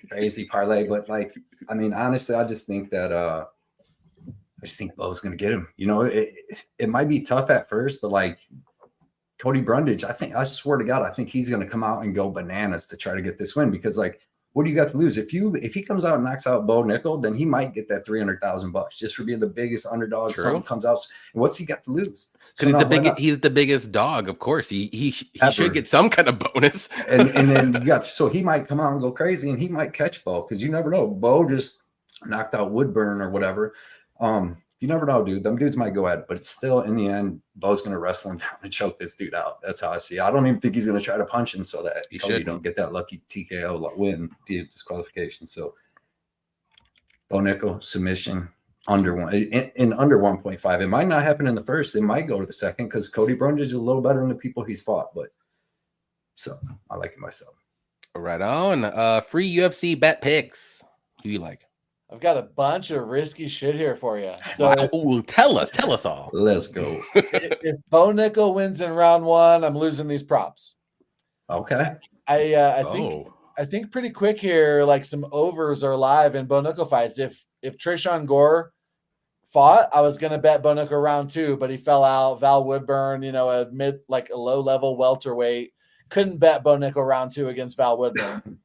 crazy parlay, but like, I mean, honestly, I just think that I just think Bo's gonna get him. You know, it might be tough at first, but like Cody Brundage, I swear to God, I think he's gonna come out and go bananas to try to get this win, because like, what do you got to lose? If he comes out and knocks out Bo Nickal, then he might get that $300,000 just for being the biggest underdog. True. Something comes out, and what's he got to lose? Because he's the biggest dog, of course. He should get some kind of bonus. and then so he might come out and go crazy, and he might catch Bo, because you never know. Bo just knocked out Woodburn or whatever. You never know, dude. Them dudes might go at it, but it's still, in the end, Bo's going to wrestle him down and choke this dude out. That's how I see it. I don't even think he's going to try to punch him so that Cody don't get that lucky TKO win, disqualification. So Bo Nickal, submission, under 1.5. It might not happen in the first. It might go to the second, because Cody Brundage is a little better than the people he's fought. But so I like it myself. Right on. Free UFC bet picks. Who you like? I've got a bunch of risky shit here for you. So tell us all. Let's go. if Bo Nickal wins in round 1, I'm losing these props. Okay. I think pretty quick here, like some overs are live in Bo Nickal fights. If Tresean Gore fought, I was gonna bet Bo Nickal round 2, but he fell out. Val Woodburn, a low level welterweight. Couldn't bet Bo Nickal round 2 against Val Woodburn.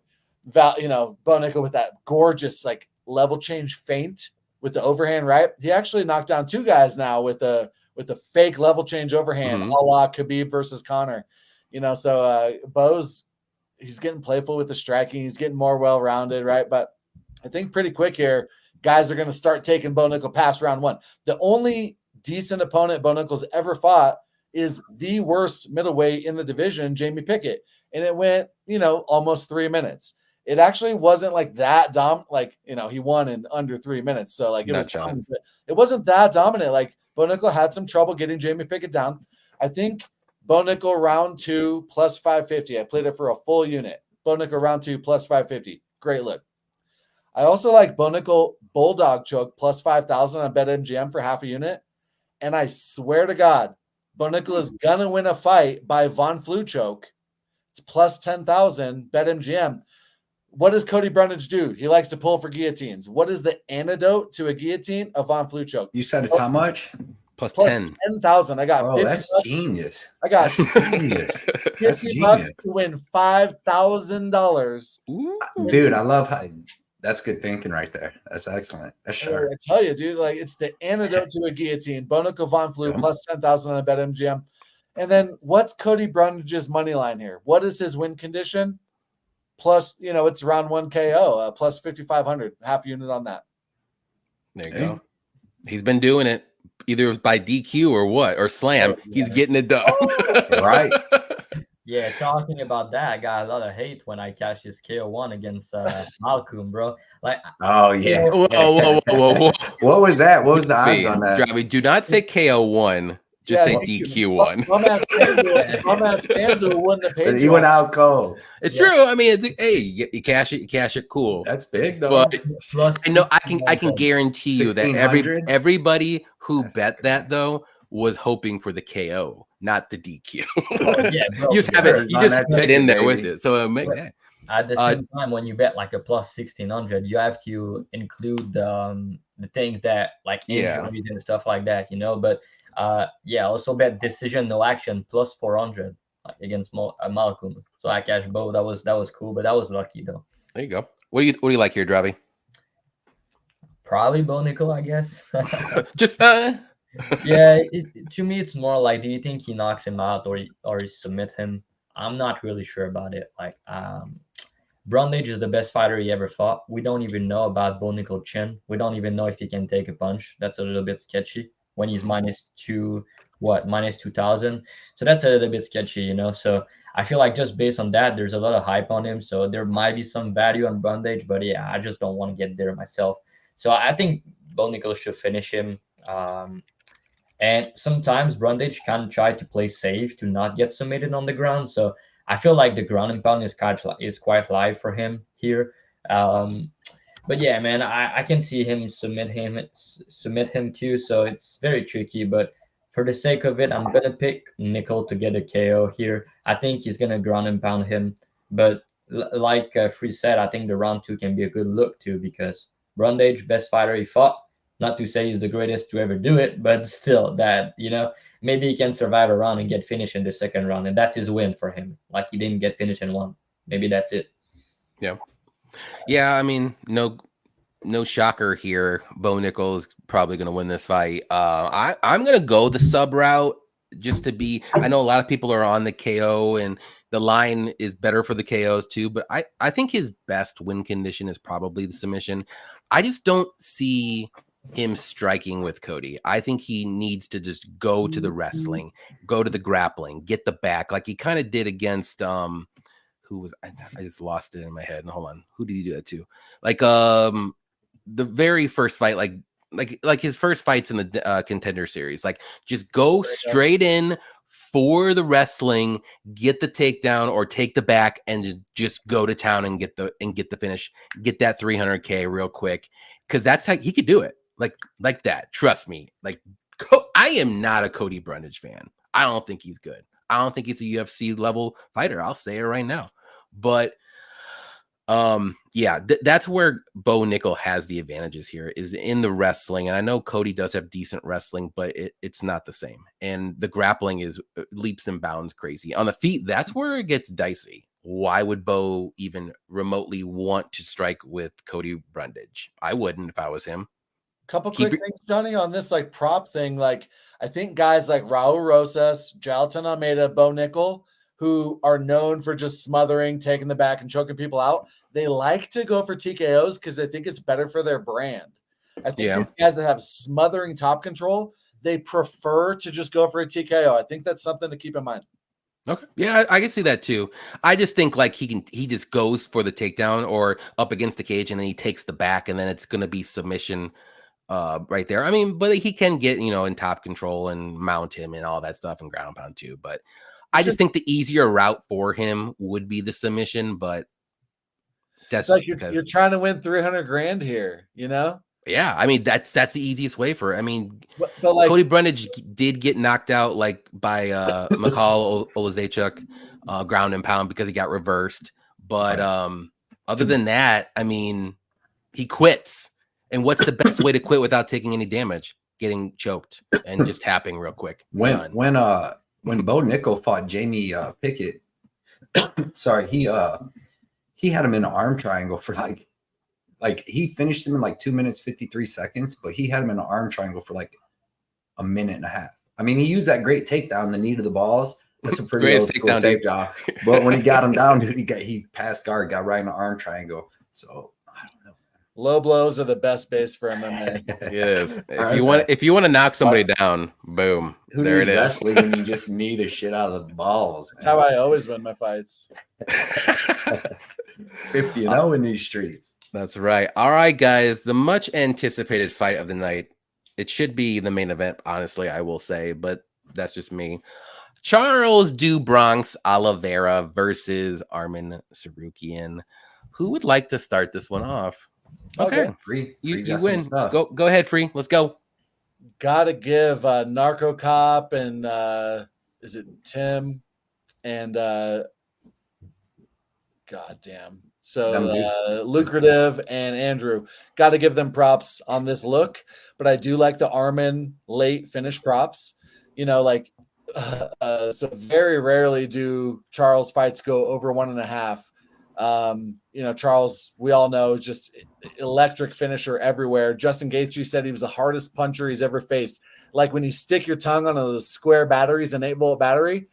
Bo Nickal with that gorgeous level change feint with the overhand, right? He actually knocked down 2 guys now with the fake level change overhand, a la Khabib versus Conor. So he's getting playful with the striking. He's getting more well-rounded, right? But I think pretty quick here, guys are going to start taking Bo Nickal past round 1. The only decent opponent Bo Nickal's ever fought is the worst middleweight in the division, Jamie Pickett. And it went, almost 3 minutes. It actually wasn't that he won in under 3 minutes. So it wasn't that dominant. Bo Nickal had some trouble getting Jamie Pickett down. I think Bo Nickal round 2 plus 550. I played it for a full unit. Bo Nickal round 2 plus 550. Great look. I also like Bo Nickal Bulldog choke plus 5,000 on BetMGM for half a unit. And I swear to God, Bo Nickal is gonna win a fight by Von Flue choke. It's plus 10,000 BetMGM. What does Cody Brundage do? He likes to pull for guillotines. What is the antidote to a guillotine? A Von Flue choke. You said it's how much? Plus 10,000. I got 50 that's bucks. genius. I got genius. 50 bucks to win $5,000. Dude, I love how that's good thinking right there. That's excellent. That's sharp. I tell you, dude, it's the antidote to a guillotine. Bo Nickal Von Flue plus 10,000 on BetMGM. And then what's Cody Brundage's money line here? What is his win condition? Plus, it's round 1 KO, plus 5,500, half unit on that. There you go. He's been doing it either by DQ or what, or slam. He's getting it done. Right. Yeah, talking about that, I got a lot of hate when I cashed this KO1 against Malcolm, bro. Oh, yeah. Whoa. What was that? What was the odds on that? Dravhy, do not say KO1. Just say DQ1. Dumbass FanDuel wouldn't have paid. He went out cold. It's true. I mean, you cash it, cool. That's big, though. But I know I can guarantee you that everybody who bet that though was hoping for the KO, not the DQ. You just have it. You just put it in there with it. So make that. At the same time, when you bet a plus 1,600, you have to include the things that injuries and stuff like that, But also bet decision no action plus 400 against Malcolm. So I cashed both. That was cool, but that was lucky though. There you go. What do you like here, Dravhy? Probably Bo Nickal, I guess. Just Yeah, to me, it's more like, do you think he knocks him out or he submit him? I'm not really sure about it. Like, Brundage is the best fighter he ever fought. We don't even know about Bo Nickal chin. We don't even know if he can take a punch. That's a little bit sketchy when he's minus 2,000. So that's a little bit sketchy, you know. So I feel like just based on that, there's a lot of hype on him. So there might be some value on Brundage, but yeah, I just don't want to get there myself. So I think Bo Nickal should finish him. And sometimes Brundage can try to play safe to not get submitted on the ground. So I feel like the ground and pound is quite live for him here. But yeah, man, I can see him submit him too. So it's very tricky. But for the sake of it, I'm gonna pick Nickal to get a KO here. I think he's gonna ground and pound him. But like Free said, I think the round 2 can be a good look too, because Brundage, best fighter he fought. Not to say he's the greatest to ever do it, but still, that, you know, maybe he can survive a round and get finished in the second round, and that's his win for him. Like, he didn't get finished in one. Maybe that's it. Yeah. I mean, no shocker here. Bo Nickal is probably going to win this fight. I'm going to go the sub route just to be. I know a lot of people are on the KO, and the line is better for the KOs too. But I think his best win condition is probably the submission. I just don't see him striking with Cody. I think he needs to just go to the wrestling, go to the grappling, get the back, like he kind of did against who was I just lost it in my head. Hold on, who did he do that to? Like the very first fight, like his first fights in the Contender Series, like just go straight in for the wrestling, get the takedown or take the back, and just go to town and get the finish, get that 300K real quick, because that's how he could do it. Like that. Trust me. Like, I am not a Cody Brundage fan. I don't think he's good. I don't think he's a UFC level fighter. I'll say it right now. But yeah, that's where Bo Nickal has the advantages here, is in the wrestling. And I know Cody does have decent wrestling, but it's not the same. And the grappling is leaps and bounds crazy. On the feet, that's where it gets dicey. Why would Bo even remotely want to strike with Cody Brundage? I wouldn't if I was him. Couple quick things, Johnny, on this like prop thing. Like, I think guys like Raul Rosas, Jailton Almeida, Bo Nickal, who are known for just smothering, taking the back, and choking people out, they like to go for TKOs because they think it's better for their brand. I think these guys that have smothering top control, they prefer to just go for a TKO. I think that's something to keep in mind. Okay. Yeah, I can see that too. I just think like he just goes for the takedown or up against the cage, and then he takes the back, and then it's going to be submission right there. I mean, but he can get, in top control and mount him and all that stuff and ground pound too. But I just think the easier route for him would be the submission. But that's like you're trying to win 300 grand here, Yeah, I mean that's the easiest way for it. I mean, but like, Cody Brundage did get knocked out like by Nickal Olazechuk ground and pound because he got reversed. But other than that, I mean, he quits. And what's the best way to quit without taking any damage? Getting choked and just tapping real quick. When Bo Nickal fought Jamie Pickett, sorry, he had him in an arm triangle for like he finished him in like 2 minutes 53 seconds, but he had him in an arm triangle for like a minute and a half. I mean, he used that great takedown, the knee to the balls. That's a pretty old school takedown. But when he got him down, dude, he passed guard, got right in the arm triangle. So I don't know. Low blows are the best base for MMA. Yes. If you want to knock somebody down, boom. Who there it is. Wrestling when you just knee the shit out of the balls. That's how I always win my fights. 50-0 in these streets. That's right. All right, guys. The much anticipated fight of the night. It should be the main event, honestly, I will say, but that's just me. Charles do Bronx Oliveira versus Arman Tsarukyan. Who would like to start this one off? Okay. Free. You win. Go ahead, Free. Let's go. Gotta give Narco Cop and is it Tim and goddamn. So Lucrative and Andrew, got to give them props on this look, but I do like the Arman late finish props. So very rarely do Charles fights go over 1.5. Charles, we all know, is just electric finisher everywhere. Justin Gaethje said he was the hardest puncher he's ever faced. Like when you stick your tongue on those square batteries, an 8-volt battery,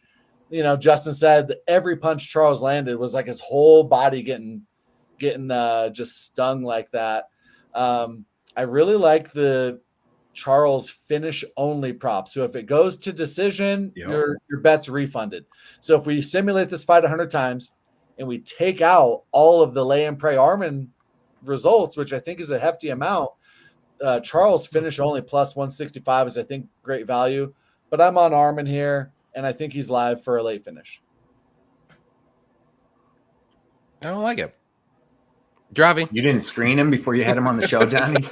Justin said that every punch Charles landed was like his whole body getting just stung like that. I really like the Charles finish only prop. So if it goes to decision, your bet's refunded. So if we simulate this fight 100 times and we take out all of the lay and pray Armin results, which I think is a hefty amount, Charles finish only plus 165 is, I think, great value. But I'm on Armin here, and I think he's live for a late finish. I don't like it. Dravhy. You didn't screen him before you had him on the show, Johnny?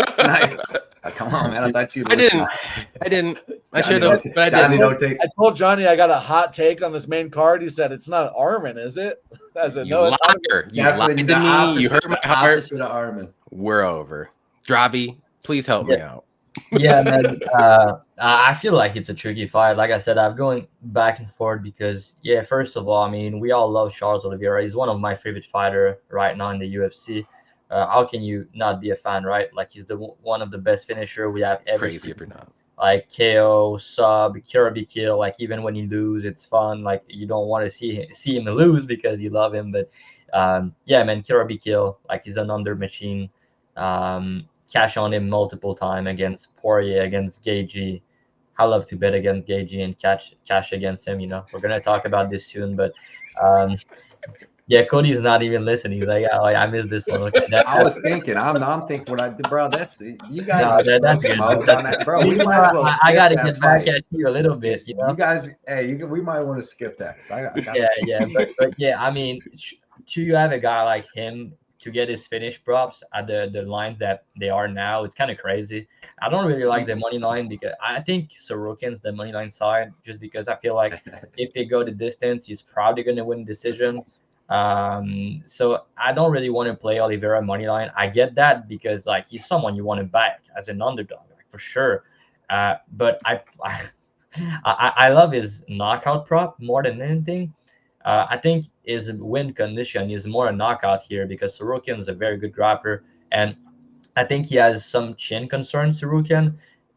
Come on, man. I thought you. I didn't. I should have, but I didn't. I told Johnny I got a hot take on this main card. He said, "It's not Armin, is it?" I said, "No, it's Armin." You lied to me. You hurt my heart. Opposite of Armin. We're over. Dravhy, please help me out. Yeah, man. I feel like it's a tricky fight. Like I said, I'm going back and forth because, first of all, I mean, we all love Charles Oliveira. He's one of my favorite fighter right now in the UFC. How can you not be a fan, right? Like, he's one of the best finisher we have ever Crazy seen. if you're not. Like KO, sub, Kirby kill. Like, even when you lose, it's fun. Like, you don't want to see him lose because you love him. But man, Kirby kill. Like, he's an under machine. Cash on him multiple times against Poirier, against Gaethje. I love to bet against Gaethje and cash against him. We're gonna talk about this soon, but Cody's not even listening. He's like, I missed this one. Okay, I was thinking, I'm thinking what I did, bro. That's it. You guys are smoked on that, bro. We might as well skip I gotta that get fight. back at you a little bit. You guys, we might want to skip that. But I mean, you have a guy like him to get his finish props at the lines that they are now, it's kind of crazy. I don't really like the money line because I think Tsarukyan's the money line side, just because I feel like if they go the distance, he's probably going to win decision. So I don't really want to play Oliveira money line. I get that because like he's someone you want to back as an underdog, like, for sure. But I love his knockout prop more than anything. I think his win condition is more a knockout here because Tsarukyan is a very good grappler, and I think he has some chin concerns. Tsarukyan,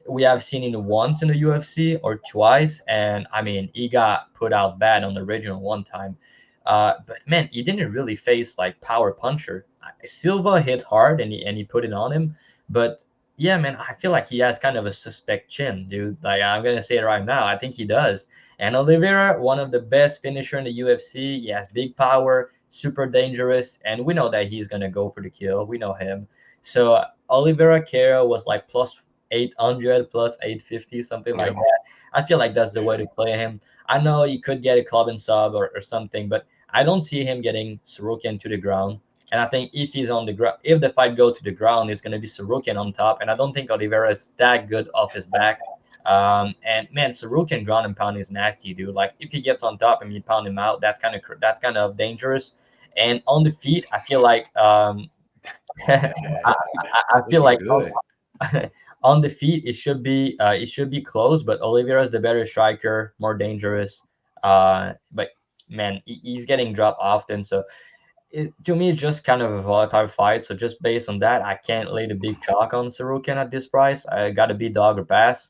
we have seen him once in the UFC or twice, and I mean he got put out bad on the regional one time. But man, he didn't really face like power puncher. Silva hit hard and he put it on him, but yeah, man, I feel like he has kind of a suspect chin, dude. Like, I'm gonna say it right now, I think he does. And Oliveira, one of the best finisher in the UFC. He has big power, super dangerous, and we know that he's gonna go for the kill. We know him. So Oliveira KO was like plus 800, plus 850, something like that. I feel like that's the way to play him. I know you could get a club and sub or something, but I don't see him getting Tsarukyan to the ground. And I think if he's on the ground, if the fight go to the ground, it's going to be Tsarukyan on top. And I don't think Oliveira is that good off his back. And man, Tsarukyan ground and pound is nasty, dude. Like if he gets on top and you pound him out, that's kind of dangerous. And on the feet, I feel like I feel like on the feet it should be close, but Oliveira is the better striker, more dangerous. But man, he's getting dropped often, so. To me, it's just kind of a volatile fight. So just based on that, I can't lay the big chalk on Tsarukyan at this price. I got to be dog or pass.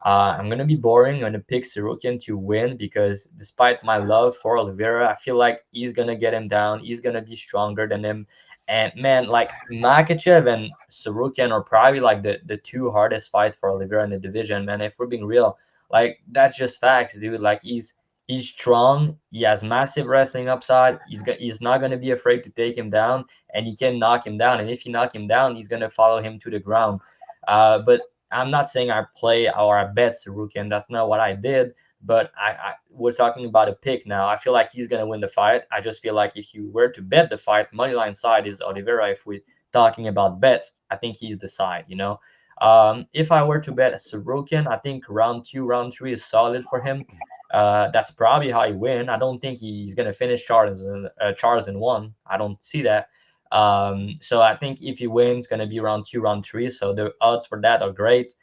I'm going to be boring. I'm going to pick Tsarukyan to win because despite my love for Oliveira, I feel like he's going to get him down. He's going to be stronger than him. And man, like Makhachev and Tsarukyan are probably like the two hardest fights for Oliveira in the division, man. If we're being real, like that's just facts, dude. Like he's strong. He has massive wrestling upside. He's not going to be afraid to take him down, and he can knock him down. And if you knock him down, he's going to follow him to the ground. But I'm not saying I play or I bet Tsarukyan. That's not what I did. But we're talking about a pick now. I feel like he's going to win the fight. I just feel like if you were to bet the fight, moneyline side is Oliveira. If we're talking about bets, I think he's the side, If I were to bet Tsarukyan, I think round 2, round 3 is solid for him. That's probably how he win. I don't think he's gonna finish Charles in 1. I don't see that. So I think if he wins, gonna be round 2, round 3. So the odds for that are great.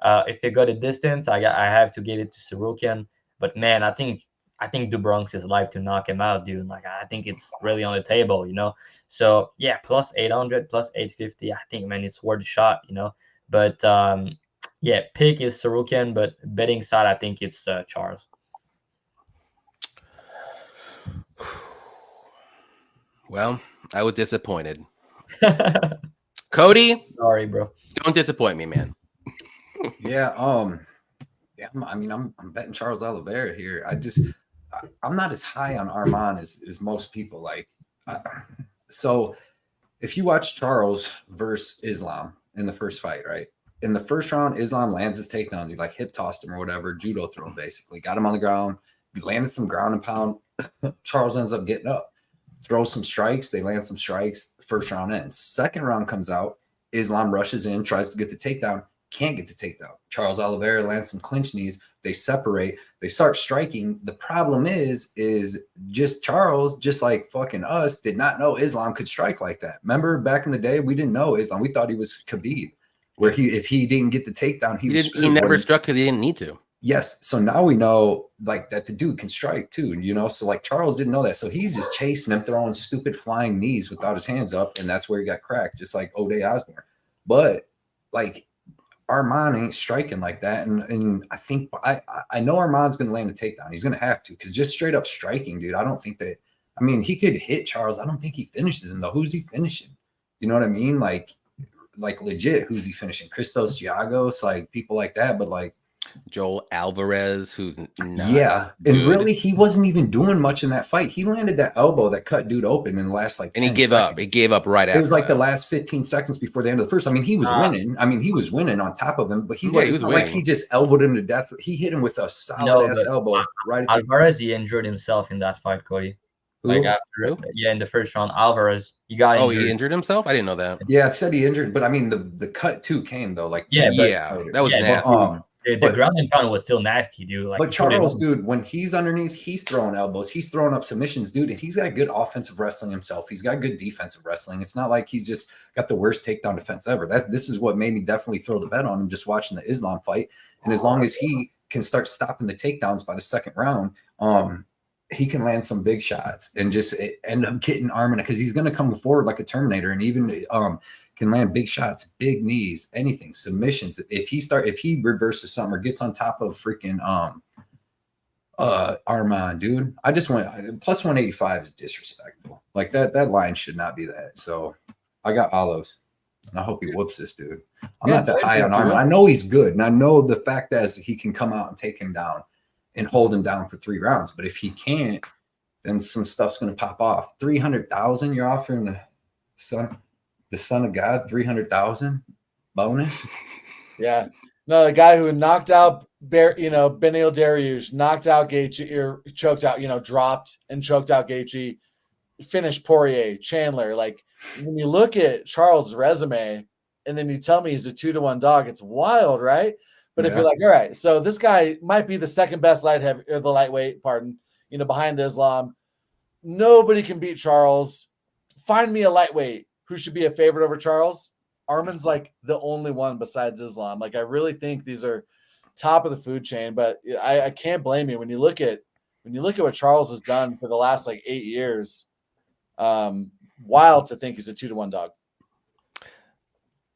If they go the distance, I have to give it to Tsarukyan. But man, I think I think the Bronx is live to knock him out, dude. Like, I think it's really on the table, you know. So yeah, plus 800, plus 850. I think, man, it's worth a shot, you know. But yeah, pick is Tsarukyan, but betting side, I think it's Charles. Well, I was disappointed. Cody, sorry, bro. Don't disappoint me, man. Yeah, I'm betting Charles Oliveira here. I'm not as high on Arman as most people. Like, so if you watch Charles versus Islam in the first fight, right? In the first round, Islam lands his takedowns. He like hip tossed him or whatever, judo throw basically. Got him on the ground. He landed some ground and pound. Charles ends up getting up, throws some strikes. They land some strikes. First round ends. Second round comes out. Islam rushes in, tries to get the takedown. Can't get the takedown. Charles Oliveira lands some clinch knees. They separate. They start striking. The problem is just Charles, just like fucking us, did not know Islam could strike like that. Remember back in the day, we didn't know Islam. We thought he was Khabib, where if he didn't get the takedown, he never struck because he didn't need to. Yes. So now we know like that the dude can strike too, you know. So like Charles didn't know that. So he's just chasing him, throwing stupid flying knees without his hands up, and that's where he got cracked, just like O'Day Osborne. But like Arman ain't striking like that. And I think I know Arman's gonna land a takedown. He's gonna have to, because just straight up striking, dude. I don't think that, I mean, he could hit Charles. I don't think he finishes him though. Who's he finishing? You know what I mean? Like legit, who's he finishing? Christos Giagos, like people like that, but like Joel Alvarez, who's not and really he wasn't even doing much in that fight. He landed that elbow that cut dude open in the last like 10 and he gave seconds. up. He gave up right after. It was like the last 15 seconds before the end of the first. I mean, he was winning. I mean, he was winning on top of him, but he was not like he just elbowed him to death. He hit him with a solid ass elbow right at Alvarez, he injured himself in that fight, Cody. Like after, in the first round, Alvarez, he got injured. He injured himself? I didn't know that. Yeah, I said he injured, but I mean the cut too came though. Like that was nasty. The ground and pound was still nasty, dude. Like, but Charles, dude, when he's underneath, he's throwing elbows, he's throwing up submissions, dude, and he's got good offensive wrestling himself. He's got good defensive wrestling. It's not like he's just got the worst takedown defense ever. This is what made me definitely throw the bet on him just watching the Islam fight. And as long as he can start stopping the takedowns by the second round, he can land some big shots and just end up getting Arman, because he's going to come forward like a Terminator, and even can land big shots, big knees, anything, submissions. If he reverses something or gets on top of freaking Arman, dude, I just went plus 185 is disrespectful. Like that line should not be that. So I got Olives, and I hope he whoops this dude. I'm not that high on Arman. I know he's good, and I know the fact that he can come out and take him down and hold him down for 3 rounds. But if he can't, then some stuff's going to pop off. 300,000 you're offering the son of God, 300,000 bonus. Yeah. No, the guy who knocked out Benil Dariush, knocked out Gaethje, or choked out, dropped and choked out Gaethje, finished Poirier, Chandler. Like, when you look at Charles' resume and then you tell me he's a 2-1 dog, it's wild, right? But if you're like, all right, so this guy might be the second best lightweight, behind Islam. Nobody can beat Charles. Find me a lightweight who should be a favorite over Charles. Arman's like the only one besides Islam. Like, I really think these are top of the food chain, but I can't blame you when you look at what Charles has done for the last like 8 years. Wild to think he's a 2-1 dog.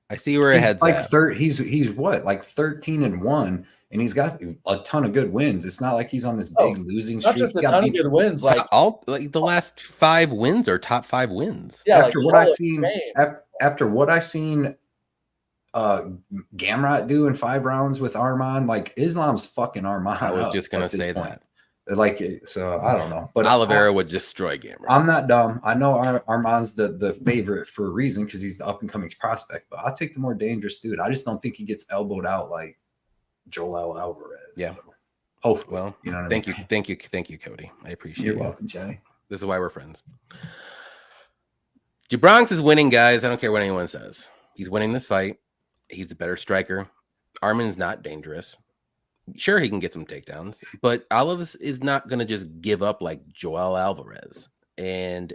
I see where it heads like at. He's what, like 13-1, and he's got a ton of good wins. It's not like he's on this big losing streak. Not just a ton of good wins, like the last 5 wins are top 5 wins. Yeah, after what I seen, Garbrandt do in 5 rounds with Arman, like Islam's fucking Arman. I was just gonna say that. Like, so I don't know, but Oliveira would destroy Garbrandt. I'm not dumb. I know Arman's the favorite for a reason, because he's the up and coming prospect. But I'll take the more dangerous dude. I just don't think he gets elbowed out like Joel Alvarez. Yeah, so hopefully. Well, you know what thank I mean? you, thank you, Cody. I appreciate it. You're welcome, Johnny. This is why we're friends. Bronx is winning, guys. I don't care what anyone says. He's winning this fight. He's the better striker. Arman's not dangerous. Sure, he can get some takedowns, but Olives is not going to just give up like Joel Alvarez, and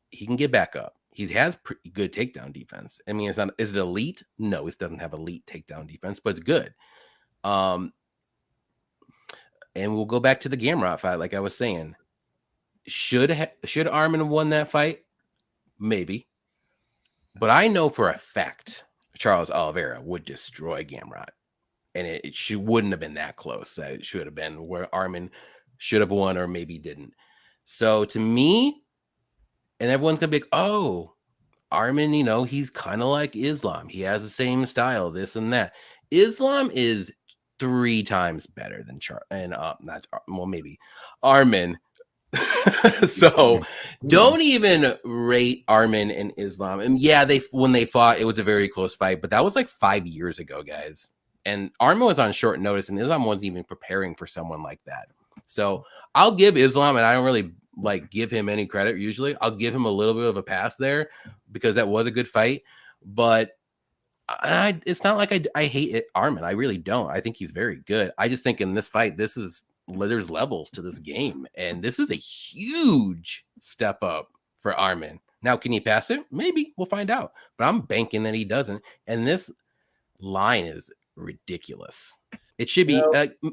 he can get back up. He has pretty good takedown defense. I mean, is it elite? No, it doesn't have elite takedown defense, but it's good. and we'll go back to the Gamrot fight, like I was saying. Should Armin have won that fight? Maybe. But I know for a fact Charles Oliveira would destroy Gamrot. And it wouldn't have been that close. That it should have been where Armin should have won or maybe didn't. So to me, and everyone's going to be like, oh, Armin, he's kind of like Islam. He has the same style, this and that. Islam is 3 times better than maybe Armin. So don't even rate Armin and Islam. And yeah, when they fought, it was a very close fight, but that was like 5 years ago, guys. And Armin was on short notice, and Islam wasn't even preparing for someone like that. So I'll give Islam, and I don't really give him any credit usually. I'll give him a little bit of a pass there because that was a good fight. But it's not like I hate it, Armin. I really don't. I think he's very good. I just think in this fight, there's levels to this game, and this is a huge step up for Armin. Now, can he pass it? Maybe. We'll find out. But I'm banking that he doesn't. And this line is ridiculous. It should be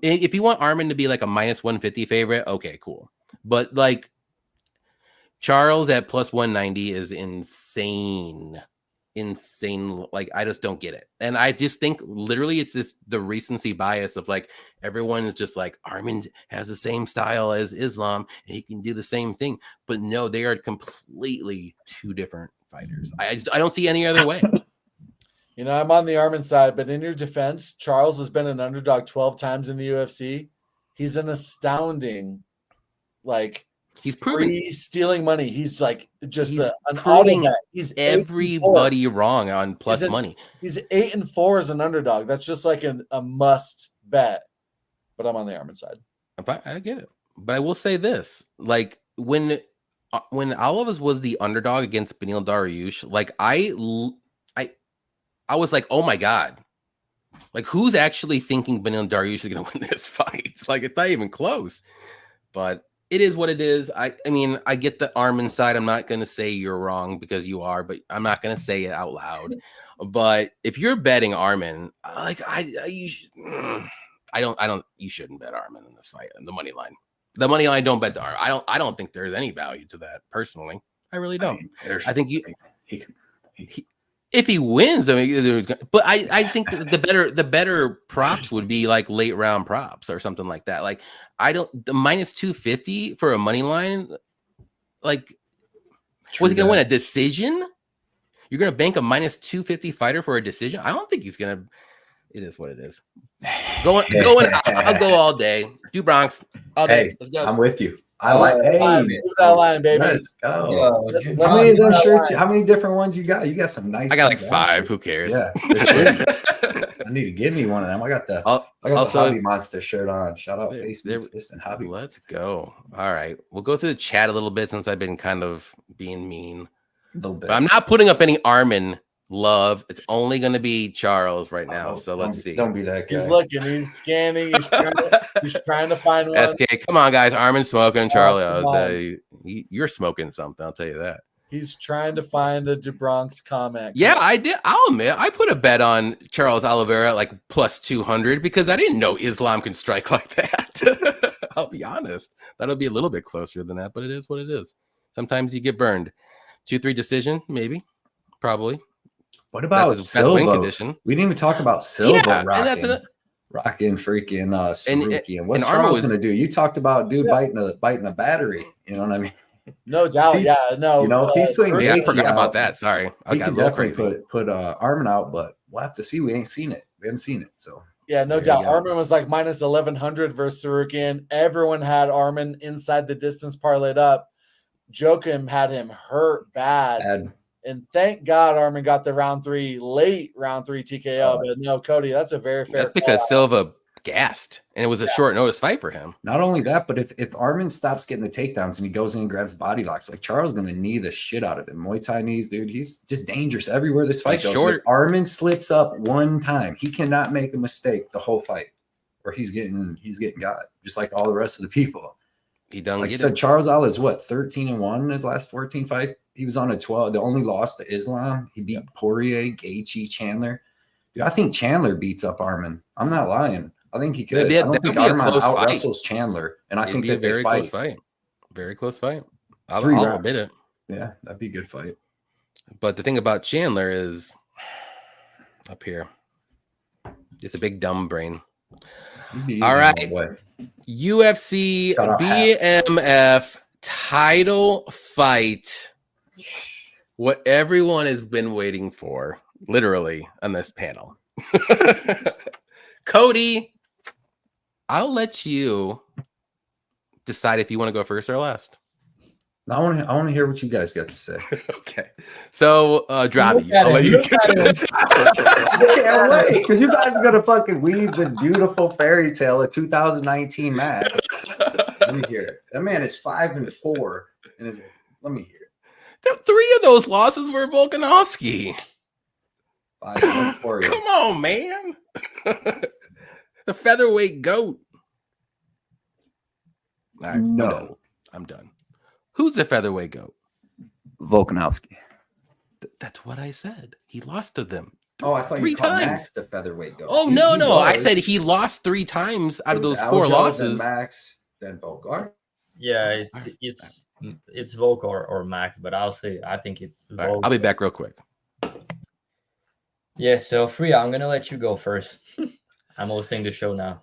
if you want Armin to be like a -150 favorite, okay, cool. But Charles at +190 is insane. Like, I just don't get it. And I just think literally it's just the recency bias of everyone is just like, Armin has the same style as Islam and he can do the same thing. But no, they are completely 2 different fighters. I don't see any other way. I'm on the Armin side, but in your defense, Charles has been an underdog 12 times in the UFC. He's an astounding, he's proving stealing money. He's an proving auto bet. He's everybody wrong on plus money. He's 8-4 as an underdog. That's just like a must bet. But I'm on the Armin side. I get it, but I will say this: when Oliveira was the underdog against Beneil Dariush, I was like, oh my God. Who's actually thinking Beneil Dariush is going to win this fight? It's not even close. But it is what it is. I mean, I get the Armin side. I'm not going to say you're wrong because you are, but I'm not going to say it out loud. But if you're betting Armin, you shouldn't bet Armin in this fight. The money line. The money line, don't bet the Armin. I don't think there's any value to that personally. I really don't. I think if he wins, but I think the better props would be late round props or something like that. The -250 for a money line, was he gonna win a decision? You're gonna bank a -250 fighter for a decision? I don't think he's gonna. It is what it is. Going. I'll go all day. Do Bronx all day. Hey, let's go. I'm with you. I like. Hey, move that line, baby. Let's go. How many of them shirts? How many different ones you got? You got some nice. I got 5. Who cares? Yeah, I need to give me one of them. I got the Hobby Monster shirt on. Shout out Facebook. Listen, Hobby. Let's go. All right, we'll go through the chat a little bit since I've been kind of being mean. A little bit. But I'm not putting up any Armin love. It's only going to be Charles right now. So let's see. Don't be that guy. He's looking. He's scanning. He's trying to find one. SK, come on, guys. Armin's smoking. Charlie, you're smoking something. I'll tell you that. He's trying to find a DeBronx comment. Yeah, I did. I'll admit, I put a bet on Charles Oliveira at +200 because I didn't know Islam can strike like that. I'll be honest. That'll be a little bit closer than that, but it is what it is. Sometimes you get burned. 2-3 decision, maybe, probably. What about Silva? We didn't even talk about Silva rocking freaking Tsarukyan. What's Charles going to do? You talked about biting a battery. You know what I mean? No doubt. If he's putting Gaethje I forgot about that. Sorry. He can definitely put Armin out, but we'll have to see. We ain't seen it. We haven't seen it. So yeah, no doubt. Armin was -1100 versus Tsarukyan. Everyone had Armin inside the distance parlayed up. Joachim had him hurt bad. And thank God Armin got the late round 3 TKO. But no, Cody, that's a very fair. That's because Silva gassed, and it was a short notice fight for him. Not only that, but if Armin stops getting the takedowns and he goes in and grabs body locks, Charles is going to knee the shit out of him. Muay Thai knees, dude. He's just dangerous everywhere this fight goes. If Armin slips up one time, he cannot make a mistake the whole fight, or he's getting got, just like all the rest of the people. He done. Like I said, Charles Al is 13-1 in his last 14 fights. He was on a 12. The only loss to Islam. He beat Poirier, Gaethje, Chandler. Dude, I think Chandler beats up Armin. I'm not lying. I think he could. I don't think Garbrandt out wrestles Chandler, and I think that they fight. Close fight. Very close fight. I'll admit it. Yeah, that'd be a good fight. But the thing about Chandler is up here. It's a big dumb brain. All right. UFC BMF title fight. What everyone has been waiting for, literally, on this panel. Cody, I'll let you decide if you want to go first or last. I want to hear what you guys got to say. Okay. So, Dravhy, I'll let you I can't wait, because you guys are going to fucking weave this beautiful fairy tale of 2019 Max. Let me hear it. That man is 5-4. Let me hear it. 3 of those losses were Volkanovski. 5-4. Come on, man. The featherweight goat. All right, no. I'm done. Who's the featherweight goat? Volkanovski. That's what I said. He lost to them. Oh, I thought 3 you called times. Max the featherweight goat. Oh, no. I said he lost 3 times out of those 4 losses. Then Max, then Volkar. Yeah, it's Volk or Max, but I think it's Volk. Right, I'll be back real quick. Yeah, so Freya, I'm gonna let you go first. I'm hosting the show now.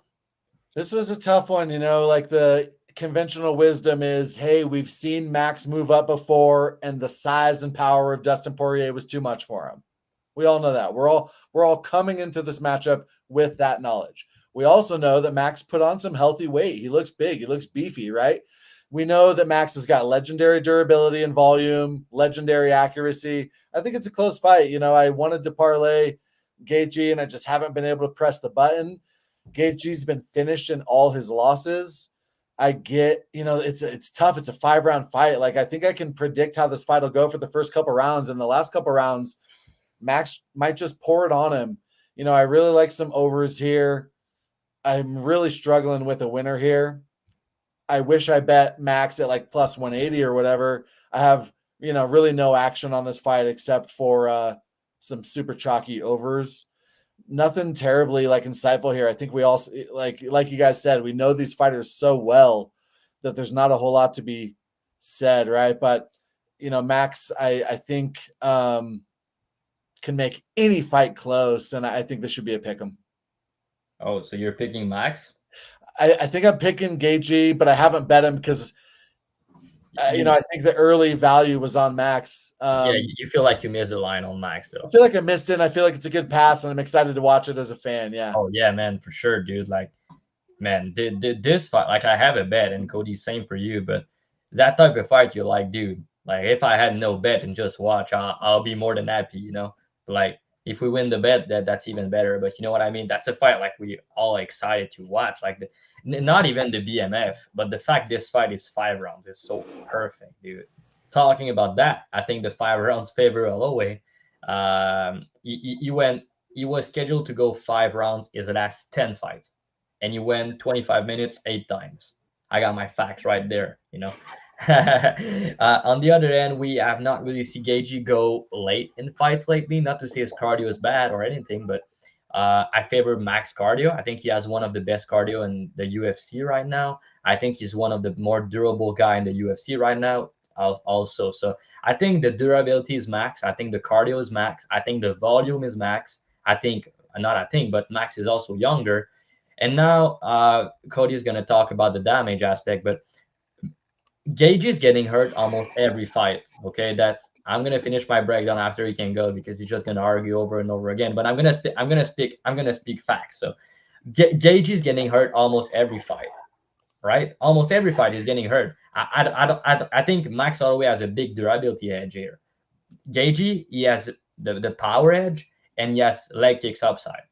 This was a tough one, like the conventional wisdom is, hey, we've seen Max move up before, and the size and power of Dustin Poirier was too much for him. We all know that. We're all coming into this matchup with that knowledge. We also know that Max put on some healthy weight. He looks big. He looks beefy, right? We know that Max has got legendary durability and volume, legendary accuracy. I think it's a close fight. I wanted to parlay Gaethje, and I just haven't been able to press the button. Gaethje's been finished in all his losses. I get, it's tough. It's a 5-round fight. Like, I think I can predict how this fight will go for the first couple rounds. And the last couple rounds, Max might just pour it on him. I really like some overs here. I'm really struggling with a winner here. I wish I bet Max at like plus 180 or whatever. I have, really no action on this fight except for some super chalky overs. Nothing terribly insightful here. I think we all like you guys said, we know these fighters so well that there's not a whole lot to be said, right? But Max, I think can make any fight close, and I think this should be a pick 'em. Oh, so you're picking Max? I think I'm picking Gaethje, but I haven't bet him because I think the early value was on Max. Yeah, you feel like you missed the line on Max, though. I feel like I missed it, and I feel like it's a good pass, and I'm excited to watch it as a fan. Yeah. Oh yeah, man, for sure, dude. Like, man, this fight, like, I have a bet, and Cody, same for you. But that type of fight, you're like, dude, like, if I had no bet and just watch, I'll be more than happy, Like, if we win the bet, that's even better. But you know what I mean? That's a fight like we all excited to watch. Like, not even the BMF, but the fact this fight is 5 rounds is so perfect, dude. Talking about that, I think the 5 rounds favor Holloway. He was scheduled to go 5 rounds his last 10 fights, and he went 25 minutes 8 times. I got my facts right there, On the other end, we have not really seen Gaethje go late in fights lately. Not to say his cardio is bad or anything, but I favor Max cardio. I think he has one of the best cardio in the UFC right now. I think he's one of the more durable guy in the UFC right now also. So I think the durability is Max. I think the cardio is Max. I think the volume is Max. But Max is also younger. And now Cody is going to talk about the damage aspect, but Gaethje is getting hurt almost every fight. Okay, I'm gonna finish my breakdown after he can go because he's just gonna argue over and over again. But I'm gonna speak facts. So Gaethje is getting hurt almost every fight, right? Almost every fight he's getting hurt. I think Max Holloway has a big durability edge here. Gaethje, he has the power edge and he has leg kicks upside.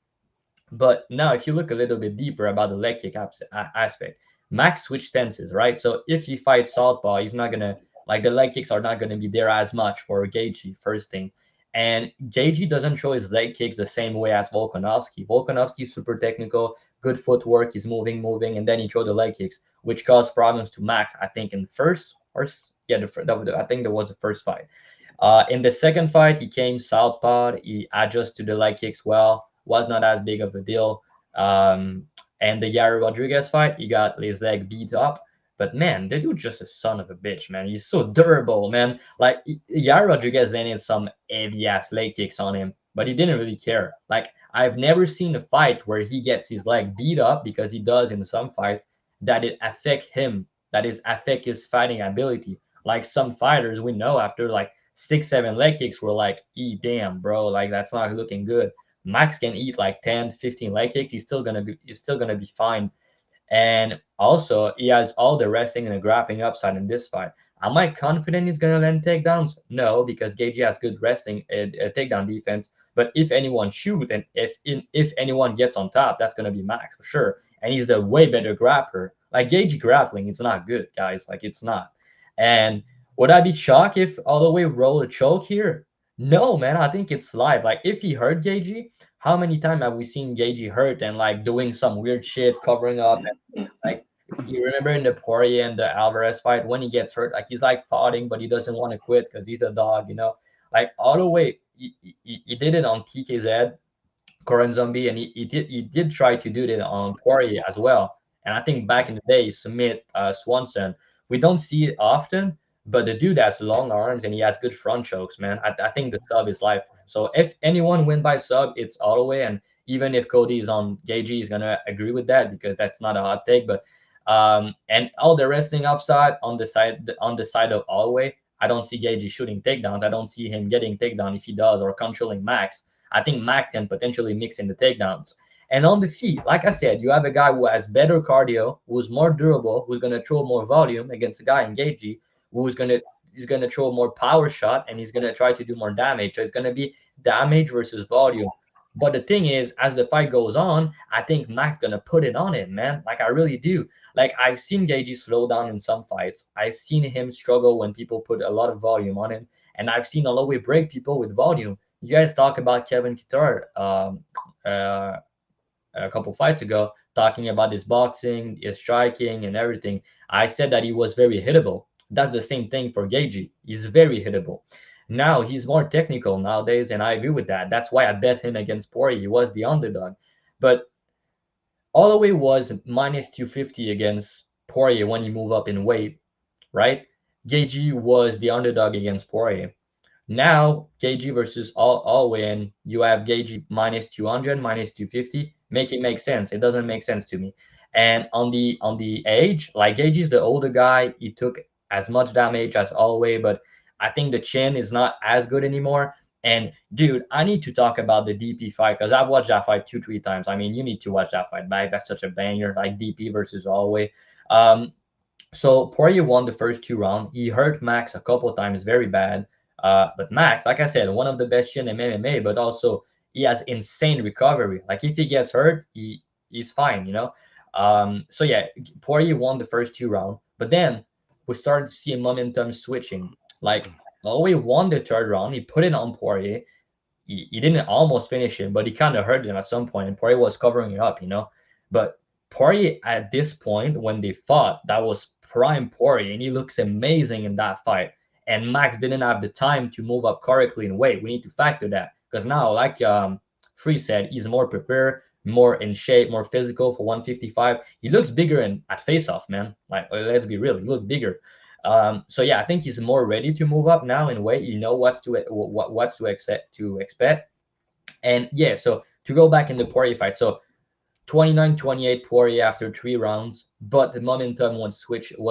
But now, if you look a little bit deeper about the leg kick aspect, Max switch stances, right? So if he fights southpaw, he's not gonna the leg kicks are not gonna be there as much for Gaethje, first thing. And Gaethje doesn't show his leg kicks the same way as Volkanovski. Volkanovski is super technical, good footwork, he's moving, and then he throw the leg kicks, which caused problems to Max. I think in first, I think that was the first fight. In the second fight, he came southpaw, he adjusted to the leg kicks well, was not as big of a deal. And the Yair Rodriguez fight, he got his leg beat up. But man, the dude's just a son of a bitch, man. He's so durable, man. Like Yair Rodriguez landed some heavy ass leg kicks on him, but he didn't really care. Like I've never seen a fight where he gets his leg beat up, because he does in some fights, that it affect him, that is affect his fighting ability. Like some fighters we know, after like 6-7 leg kicks, we're like, damn, bro, like that's not looking good. Max can eat like 10-15 leg kicks, he's still gonna be fine. And also, he has all the wrestling and the grappling upside in this fight. Am I confident he's going to land takedowns? No, because Gaethje has good wrestling and takedown defense. But if anyone shoot, and if anyone gets on top, that's going to be Max for sure. And he's the way better grappler. Like Gaethje grappling, it's not good, guys. Like it's not. And would I be shocked if Holloway rolled a choke here? No, man. I think it's live. Like if he hurt Gaethje, how many times have we seen Gaethje hurt and like doing some weird shit, covering up? And, like you remember in the Poirier and the Alvarez fight, when he gets hurt, like he's like fighting, but he doesn't want to quit because he's a dog, you know. Like Holloway, he did it on TKZ, Korean Zombie, and he did try to do it on Poirier as well. And I think back in the day, Submit Swanson, we don't see it often, but the dude has long arms and he has good front chokes, man. I think the sub is live for him. So if anyone win by sub, it's Holloway. And even if Cody is on Gaethje, he's gonna agree with that, because that's not a hot take. But and all the wrestling upside on the side of Holloway, I don't see Gaethje shooting takedowns. I don't see him getting takedown if he does, or controlling Max. I think Max can potentially mix in the takedowns. And on the feet, like I said, you have a guy who has better cardio, who's more durable, who's gonna throw more volume against a guy in Gaethje, who's gonna throw more power shot, and he's gonna try to do more damage. So it's gonna be damage versus volume. But the thing is, as the fight goes on, I think Mac's gonna put it on him, man. Like I really do. Like I've seen Gaethje slow down in some fights. I've seen him struggle when people put a lot of volume on him, and I've seen Holloway break people with volume. You guys talk about Kevin Kattar a couple fights ago, talking about his boxing, his striking, and everything. I said that he was very hittable. That's the same thing for Gaethje. He's very hittable. Now he's more technical nowadays, and I agree with that. That's why I bet him against Poirier. He was the underdog. But Holloway was minus 250 against Poirier when he moved up in weight, right? Gaethje was the underdog against Poirier. Now Gaethje versus Holloway, and you have Gaethje minus 200, minus 250. Make it make sense. It doesn't make sense to me. And on the age, like Gaethje's the older guy. He took as much damage as Holloway, but I think the chin is not as good anymore. And dude, I need to talk about the DP fight, because I've watched that fight 2-3 times. I mean, you need to watch that fight back. That's such a banger, like DP versus Holloway. So Poirier won the first 2 rounds. He hurt Max a couple of times, very bad. But Max, like I said, one of the best chin in MMA, but also he has insane recovery. Like if he gets hurt, he's fine, you know. So yeah, Poirier won the first 2 rounds, but then we started to see a momentum switching. Like Holloway won the 3rd round. He put it on Poirier. He didn't almost finish him, but he kind of hurt him at some point, and Poirier was covering it up, you know. But Poirier at this point, when they fought, that was prime Poirier, and he looks amazing in that fight. And Max didn't have the time to move up correctly in weight. We need to factor that, because now, like Free said, he's more prepared, more in shape, more physical for 155. He looks bigger at face-off, man. Like, let's be real, he looks bigger. So yeah, I think he's more ready to move up now in weight. You know what's to expect. And yeah, so to go back in the Poirier fight, so 29-28 Poirier after 3 rounds, but the momentum was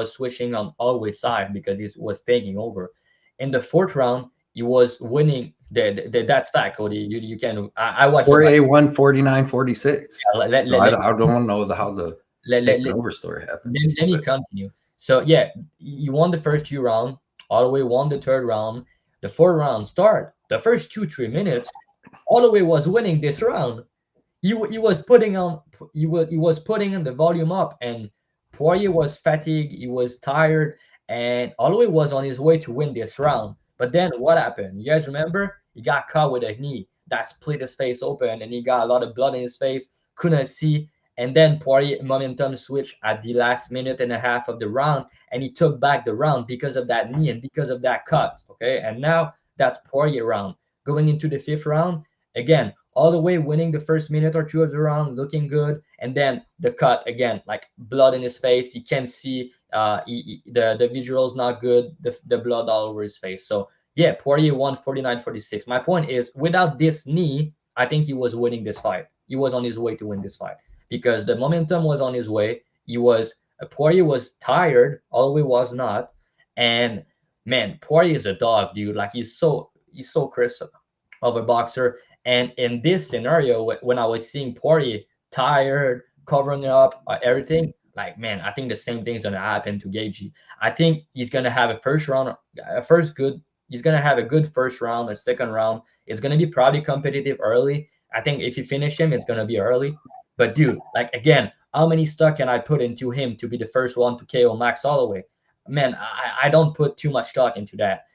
switching on Holloway's side because he was taking over. In the 4th round, he was winning. That's fact, Cody. You can. I watched. Poirier won 49-46. I don't want to know how the taking over story happened. Let me continue. So yeah, you won the first 2 rounds. Holloway won the 3rd round. The 4th round start. The first 2-3 minutes, Holloway was winning this round. He was putting in the volume up, and Poirier was fatigued. He was tired, and Holloway was on his way to win this round. But then what happened? You guys remember? He got caught with a knee that split his face open, and he got a lot of blood in his face. Couldn't see. And then Poirier momentum switched at the last minute and a half of the round, and he took back the round because of that knee and because of that cut. Okay, and now that's Poirier round. Going into the 5th round, again, Holloway winning the first minute or two of the round, looking good, and then the cut again, like blood in his face. He can't see. The visual's not good. The blood all over his face. So yeah, Poirier won 49-46. My point is, without this knee, I think he was winning this fight. He was on his way to win this fight because the momentum was on his way. Poirier was tired. Holloway was not, and man, Poirier is a dog, dude. Like he's so crisp of a boxer. And in this scenario, when I was seeing Poirier tired, covering up everything, like, man, I think the same thing's gonna happen to Gaethje. I think he's gonna have he's gonna have a good first round or second round. It's gonna be probably competitive early. I think if you finish him, it's gonna be early. But dude, like again, how many stock can I put into him to be the first one to KO Max Holloway? Man, I don't put too much stock into that.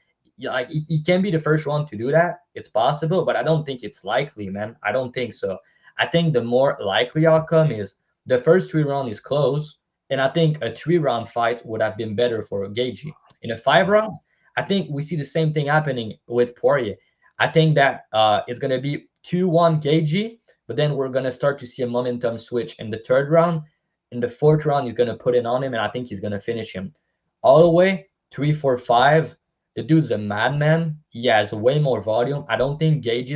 Like he can be the first one to do that. It's possible, but I don't think it's likely, man. I don't think so. I think the more likely outcome is the first 3 rounds is close, and I think a 3-round fight would have been better for Gaethje. In a 5 rounds, I think we see the same thing happening with Poirier. I think that it's gonna be 2-1 Gaethje, but then we're gonna start to see a momentum switch in the 3rd round. In the 4th round, he's gonna put it on him, and I think he's gonna finish him. All the way 3, 4, 5. The dude's a madman. He has way more volume. I don't think Gaethje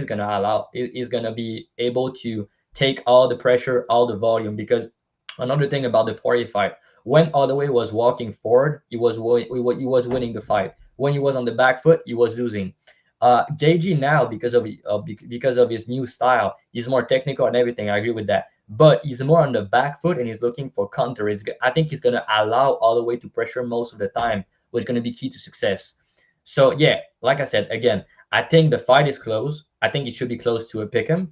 is gonna be able to take all the pressure, all the volume. Because another thing about the Poirier fight, when Holloway was walking forward, he was winning the fight. When he was on the back foot, he was losing. Gaethje now, because of his new style, he's more technical and everything. I agree with that. But he's more on the back foot and he's looking for counter. I think he's gonna allow Holloway to pressure most of the time, which is gonna be key to success. So yeah, like I said, again, I think the fight is close. I think it should be close to a pick'em.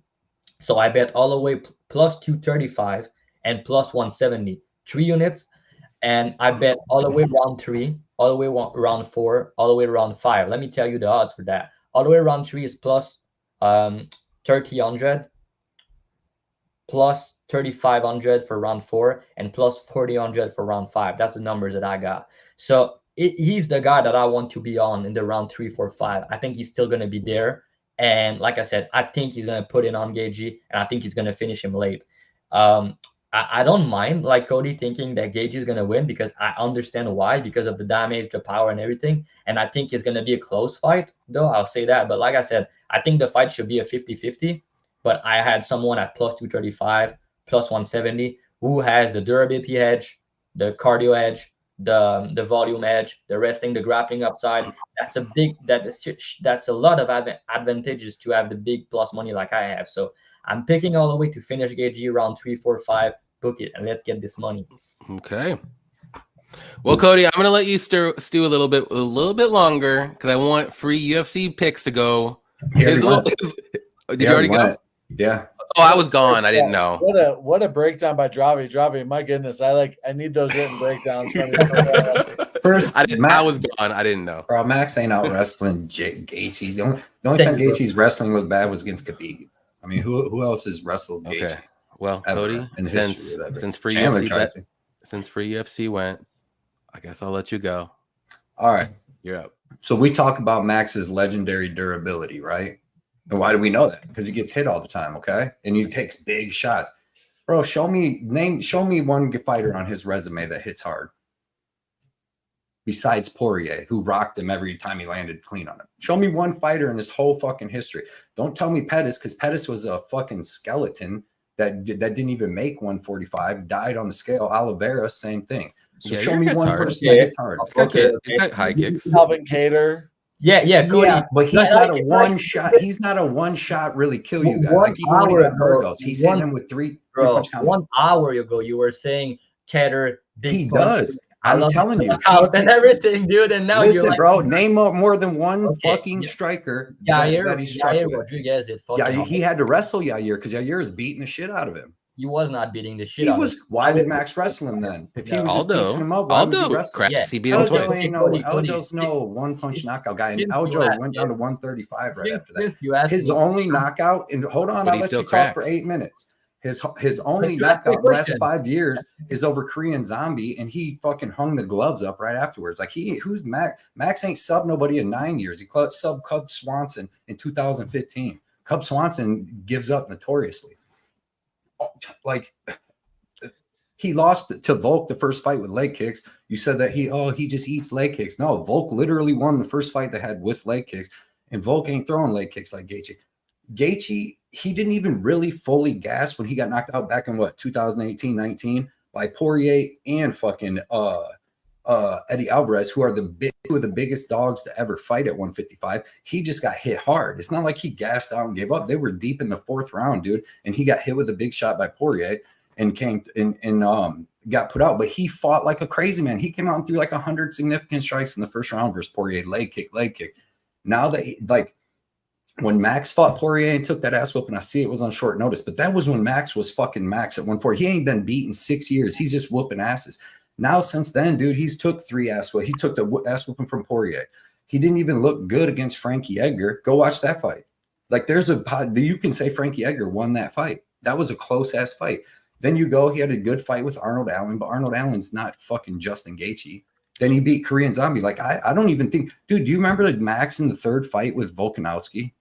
So I bet Holloway plus 235 and plus 170, 3 units. And I bet Holloway round 3, Holloway round 4, Holloway round 5. Let me tell you the odds for that. Holloway round 3 is plus 3,000, plus 3,500 for round 4, and plus 4,000 for round 5. That's the numbers that I got. So he's the guy that I want to be on in the round 3, 4, 5. I think he's still going to be there. And like I said, I think he's going to put it on Gaethje, and I think he's going to finish him late. I don't mind, like Cody, thinking that Gaethje is going to win because I understand why, because of the damage, the power, and everything. And I think it's going to be a close fight, though. I'll say that. But like I said, I think the fight should be a 50-50. But I had someone at plus 235, plus 170, who has the durability edge, the cardio edge, the volume edge, the wrestling, the grappling upside. That's a lot of advantages to have the big plus money like I have. So I'm picking all the way to finish Gaethje round 3, 4, 5. Book it and let's get this money. Okay. Well, Cody, I'm gonna let you stew a little bit longer because I want free UFC picks to go. Did you already go? Yeah. Oh, I was gone. I didn't know. What a breakdown by Dravhy. Dravy, my goodness, I need those written breakdowns from you. First, I was gone. I didn't know. Bro, Max ain't out wrestling Gaethje. The only time Gaethje's wrestling looked bad was against Khabib. I mean, who else has wrestled Gaethje? Okay. Well, Cody, since free UFC went, I guess I'll let you go. All right, you're up. So we talk about Max's legendary durability, right? And why do we know that? Because he gets hit all the time, okay? And he takes big shots. Bro, show me one fighter on his resume that hits hard. Besides Poirier, who rocked him every time he landed clean on him. Show me one fighter in his whole fucking history. Don't tell me Pettis, because Pettis was a fucking skeleton that didn't even make 145, died on the scale. Oliveira, same thing. So show me one person that hits hard. Okay, high kicks. Calvin Cater. Yeah, Cody. Yeah, but he's not a one shot. He's not a one shot really kill you guy. Like even when he got Burgos, he's hitting him with three punch combo. 1 hour ago, you were saying Kattar big. He does. I'm telling you, and everything, dude. And now listen, you're like, bro. Name more than one fucking striker that he struck with. Rodriguez. He had to wrestle Yair because Yair is beating the shit out of him. He was not beating the shit out of him. Why did Max wrestle him then? If he was just pushing him up, why would he wrestle him? He beat him twice. Aljo's no one-punch knockout guy. And Aljo went down to 135 right after that. His only knockout, and hold on, I'll let you talk for 8 minutes. His only knockout in the last 5 years is over Korean Zombie, and he fucking hung the gloves up right afterwards. Like who's Max? Max ain't subbed nobody in 9 years. He subbed Cub Swanson in 2015. Cub Swanson gives up notoriously. Like, he lost to Volk the first fight with leg kicks. You said that he just eats leg kicks. No, Volk literally won the first fight they had with leg kicks, and Volk ain't throwing leg kicks like Gaethje. Gaethje, he didn't even really fully gas when he got knocked out back in 2018-19 by Poirier and fucking Eddie Alvarez, who are two of the biggest dogs to ever fight at 155. He just got hit hard. It's not like he gassed out and gave up. They were deep in the 4th round, dude, and he got hit with a big shot by Poirier and got put out. But he fought like a crazy man. He came out and threw like 100 significant strikes in the first round versus Poirier. Leg kick. Now that when Max fought Poirier and took that ass whooping, I see it was on short notice, but that was when Max was fucking Max at 140. He ain't been beaten 6 years. He's just whooping asses. Now, since then, dude, he's took 3 ass whooping. He took the ass whooping from Poirier. He didn't even look good against Frankie Edgar. Go watch that fight. Like, you can say Frankie Edgar won that fight. That was a close ass fight. Then he had a good fight with Arnold Allen, but Arnold Allen's not fucking Justin Gaethje. Then he beat Korean Zombie. Like, I don't even think, dude, do you remember like Max in the 3rd fight with Volkanovski?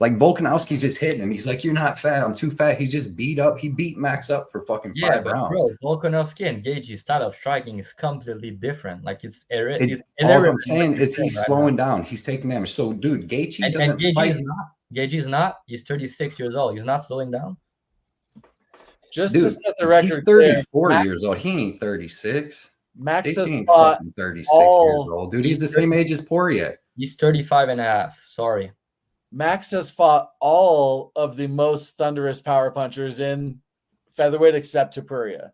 Like, Volkanovski's just hitting him. He's like, you're not fat. I'm too fat. He's just beat up. He beat Max up for fucking 5 rounds. Bro, Volkanovski and Gaethje's style of striking is completely different. Like, all I'm saying is he's slowing down. He's taking damage. So, dude, Gaethje doesn't fight. Gaethje's not. He's 36 years old. He's not slowing down. Just to set the record, he's 34 years old. He ain't 36. Max has ain't fought 36 years old, dude. He's the same age as Poirier. He's 35 and a half. Sorry. Max has fought all of the most thunderous power punchers in featherweight except Topuria.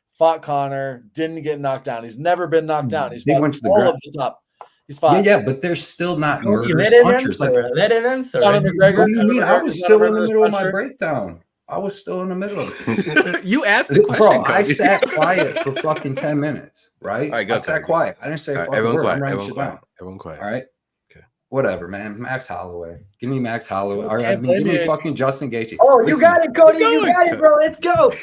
Fought Connor, didn't get knocked down. He's never been knocked down. He's fought all of the top. He's fought. Yeah, but they're still not murderous punchers. Let him answer. What do you mean? I was still in the middle of my breakdown. I was still in the middle of it. You asked the question, bro. Cody. I sat quiet for fucking 10 minutes, right? All right, I sat quiet. I didn't say a fucking word. I'm writing shit down. Everyone quiet. All right. Okay. Whatever, man. Max Holloway. Give me Max Holloway. All right. Give me fucking Justin Gaethje. Oh, you got it, Cody. You got it, bro. Let's go.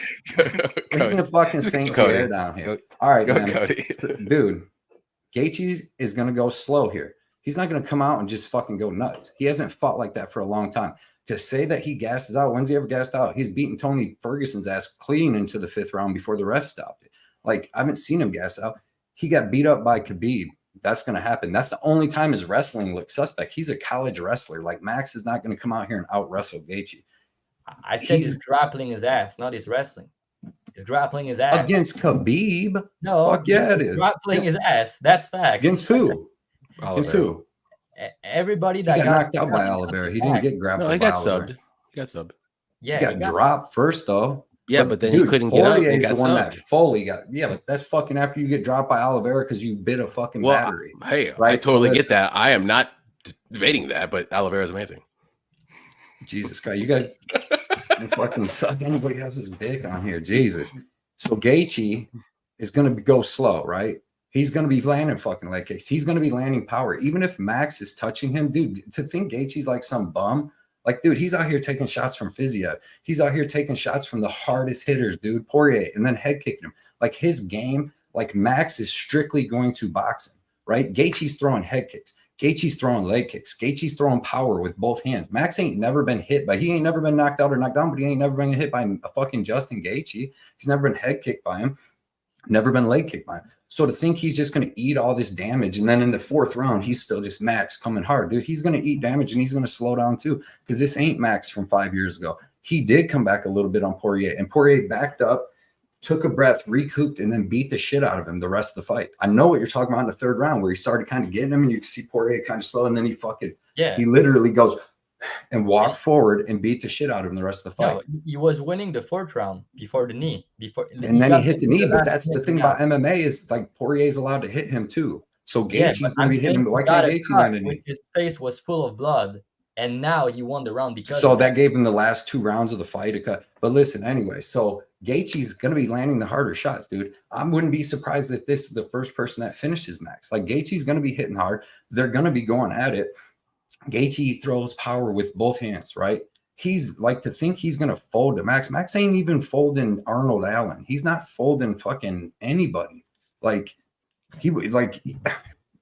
Listen to fucking St. Pierre down here. All right, man. Cody. Dude, Gaethje is going to go slow here. He's not going to come out and just fucking go nuts. He hasn't fought like that for a long time. To say that he gasses out, when's he ever gassed out? He's beaten Tony Ferguson's ass clean into the 5th round before the ref stopped it. Like, I haven't seen him gas out. He got beat up by Khabib. That's going to happen. That's the only time his wrestling looks suspect. He's a college wrestler. Like, Max is not going to come out here and out-wrestle Gaethje. I said he's grappling his ass, not his wrestling. He's grappling his ass. Against Khabib? No. Fuck yeah, it is. Grappling his ass. That's fact. Against who? Against who? Everybody that got knocked out by Oliveira. He didn't get grabbed. No, he got subbed. He got subbed. Yeah, he got dropped first though. Yeah, but then he couldn't get up. Poirier's the one that fully got. Yeah, but that's fucking after you get dropped by Oliveira because you bit a fucking battery. Hey, right? I totally get that. I am not debating that, but Oliveira's amazing. Jesus Christ, you guys fucking suck anybody else's dick on here. Jesus. So Gaethje is going to go slow, right? He's going to be landing fucking leg kicks. He's going to be landing power. Even if Max is touching him, dude, to think Gaethje's like some bum. Like, dude, he's out here taking shots from Fiziev. He's out here taking shots from the hardest hitters, dude, Poirier, and then head kicking him. Like, his game, like, Max is strictly going to boxing, right? Gaethje's throwing head kicks. Gaethje's throwing leg kicks. Gaethje's throwing power with both hands. Max ain't never been hit by, he ain't never been knocked out or knocked down, but he ain't never been hit by a fucking Justin Gaethje. He's never been head kicked by him. Never been leg kicked by him. So to think he's just going to eat all this damage, and then in the 4th round, he's still just Max coming hard. Dude, he's going to eat damage, and he's going to slow down too, because this ain't Max from 5 years ago. He did come back a little bit on Poirier, and Poirier backed up, took a breath, recouped, and then beat the shit out of him the rest of the fight. I know what you're talking about in the 3rd round, where he started kind of getting him, and you see Poirier kind of slow, and then he fucking, he literally goes and walked forward and beat the shit out of him the rest of the fight. No, he was winning the 4th round before the knee. And then he hit the knee, but that's the thing about MMA is like Poirier's allowed to hit him too. So Gaethje's going to be hitting him. Why can't Gaethje land in? His face was full of blood, and now he won the round because. So that gave him the last 2 rounds of the fight to cut. But listen, anyway, so Gaethje's going to be landing the harder shots, dude. I wouldn't be surprised if this is the first person that finishes Max. Like, Gaethje's going to be hitting hard. They're going to be going at it. Gaethje throws power with both hands, right? He's like, to think he's going to fold to Max. Max ain't even folding Arnold Allen. He's not folding fucking anybody. Like,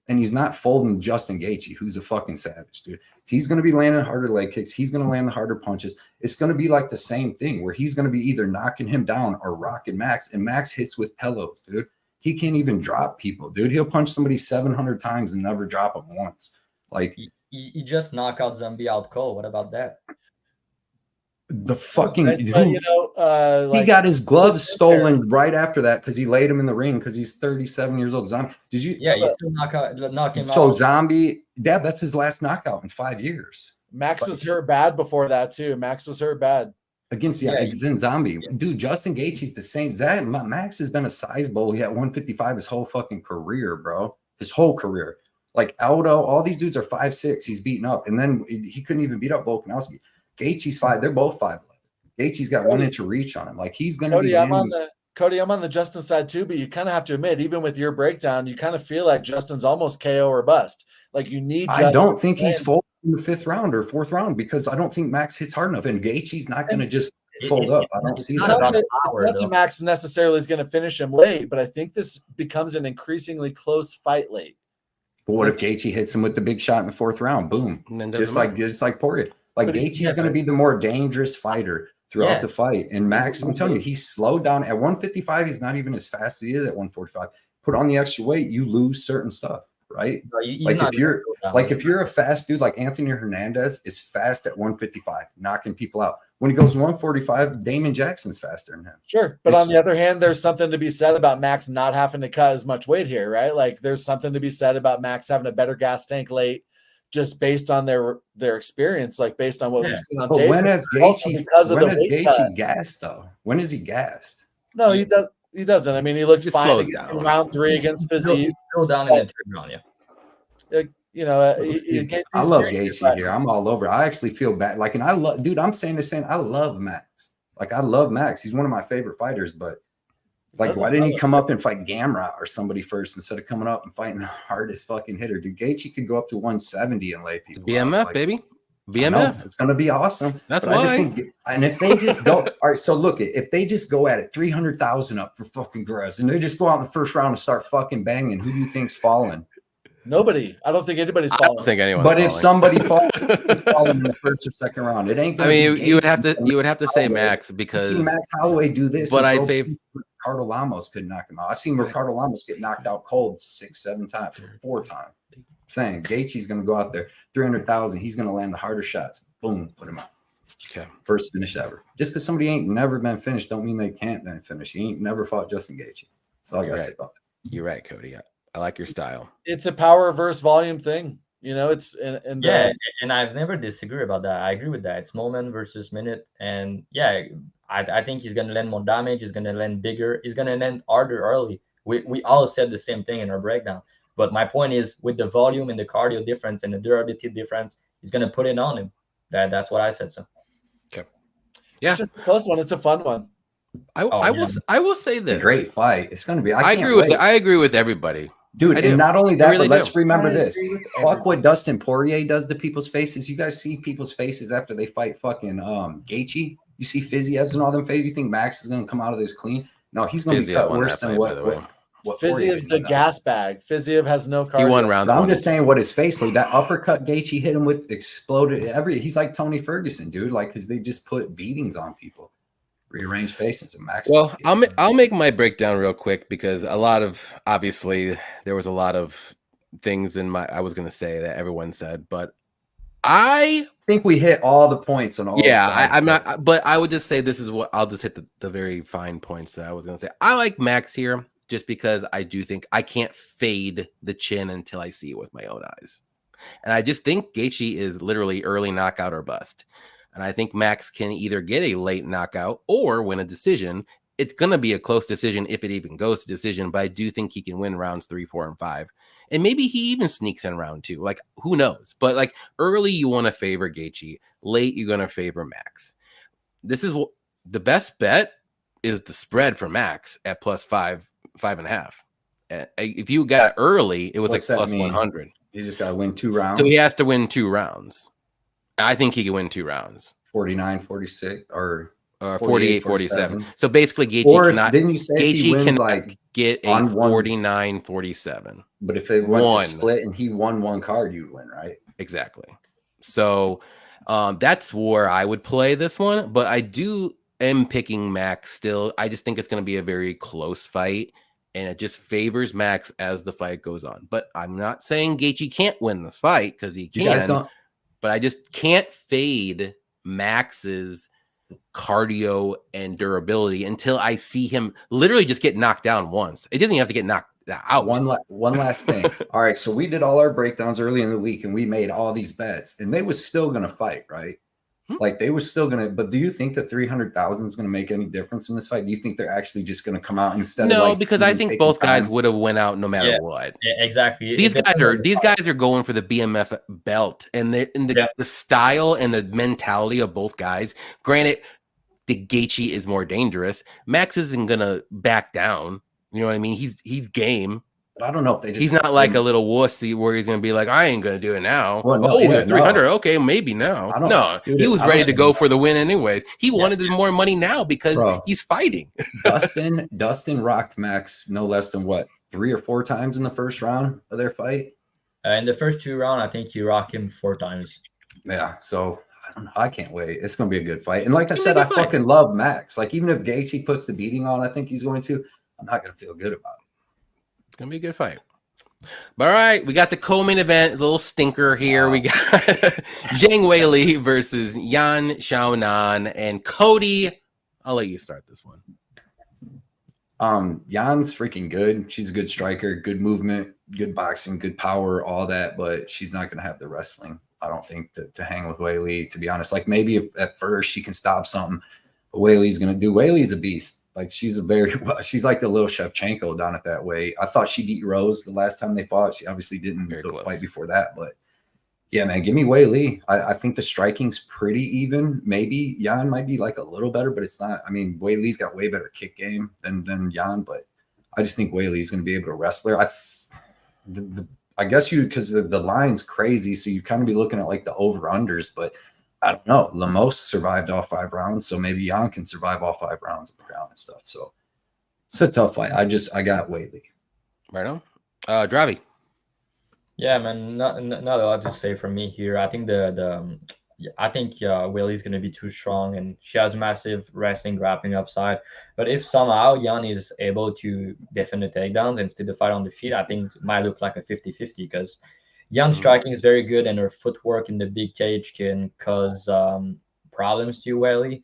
And he's not folding Justin Gaethje, who's a fucking savage, dude. He's going to be landing harder leg kicks. He's going to land the harder punches. It's going to be like the same thing where he's going to be either knocking him down or rocking Max. And Max hits with pillows, dude. He can't even drop people, dude. He'll punch somebody 700 times and never drop them once. Like he just knocked out Zombie out cold. What about that? The fucking nice, but, you know, he got his gloves stolen right after that because he laid him in the ring because he's 37 years old. Zombie, did you? Yeah, you still knock him out. So Zombie, that's his last knockout in 5 years. Max was hurt bad before that too. Max was hurt bad against Zombie. Dude, Justin Gaethje's the same. Max has been a size bully at 155 his whole fucking career, bro. His whole career. Like Aldo, all these dudes are 5'6". He's beaten up, and then he couldn't even beat up Volkanovski. Gaethje's 5. They're both 5'11". Gaethje's got 1 inch of reach on him. Like he's going to be. Cody, I'm on the Justin side too, but you kind of have to admit, even with your breakdown, you kind of feel like Justin's almost KO or bust. Like you need. I don't think he's folding in the 5th round or 4th round because I don't think Max hits hard enough, and Gaethje's not going to just fold up. I don't see that. Not that Max necessarily is going to finish him late, but I think this becomes an increasingly close fight late. But what if Gaethje hits him with the big shot in the 4th round? Boom, just like Poirier. Like Gaethje's going to be the more dangerous fighter throughout the fight. And Max, I'm telling you, he's slowed down. At 155, he's not even as fast as he is at 145. Put on the extra weight, you lose certain stuff, right? No, if you're a fast dude, like Anthony Hernandez is fast at 155, knocking people out. When he goes to 145, Damon Jackson's faster than him. Sure. But on the other hand, there's something to be said about Max not having to cut as much weight here, right? Like there's something to be said about Max having a better gas tank late. Just based on their experience, like based on what we've seen on tape. When has Gaethje gassed though? When is he gassed? No, he does. He doesn't. I mean, he looks fine in round 3 against Fizzy. Still down in the 3rd round, You know, I love Gaethje here. I'm all over. I actually feel bad. Like, and I love, dude. I'm saying the same. I love Max. Like, I love Max. He's one of my favorite fighters, but. Like, why didn't he come up and fight Gamrot or somebody first instead of coming up and fighting the hardest fucking hitter? Dude, Gaethje could go up to 170 and lay people BMF, like, baby. BMF. It's going to be awesome. That's why. why. And if they just go, all right, so look, if they just go at it, 300,000 up for fucking Groves, and they just go out in the 1st round and start fucking banging, who do you think's falling? Nobody. I don't think anybody's falling. I don't think anyone's But falling. if somebody falls, it's falling in the 1st or 2nd round. It ain't. I mean, you would have to say Max because Max Holloway do this. But I think Ricardo Lamos could knock him out. I've seen Ricardo Lamos get knocked out cold 6-7 times, 4 times. I'm saying Gaethje's going to go out there 300,000. He's going to land the harder shots. Boom, put him out. Okay. First finish ever. Just because somebody ain't never been finished, don't mean they can't then finish. He ain't never fought Justin Gaethje. That's all I got to say about that. You're right, Cody. I like your style. It's a power versus volume thing. You know, it's and I've never disagreed about that. I agree with that. It's moment versus minute, and I think he's gonna land more damage. He's gonna land bigger. He's gonna land harder early. We all said the same thing in our breakdown. But my point is, with the volume and the cardio difference and the durability difference, he's gonna put it on him. That's what I said. So, okay, yeah, it's just a close one. It's a fun one. I will say this. Great fight. It's gonna be. I agree with everybody. Dude, and not only that, but let's remember this. Fuck what Dustin Poirier does to people's faces. You guys see people's faces after they fight fucking Gaethje? You see Fiziev's and all them faces. You think Max is going to come out of this clean? No, he's going to be cut worse than what Fiziev's a gas bag. Fiziev has no cardio. He won round. I'm just saying what his face like. That uppercut Gaethje hit him with exploded. He's like Tony Ferguson, dude. Like, because they just put beatings on people. Rearrange faces and Max. Well, I'll make my breakdown real quick because obviously there was a lot of things I was going to say that everyone said, but I think we hit all the points on all. Yeah, I'm not, but I would just say this is what I'll just hit the very fine points that I was going to say. I like Max here just because I do think I can't fade the chin until I see it with my own eyes. And I just think Gaethje is literally early knockout or bust. And I think Max can either get a late knockout or win a decision. It's going to be a close decision if it even goes to decision, but I do think he can win rounds 3, 4, and 5. And maybe he even sneaks in round 2. Like, who knows? But like early, you want to favor Gaethje. Late, you're going to favor Max. This is the best bet is the spread for Max at plus 5.5. If you got early, it was like plus 100. He just got to win 2 rounds. So he has to win 2 rounds. I think he can win 2 rounds. 49, 46, or 48-47. So basically, Gaethje or cannot. didn't you say if he wins like get a 49-47? But if they went to split and he won one card, you win, right? Exactly. So that's where I would play this one. But I am picking Max still. I just think it's going to be a very close fight, and it just favors Max as the fight goes on. But I'm not saying Gaethje can't win this fight because he can. But I just can't fade Max's cardio and durability until I see him literally just get knocked down once. It doesn't even have to get knocked out. One last thing. All right, so we did all our breakdowns early in the week and we made all these bets and they was still gonna fight, right? Like they were still gonna, but do you think the 300,000 is gonna make any difference in this fight? Do you think they're actually just gonna come out instead of like, because I think both guys would have went out no matter what. Yeah, exactly. These guys are going for the BMF belt, and the style and the mentality of both guys. Granted, the Gaethje is more dangerous. Max isn't gonna back down. You know what I mean? He's game. But I don't know if they just. He's not like a little wussy where he's gonna be like, I ain't gonna do it now. Well, no, 300. Okay, maybe now. No, he was ready to go for the win anyways. He wanted more money now because he's fighting. Dustin rocked Max no less than 3 or 4 times in the first round of their fight. In the first 2 rounds, I think you rock him 4 times. Yeah, so I don't know. I can't wait. It's gonna be a good fight. And like I said, I fucking love Max. Like even if Gaethje puts the beating on, I think he's going to. I'm not gonna feel good about it. It's gonna be a good fight. But all right, we got the co-main event, a little stinker here. We got Zhang Weili versus Yan Xiaonan and Cody. I'll let you start this one. Yan's freaking good. She's a good striker, good movement, good boxing, good power, all that, but she's not gonna have the wrestling, I don't think, to hang with Weili, to be honest. Like maybe if at first she can stop something, but Weili's a beast. Like she's like the little Shevchenko down at that weight. I thought she beat Rose the last time they fought. She obviously didn't the fight before that, but yeah, man, give me Weili. I think the striking's pretty even. Maybe Yan might be like a little better, but it's not. I mean, Weili's got way better kick game than Yan, but I just think Weili's going to be able to wrestle her. I guess because the line's crazy, so you kind of be looking at like the over-unders, but I don't know. Lemos survived all 5 rounds, so maybe Yan can survive all 5 rounds of the ground and stuff. So it's a tough fight. I got Weili. Right on. Dravhy. Yeah, man. Not a lot to say from me here. I think Weili's going to be too strong, and she has massive wrestling grappling upside. But if somehow Yan is able to defend the takedowns and still the fight on the feet, I think it might look like a 50-50 because Yan's striking is very good, and her footwork in the big cage can cause problems to Weili.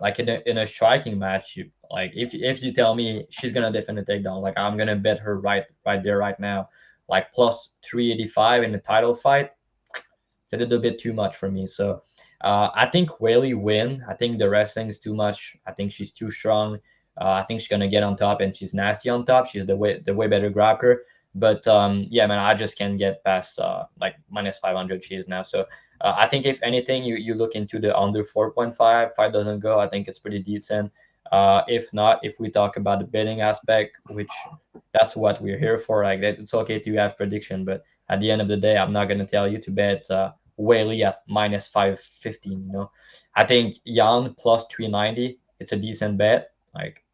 Like in a striking match, if you tell me she's gonna defend the takedown, like I'm gonna bet her right there right now, like plus 385 in the title fight. It's a little bit too much for me. So I think Weili win. I think the wrestling is too much. I think she's too strong. I think she's gonna get on top, and she's nasty on top. She's the way better grappler. But yeah, man, I just can't get past like minus 500 she is now. So I think if anything, you look into the under 4.5. Fight doesn't go. I think it's pretty decent. If not, if we talk about the betting aspect, which that's what we're here for. Like that, it's okay to have prediction, but at the end of the day, I'm not gonna tell you to bet Weili at minus 515. You know, I think Yan plus 390. It's a decent bet. Like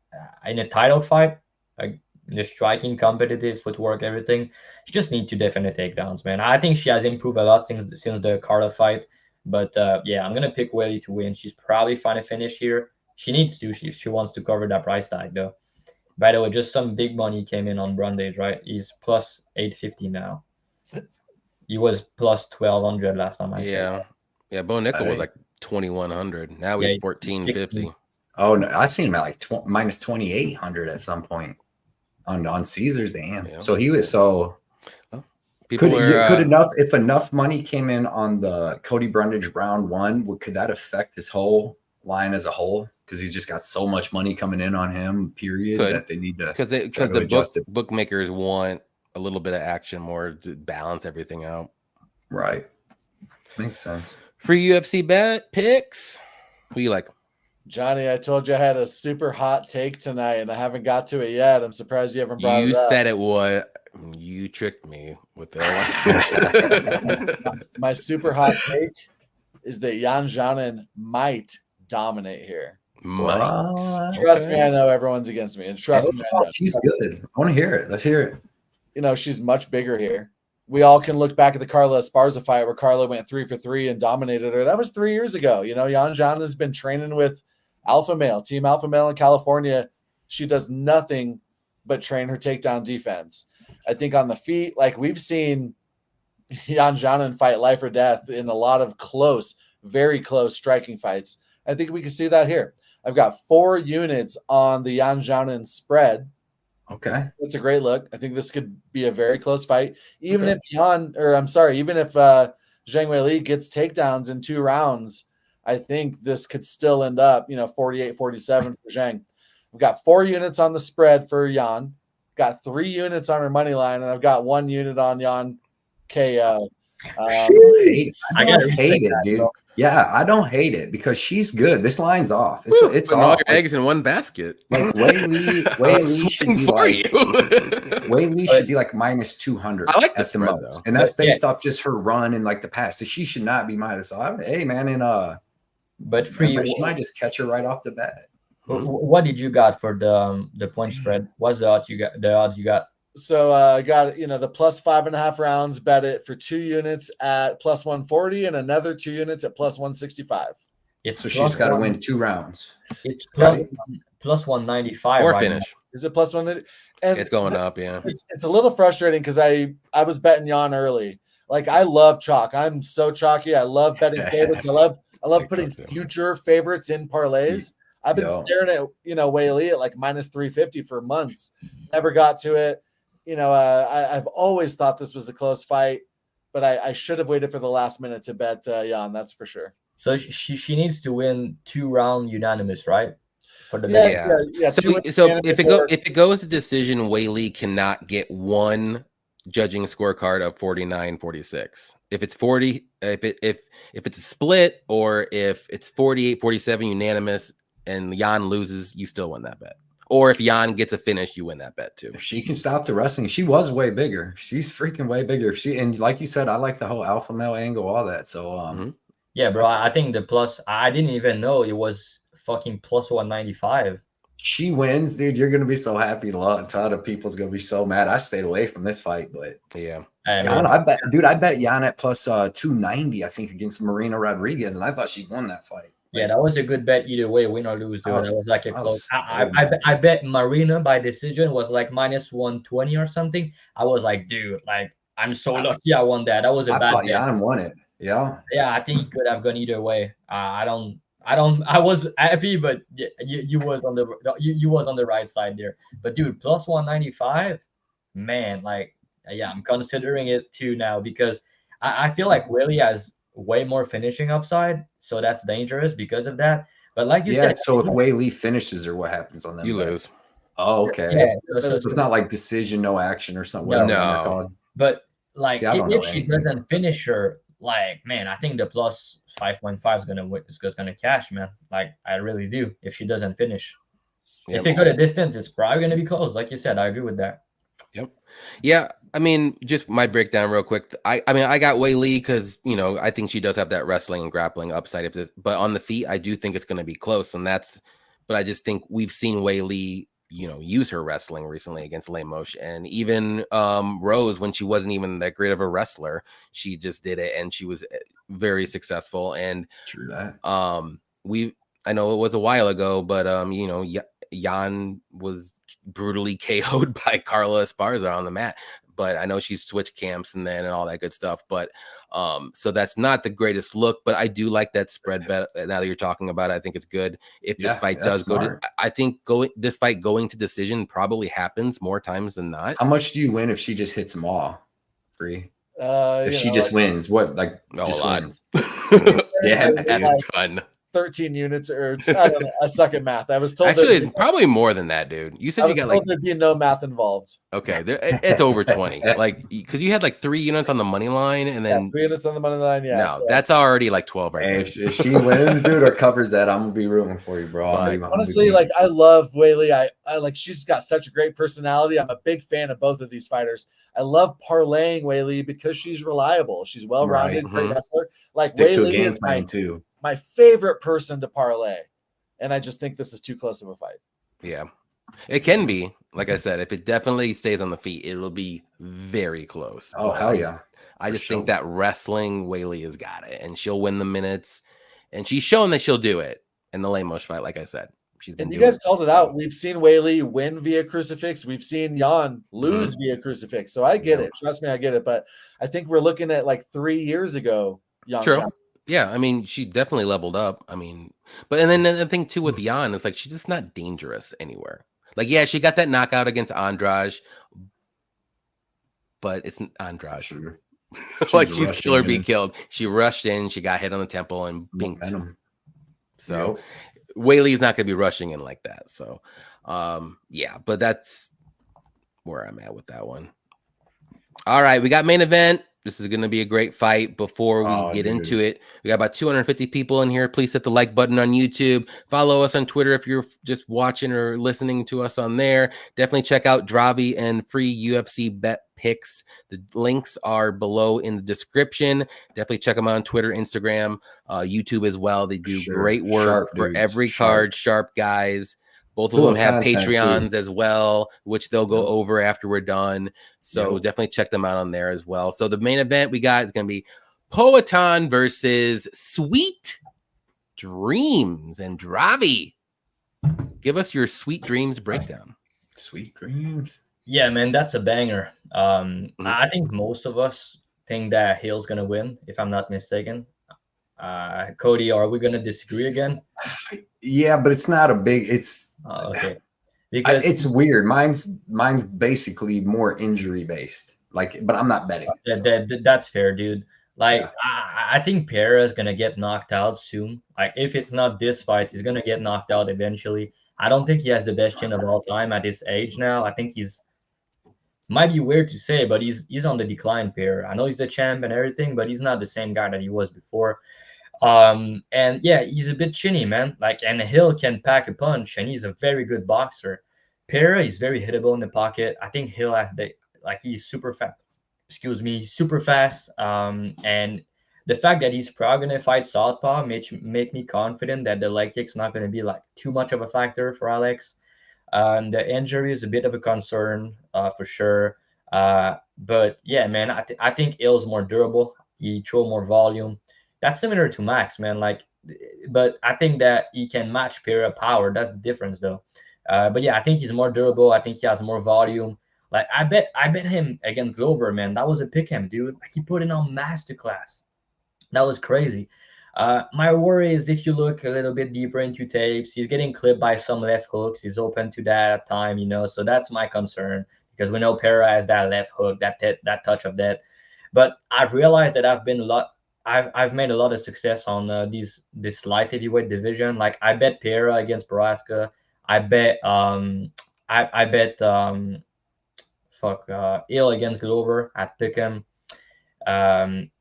in a title fight, like. The striking, competitive footwork, everything. She just needs to defend the takedowns, man. I think she has improved a lot since the Carter fight. But yeah, I'm gonna pick Weili to win. She's probably find a finish here. She needs to. She wants to cover that price tag though. By the way, just some big money came in on Brundage, right? He's plus 850 now. He was plus 1200 last time I checked. Yeah. Bo Nickal was like 2100. Now he's 1450. Oh no, I seen him at like minus 2800 at some point. On Caesars, damn. Yeah. So he was could if enough money came in on the Cody Brundage round 1, could that affect his whole line as a whole? Because he's just got so much money coming in on him, that they need to because the bookmakers want a little bit of action more to balance everything out. Right. Makes sense. For UFC bet picks, who you like? Johnny, I told you I had a super hot take tonight, and I haven't got to it yet. I'm surprised you haven't brought it up. You said it would. You tricked me with that. My super hot take is that Yan Xiaonan might dominate here. Trust me, I know everyone's against me. And trust me, I know. She's good. I want to hear it. Let's hear it. You know, she's much bigger here. We all can look back at the Carla Esparza fight where Carla went 3 for 3 and dominated her. That was 3 years ago. You know, Yan Zhang has been training with Team Alpha Male in California. She does nothing but train her takedown defense. I think on the feet, like we've seen Yan Zhang fight life or death in a lot of close, very close striking fights. I think we can see that here. I've got 4 units on the Yan Zhang spread. Okay. That's a great look. I think this could be a very close fight. Even if Zhang Weili gets takedowns in 2 rounds, I think this could still end up, 48-47 for Zhang. We've got 4 units on the spread for Yan. Got 3 units on her money line, and I've got 1 unit on Yan KO. I don't hate it, dude. Yeah, I don't hate it because she's good. This line's off. It's all off. your eggs in one basket. Like Weili should be like Weili should be like minus 200 I like at the most, though. and that's based off just her run and like the past. So she should not be minus. So hey man, but for you, she might just catch her right off the bat. What did you got for the point spread? What's the odds you got? So I got the plus 5.5 rounds. Bet it for 2 units at plus 140 and another 2 units at plus 165. So she's got to win 2 rounds. It's plus 195 or right finish. Now. Is it plus 190? And it's going up, yeah. It's a little frustrating because I was betting Yan early. Like I love chalk. I'm so chalky. I love betting favorites. I love putting future favorites in parlays. I've been staring at Weili at like minus 350 for months. Never got to it. I've always thought this was a close fight, but I should have waited for the last minute to bet Yan. That's for sure. So she needs to win 2-round unanimous, right? So if it goes to decision, Weili cannot get 1 judging scorecard of 49-46. If it's 40, if it's a split, or if it's 48-47 unanimous and Yan loses, you still win that bet. Or if Yan gets a finish, you win that bet too. If she can stop the wrestling, she was way bigger. She's freaking way bigger. And like you said, I like the whole alpha male angle, all that. So yeah, bro. I think the plus. I didn't even know it was fucking plus 195. She wins, dude. You're gonna be so happy. A lot of people's gonna be so mad. I stayed away from this fight, but yeah, Yan, I bet Yan at plus 290. I think against Marina Rodriguez, and I thought she won that fight. Yeah, that was a good bet either way, win or lose. Dude. That was like a close. I bet Marina by decision was like minus 120 or something. I was like, dude, like I'm so lucky I won that. That was a bad bet. Yan won it. Yeah. Yeah, I think he could have gone either way. I was happy, but you was on the right side there. But dude, plus 195, man, like I'm considering it too now because I feel like Weili has way more finishing upside, so that's dangerous because of that. But like you said, so if Weili finishes her, what happens on that? You lose. Oh, okay. Yeah, so it's not like decision, no action or something. No. But like if she doesn't finish her, like man, I think the plus 5.5 is gonna cash, man. Like I really do. If she doesn't finish, if it go the distance, it's probably gonna be close. Like you said, I agree with that. Yep. Yeah. I mean, just my breakdown real quick. I got Weili because I think she does have that wrestling and grappling upside. But on the feet, I do think it's going to be close, but I just think we've seen Weili, use her wrestling recently against Lemos, and even Rose when she wasn't even that great of a wrestler, she just did it and she was very successful. And true that. I know it was a while ago, but Yan was brutally KO'd by Carla Esparza on the mat. But I know she's switched camps and all that good stuff. But so that's not the greatest look. But I do like that spread bet. Now that you're talking about it, I think it's good. If this fight does go to, I think this fight going to decision probably happens more times than not. How much do you win if she just hits them all free? If she just wins, what just wins? a ton. 13 units, or I don't know, I suck at math. I was told actually probably more than that, dude. You said you got there'd be no math involved. Okay, it's over 20. Like because you had like 3 units on the money line, and then 3 units on the money line. Yeah, no, that's already like 12 right there. If she wins, dude, or covers that, I'm gonna be rooting for you, bro. Honestly, like I love Weili. I like she's got such a great personality. I'm a big fan of both of these fighters. I love parlaying Weili because she's reliable. She's well-rounded, great wrestler. Like Weili is my favorite person to parlay. And I just think this is too close of a fight. Yeah, it can be. Like I said, if it definitely stays on the feet, it'll be very close. Oh, hell yeah. I just think that wrestling, Weili has got it, and she'll win the minutes, and she's shown that she'll do it in the Lemos fight. Like I said, she's been. And you guys called it out. We've seen Weili win via crucifix. We've seen Jan lose via crucifix. So I get it. Trust me, I get it. But I think we're looking at like 3 years ago. True. Yeah, I mean, she definitely leveled up. I mean, but and then the thing too with Jan is like she's just not dangerous anywhere. Like, yeah, she got that knockout against Andrade, but it's Andrade. Sure. Like she's kill or be killed. She rushed in, she got hit on the temple and binked. So Weili's not going to be rushing in like that. So, yeah, but that's where I'm at with that one. All right, we got main event. This is going to be a great fight. Before we get into it, we got about 250 people in here. Please hit the like button on YouTube. Follow us on Twitter if you're just watching or listening to us on there. Definitely check out Dravhy and free UFC bet picks. The links are below in the description. Definitely check them out on Twitter, Instagram, YouTube as well. They do great work for every card. Sharp guys. Both of them have Patreons as well, which they'll go over after we're done. So definitely check them out on there as well. So the main event we got is going to be Poatan versus Sweet Dreams and Dravhy. Give us your Sweet Dreams breakdown. Sweet Dreams. Yeah, man, that's a banger. I think most of us think that Hill's going to win, if I'm not mistaken. Cody, are we going to disagree again? Yeah, but it's not a big. It's okay. Because it's weird. Mine's basically more injury based. Like, but I'm not betting. That's fair, dude. Like, I think Pereira is gonna get knocked out soon. Like, if it's not this fight, he's gonna get knocked out eventually. I don't think he has the best chin of all time at his age now. I think might be weird to say, but he's on the decline, Pereira. I know he's the champ and everything, but he's not the same guy that he was before. And yeah, he's a bit chinny, man. Like, and Hill can pack a punch, and he's a very good boxer. Pereira is very hittable in the pocket. I think Hill has he's super fast. Super fast. And the fact that he's probably gonna fight southpaw make me confident that the leg kick's not gonna be like too much of a factor for Alex. The injury is a bit of a concern, for sure. But yeah, man, I think Hill's more durable. He throw more volume. That's similar to Max, man. Like, but I think that he can match Pereira power. That's the difference, though. But yeah, I think he's more durable. I think he has more volume. Like, I bet him against Glover, man. That was a pick him, dude. Like, he put in on masterclass. That was crazy. My worry is if you look a little bit deeper into tapes, he's getting clipped by some left hooks. He's open to that at time, So that's my concern, because we know Pereira has that left hook, that touch of that. But I've realized that I've made a lot of success on this light heavyweight division. Like, I bet Pereira against Prochazka. I bet Hill against Glover at Pick'em.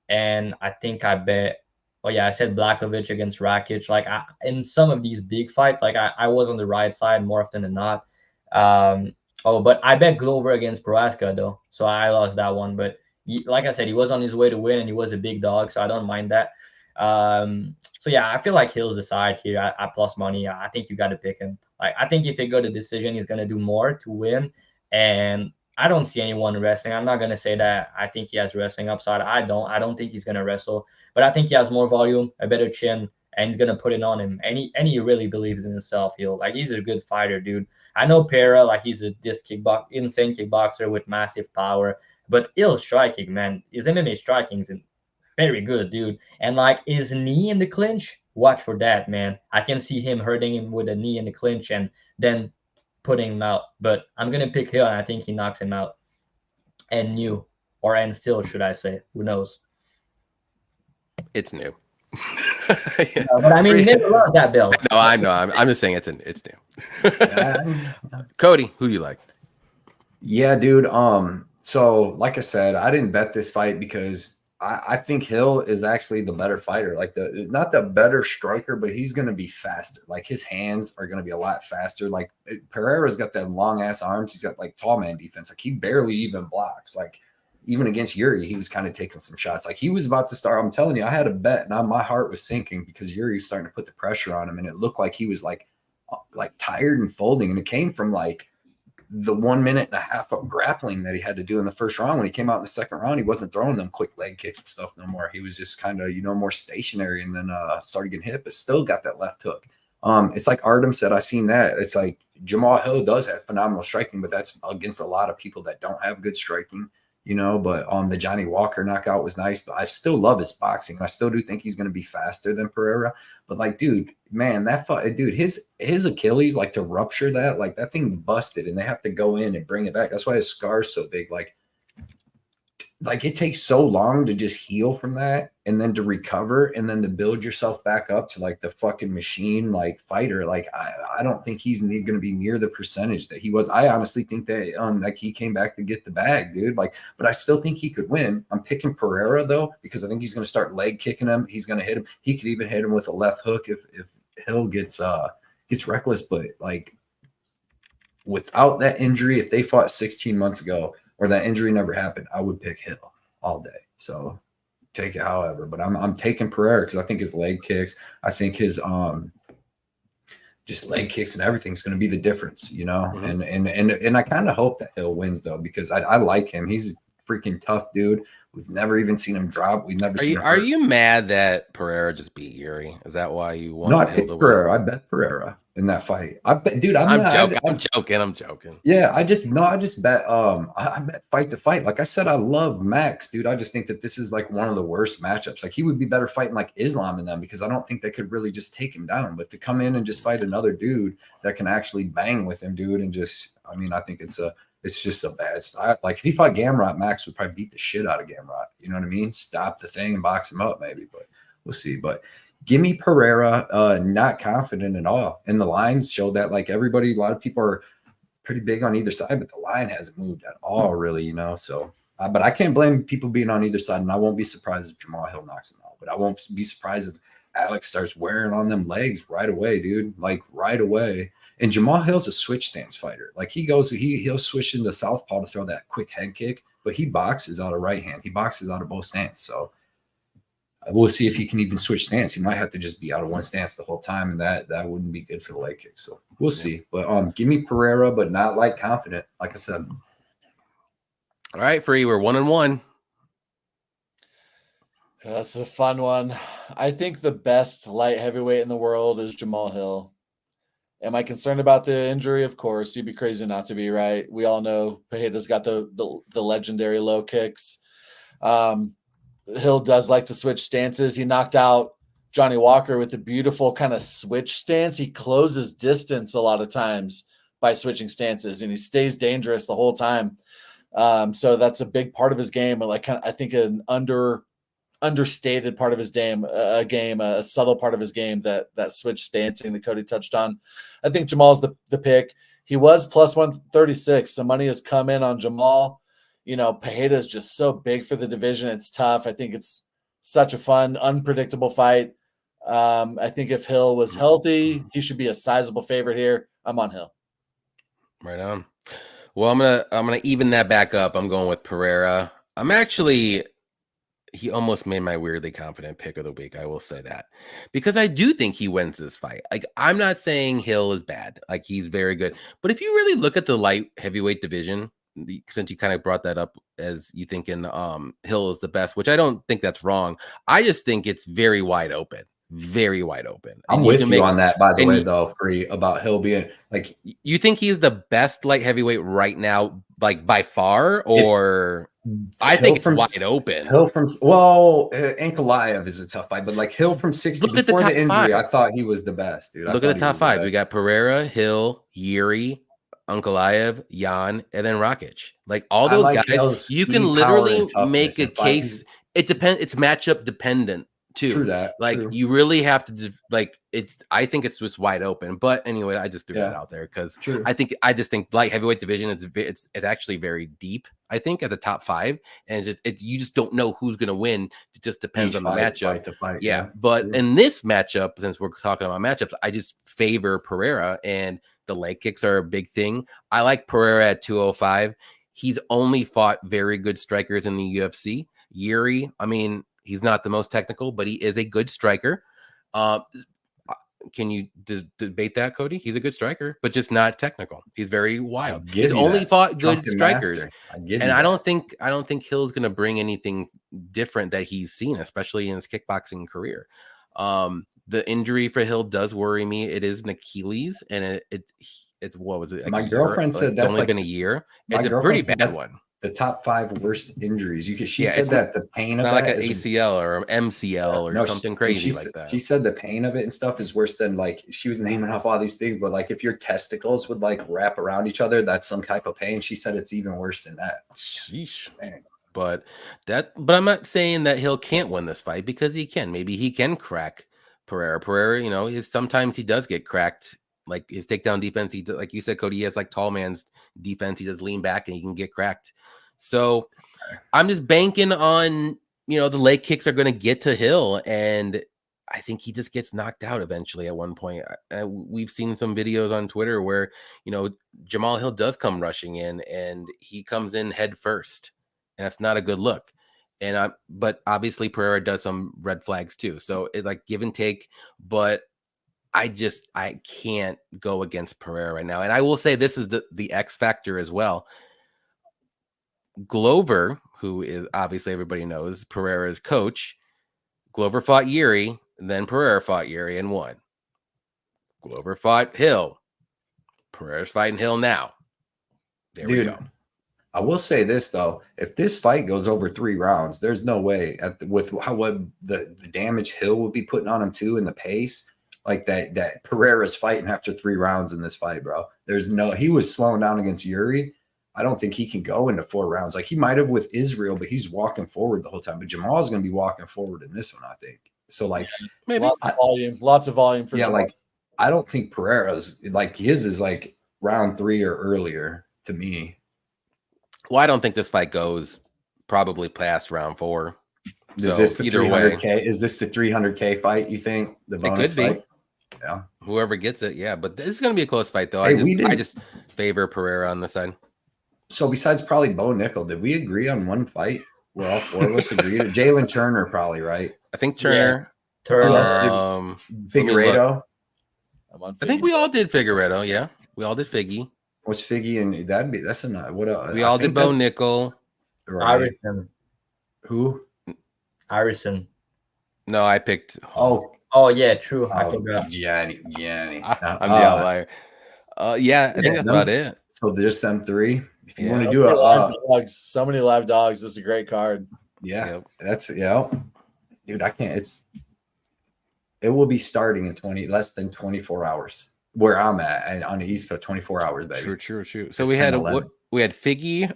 And I think I bet. Oh yeah, I said Blachowicz against Rakic. Like, in some of these big fights, like I was on the right side more often than not. But I bet Glover against Prochazka though, so I lost that one. But like I said, he was on his way to win, and he was a big dog, so I don't mind that. So yeah, I feel like Hill's the side here at plus money. I think you got to pick him. Like, I think if they go to decision, he's gonna do more to win, and I don't see anyone wrestling. I'm not gonna say that I think he has wrestling upside. I don't think he's gonna wrestle, but I think he has more volume, a better chin, and he's gonna put it on him. And he really believes in himself. He's a good fighter, dude. I know Pereira, like, he's insane kickboxer with massive power. But Hill's striking, man, his MMA striking is very good, dude. And like, his knee in the clinch, watch for that, man. I can see him hurting him with a knee in the clinch and then putting him out. But I'm gonna pick Hill, and I think he knocks him out. And still, should I say? Who knows? It's new. Yeah. But I mean, he never lost that belt. No, I know. I'm just saying it's new. Cody, who do you like? Yeah, dude. So like I said, I didn't bet this fight because I think Hill is actually the better fighter. Like, not the better striker, but he's going to be faster. Like, his hands are going to be a lot faster. Like, Pereira's got that long ass arms. He's got like tall man defense. Like, he barely even blocks. Like, even against Yuri, he was kind of taking some shots. Like, he was about to start. I'm telling you, I had a bet, and my heart was sinking because Yuri was starting to put the pressure on him, and it looked like he was like like tired and folding, and it came from like the 1.5 minutes of grappling that he had to do in the first round. When he came out in the second round, he wasn't throwing them quick leg kicks and stuff no more. He was just kind of, more stationary, and then started getting hit, but still got that left hook. It's like Artem said, I seen that. It's like Jamal Hill does have phenomenal striking, but that's against a lot of people that don't have good striking, but the Johnny Walker knockout was nice, but I still love his boxing. I still do think he's going to be faster than Pereira, but like, dude, man, his Achilles, like to rupture that, like that thing busted, and they have to go in and bring it back. That's why his scar's so big. Like it takes so long to just heal from that, and then to recover, and then to build yourself back up to like the fucking machine, like fighter. Like I don't think he's going to be near the percentage that he was. I honestly think that like he came back to get the bag, dude. Like, but I still think he could win. I'm picking Pereira though, because I think he's going to start leg kicking him. He's going to hit him. He could even hit him with a left hook if Hill gets reckless. But like without that injury, if they fought 16 months ago, or that injury never happened, I would pick Hill all day. So take it however, but I'm taking Pereira because I think his leg kicks, I think his just leg kicks and everything's going to be the difference, Mm-hmm. And I kind of hope that Hill wins though, because I like him. He's a freaking tough dude. We've never even seen him drop. We've never seen him. Are you mad that Pereira just beat Yuri? Is that why you want? No, I picked Pereira. I bet Pereira in that fight. I'm joking. Yeah, I just bet. I bet fight to fight. Like I said, I love Max, dude. I just think that this is like one of the worst matchups. Like he would be better fighting like Islam than them, because I don't think they could really just take him down. But to come in and just fight another dude that can actually bang with him, dude, and just, I think it's just a bad style. Like if he fought Garbrandt, Max would probably beat the shit out of Garbrandt. You know what I mean? Stop the thing and box him up maybe, but we'll see. But give me Pereira, not confident at all. And the lines show that, like everybody, a lot of people are pretty big on either side, but the line hasn't moved at all really, So, but I can't blame people being on either side, and I won't be surprised if Jamal Hill knocks him out. But I won't be surprised if Alex starts wearing on them legs right away, dude. Like right away. And Jamal Hill's a switch stance fighter. Like he'll switch into southpaw to throw that quick head kick, but he boxes out of right hand. He boxes out of both stance. So we'll see if he can even switch stance. He might have to just be out of one stance the whole time, and that wouldn't be good for the leg kick. So we'll see. But give me Pereira, but not like confident, like I said. All right, Free, we're 1-1. That's a fun one. I think the best light heavyweight in the world is Jamal Hill. Am I concerned about the injury? Of course. You'd be crazy not to be, right? We all know Pereira's got the legendary low kicks. Hill does like to switch stances. He knocked out Johnny Walker with a beautiful kind of switch stance. He closes distance a lot of times by switching stances, and he stays dangerous the whole time. So that's a big part of his game. I think an understated part of his game, a subtle part of his game, that switch stancing that Cody touched on. I think Jamal's the pick. He was plus 136. So money has come in on Jamal. Pereira is just so big for the division. It's tough. I think it's such a fun, unpredictable fight. I think if Hill was healthy, he should be a sizable favorite here. I'm on Hill. Right on. Well, I'm gonna even that back up. I'm going with Pereira. He almost made my weirdly confident pick of the week. I will say that, because I do think he wins this fight. Like, I'm not saying Hill is bad. Like, he's very good. But if you really look at the light heavyweight division, since you kind of brought that up as you thinking Hill is the best, which I don't think that's wrong. I just think it's very wide open. Very wide open. I'm with you on that, by the way, though, Free, about Hill being like. You think he's the best light heavyweight right now, like by far, or I think it's wide open. Hill from Ankalaev is a tough fight, but like Hill from 60 before the injury, I thought he was the best, dude. Look at the top five. We got Pereira, Hill, Yuri, Ankalaev, Jan, and then Rakic. Like all those guys, you can literally make a case. It depends. It's matchup dependent too. True that. Like you really have to I think it's just wide open. But anyway, I just threw that out there because I just think light heavyweight division it's actually very deep. I think at the top five, and you just don't know who's going to win. It just depends on the matchup. Yeah, but in this matchup, since we're talking about matchups, I just favor Pereira, and the leg kicks are a big thing. I like Pereira at 205. He's only fought very good strikers in the UFC. Yuri, he's not the most technical, but he is a good striker. Can you debate that, Cody? He's a good striker, but just not technical. He's very wild. He's only fought good strikers. I don't think Hill's going to bring anything different that he's seen, especially in his kickboxing career. The injury for Hill does worry me. It is an Achilles, and it's what was it? Like my girlfriend said that's only been a year. It's a pretty bad one. The top 5 worst injuries. She said that the pain of that, like an ACL or an MCL or something crazy like that. She said the pain of it and stuff is worse than like she was naming off all these things, but like if your testicles would like wrap around each other, that's some type of pain. She said it's even worse than that. Sheesh. But I'm not saying that Hill can't win this fight, because he can. Maybe he can crack Pereira. Pereira, sometimes he does get cracked. Like his takedown defense, like you said, Cody, he has like tall man's defense. He does lean back and he can get cracked. So I'm just banking on, the leg kicks are going to get to Hill, and I think he just gets knocked out eventually at one point. We've seen some videos on Twitter where, Jamal Hill does come rushing in and he comes in head first, and that's not a good look. But obviously Pereira does some red flags too. So it's like give and take, but I can't go against Pereira right now. And I will say this is the X factor as well. Glover, who is obviously everybody knows Pereira's coach, Glover fought Yuri, then Pereira fought Yuri and won. Glover fought Hill. Pereira's fighting Hill now. There we go. I will say this though: if this fight goes over 3 rounds, there's no way with what the damage Hill would be putting on him too, and the pace. Like that Pereira's fighting after 3 rounds in this fight, bro. He was slowing down against Yuri. I don't think he can go into 4 rounds. Like he might have with Israel, but he's walking forward the whole time. But Jamal's going to be walking forward in this one, I think. So like maybe lots of volume for Jamal. Like I don't think Pereira's like his is like round 3 or earlier to me. Well, I don't think this fight goes probably past round 4. Is this the 300K? Is this the 300K fight? You think the bonus fight? Yeah. Whoever gets it, yeah. But this is going to be a close fight, though. Hey, I just favor Pereira on the side. So besides probably Bo Nickal, did we agree on one fight where all 4 of us agreed? Jalen Turner probably, right? I think Turner. Yeah. Turner. Figueiredo. I think we all did Figueiredo, yeah. We all did Figgy. What's Figgy? And that's a what else? We all did Bo Nickal. Right. Irison. Who? Irison. No, I picked. Oh yeah, true. I forgot. Gianni. I'm the outlier. Yeah, I think that's about it. So there's them 3. If you want to do so many live dogs, this is a great card. Yeah, that's dude. I can't. It will be starting in less than 24 hours where I'm at, and on the East Coast, 24 hours, baby. True. So we had Figgy,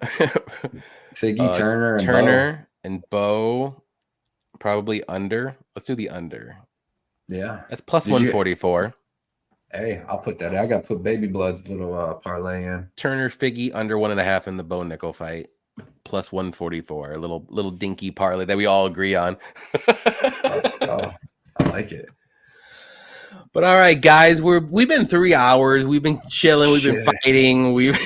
Turner, and Bo. Probably under. Let's do the under. Yeah, that's plus 144. Hey, I'll put that. I got to put Baby Blood's little parlay in. Turner Figgy under 1.5 in the Bo Nickal fight, plus 144. A little dinky parlay that we all agree on. I like it. But all right, guys, we've been 3 hours. We've been chilling. We've been fighting. We've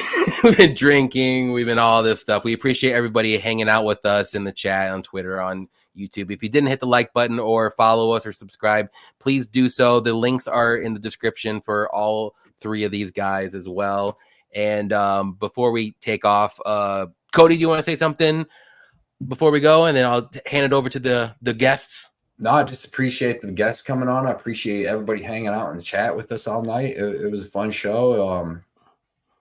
been drinking. We've been all this stuff. We appreciate everybody hanging out with us in the chat, on Twitter, on YouTube. If you didn't hit the like button or follow us or subscribe, please do so. The links are in the description for all 3 of these guys as well. And before we take off, Cody, do you want to say something before we go? And then I'll hand it over to the guests. No, I just appreciate the guests coming on. I appreciate everybody hanging out in the chat with us all night. It was a fun show.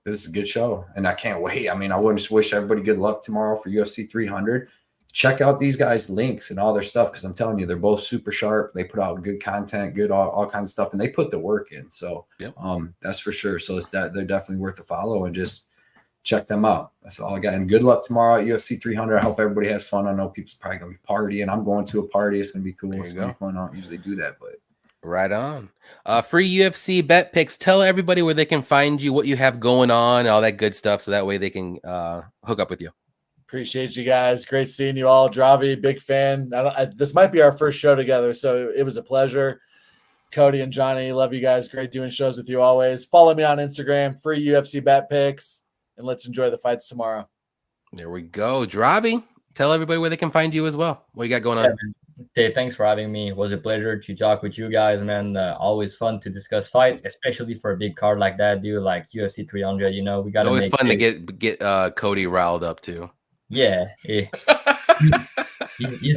This is a good show, and I can't wait. I mean, I want to wish everybody good luck tomorrow for UFC 300. Check out these guys' links and all their stuff, because I'm telling you, they're both super sharp. They put out good content, all kinds of stuff, and they put the work in. So that's for sure. So they're definitely worth a follow, and just check them out. That's all I got. And good luck tomorrow at UFC 300. I hope everybody has fun. I know people's probably going to be partying. I'm going to a party. It's going to be cool. It's going to be fun. I don't usually do that, but. Right on. Free UFC bet picks. Tell everybody where they can find you, what you have going on, all that good stuff, so that way they can hook up with you. Appreciate you guys. Great seeing you all. Dravhy, big fan. This might be our first show together, so it was a pleasure. Cody and Johnny, love you guys. Great doing shows with you always. Follow me on Instagram, free UFC bet picks, and let's enjoy the fights tomorrow. There we go. Dravhy, tell everybody where they can find you as well. What you got going on? Okay, thanks for having me. It was a pleasure to talk with you guys, man. Always fun to discuss fights, especially for a big card like that, dude. Like UFC 300. You know, we got to always make fun to get Cody riled up too. Yeah, he's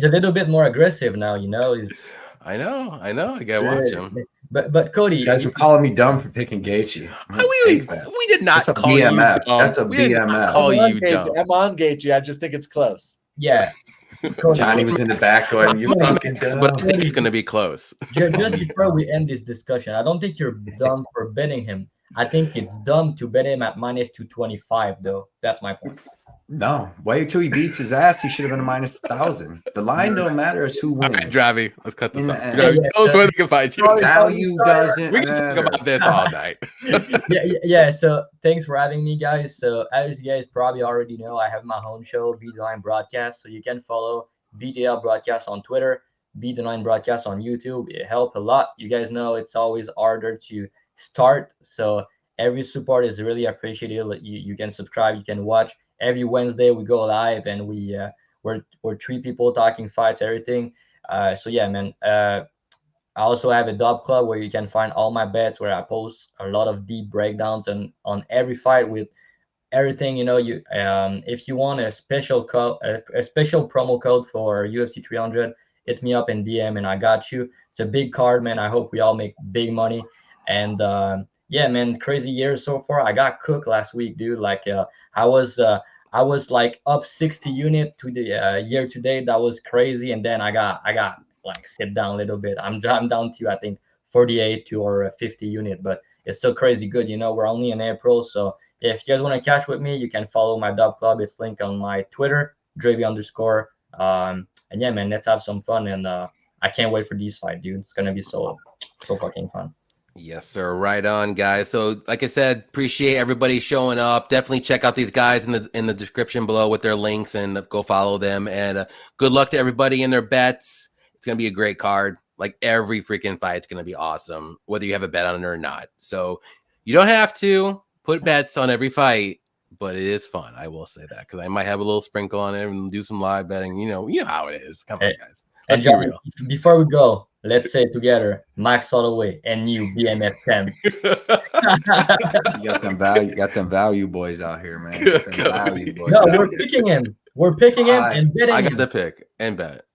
a little bit more aggressive now. You know, he's. I know. I gotta watch him. But Cody, You guys were calling me dumb for picking Gaethje. We did not That's a call BMF. you dumb. That's a We did not BMF. call you dumb. I'm on Gaethje. I just think it's close. Yeah. Johnny was in the back going, "You're fucking dumb." But I think it's gonna be close. Just before we end this discussion, I don't think you're dumb for betting him. I think it's dumb to bet him at -225, though. That's my point. No, wait till he beats his ass. He should have been a -1,000. The line don't matter. It's who wins. All right, Dravhy, let's cut this off. Yeah, Tell us where they can find you. Value doesn't We can talk matter. about this all night. Yeah. So thanks for having me, guys. So as you guys probably already know, I have my own show, Beat the Line Broadcast. So you can follow BTL Broadcast on Twitter, Beat the Line Broadcast on YouTube. It helps a lot. You guys know it's always harder to start. So every support is really appreciated. You can subscribe, you can watch. Every Wednesday we go live and we're 3 people talking fights, everything. So yeah, man. I also have a dub club where you can find all my bets, where I post a lot of deep breakdowns and on every fight with everything. You know, if you want a special promo code for UFC 300, hit me up in DM and I got you. It's a big card, man. I hope we all make big money. And yeah, man, crazy year so far. I got cooked last week, dude. Like I was like up 60 unit to the year to date. That was crazy. And then I got like sit down a little bit. I'm down to I think 48 to or 50 unit, but it's still crazy good. You know, we're only in April, so if you guys want to cash with me, you can follow my dub club. It's linked on my Twitter, Dravy_. And yeah, man, let's have some fun. And I can't wait for these fights, dude. It's gonna be so fucking fun. Yes, sir. Right on, guys. So, like I said, appreciate everybody showing up. Definitely check out these guys in the description below with their links and go follow them. And good luck to everybody in their bets. It's gonna be a great card. Like every freaking fight's gonna be awesome, whether you have a bet on it or not. So you don't have to put bets on every fight, but it is fun. I will say that because I might have a little sprinkle on it and do some live betting. You know how it is. Come on, guys. Let's be real. Before we go, let's say together, Max Holloway and you, BMF 10. You got them value boys out here, man. Value boys. No, we're picking him. We're picking him and betting. I got the pick and bet.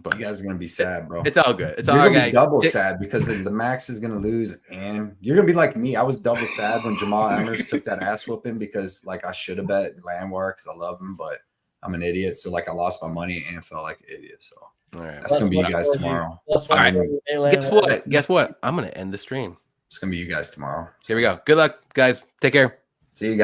But you guys are gonna be sad, bro. It's all good. It's you're all gonna right. be double sad because the Max is gonna lose, and you're gonna be like me. I was double sad when Jamal Emmers took that ass whooping because like I should have bet Landwehr because I love him, but I'm an idiot. So like I lost my money and felt like an idiot. So all right, that's gonna be you guys tomorrow. All right. Guess what? I'm gonna end the stream. It's gonna be you guys tomorrow. Here we go. Good luck, guys. Take care. See you guys.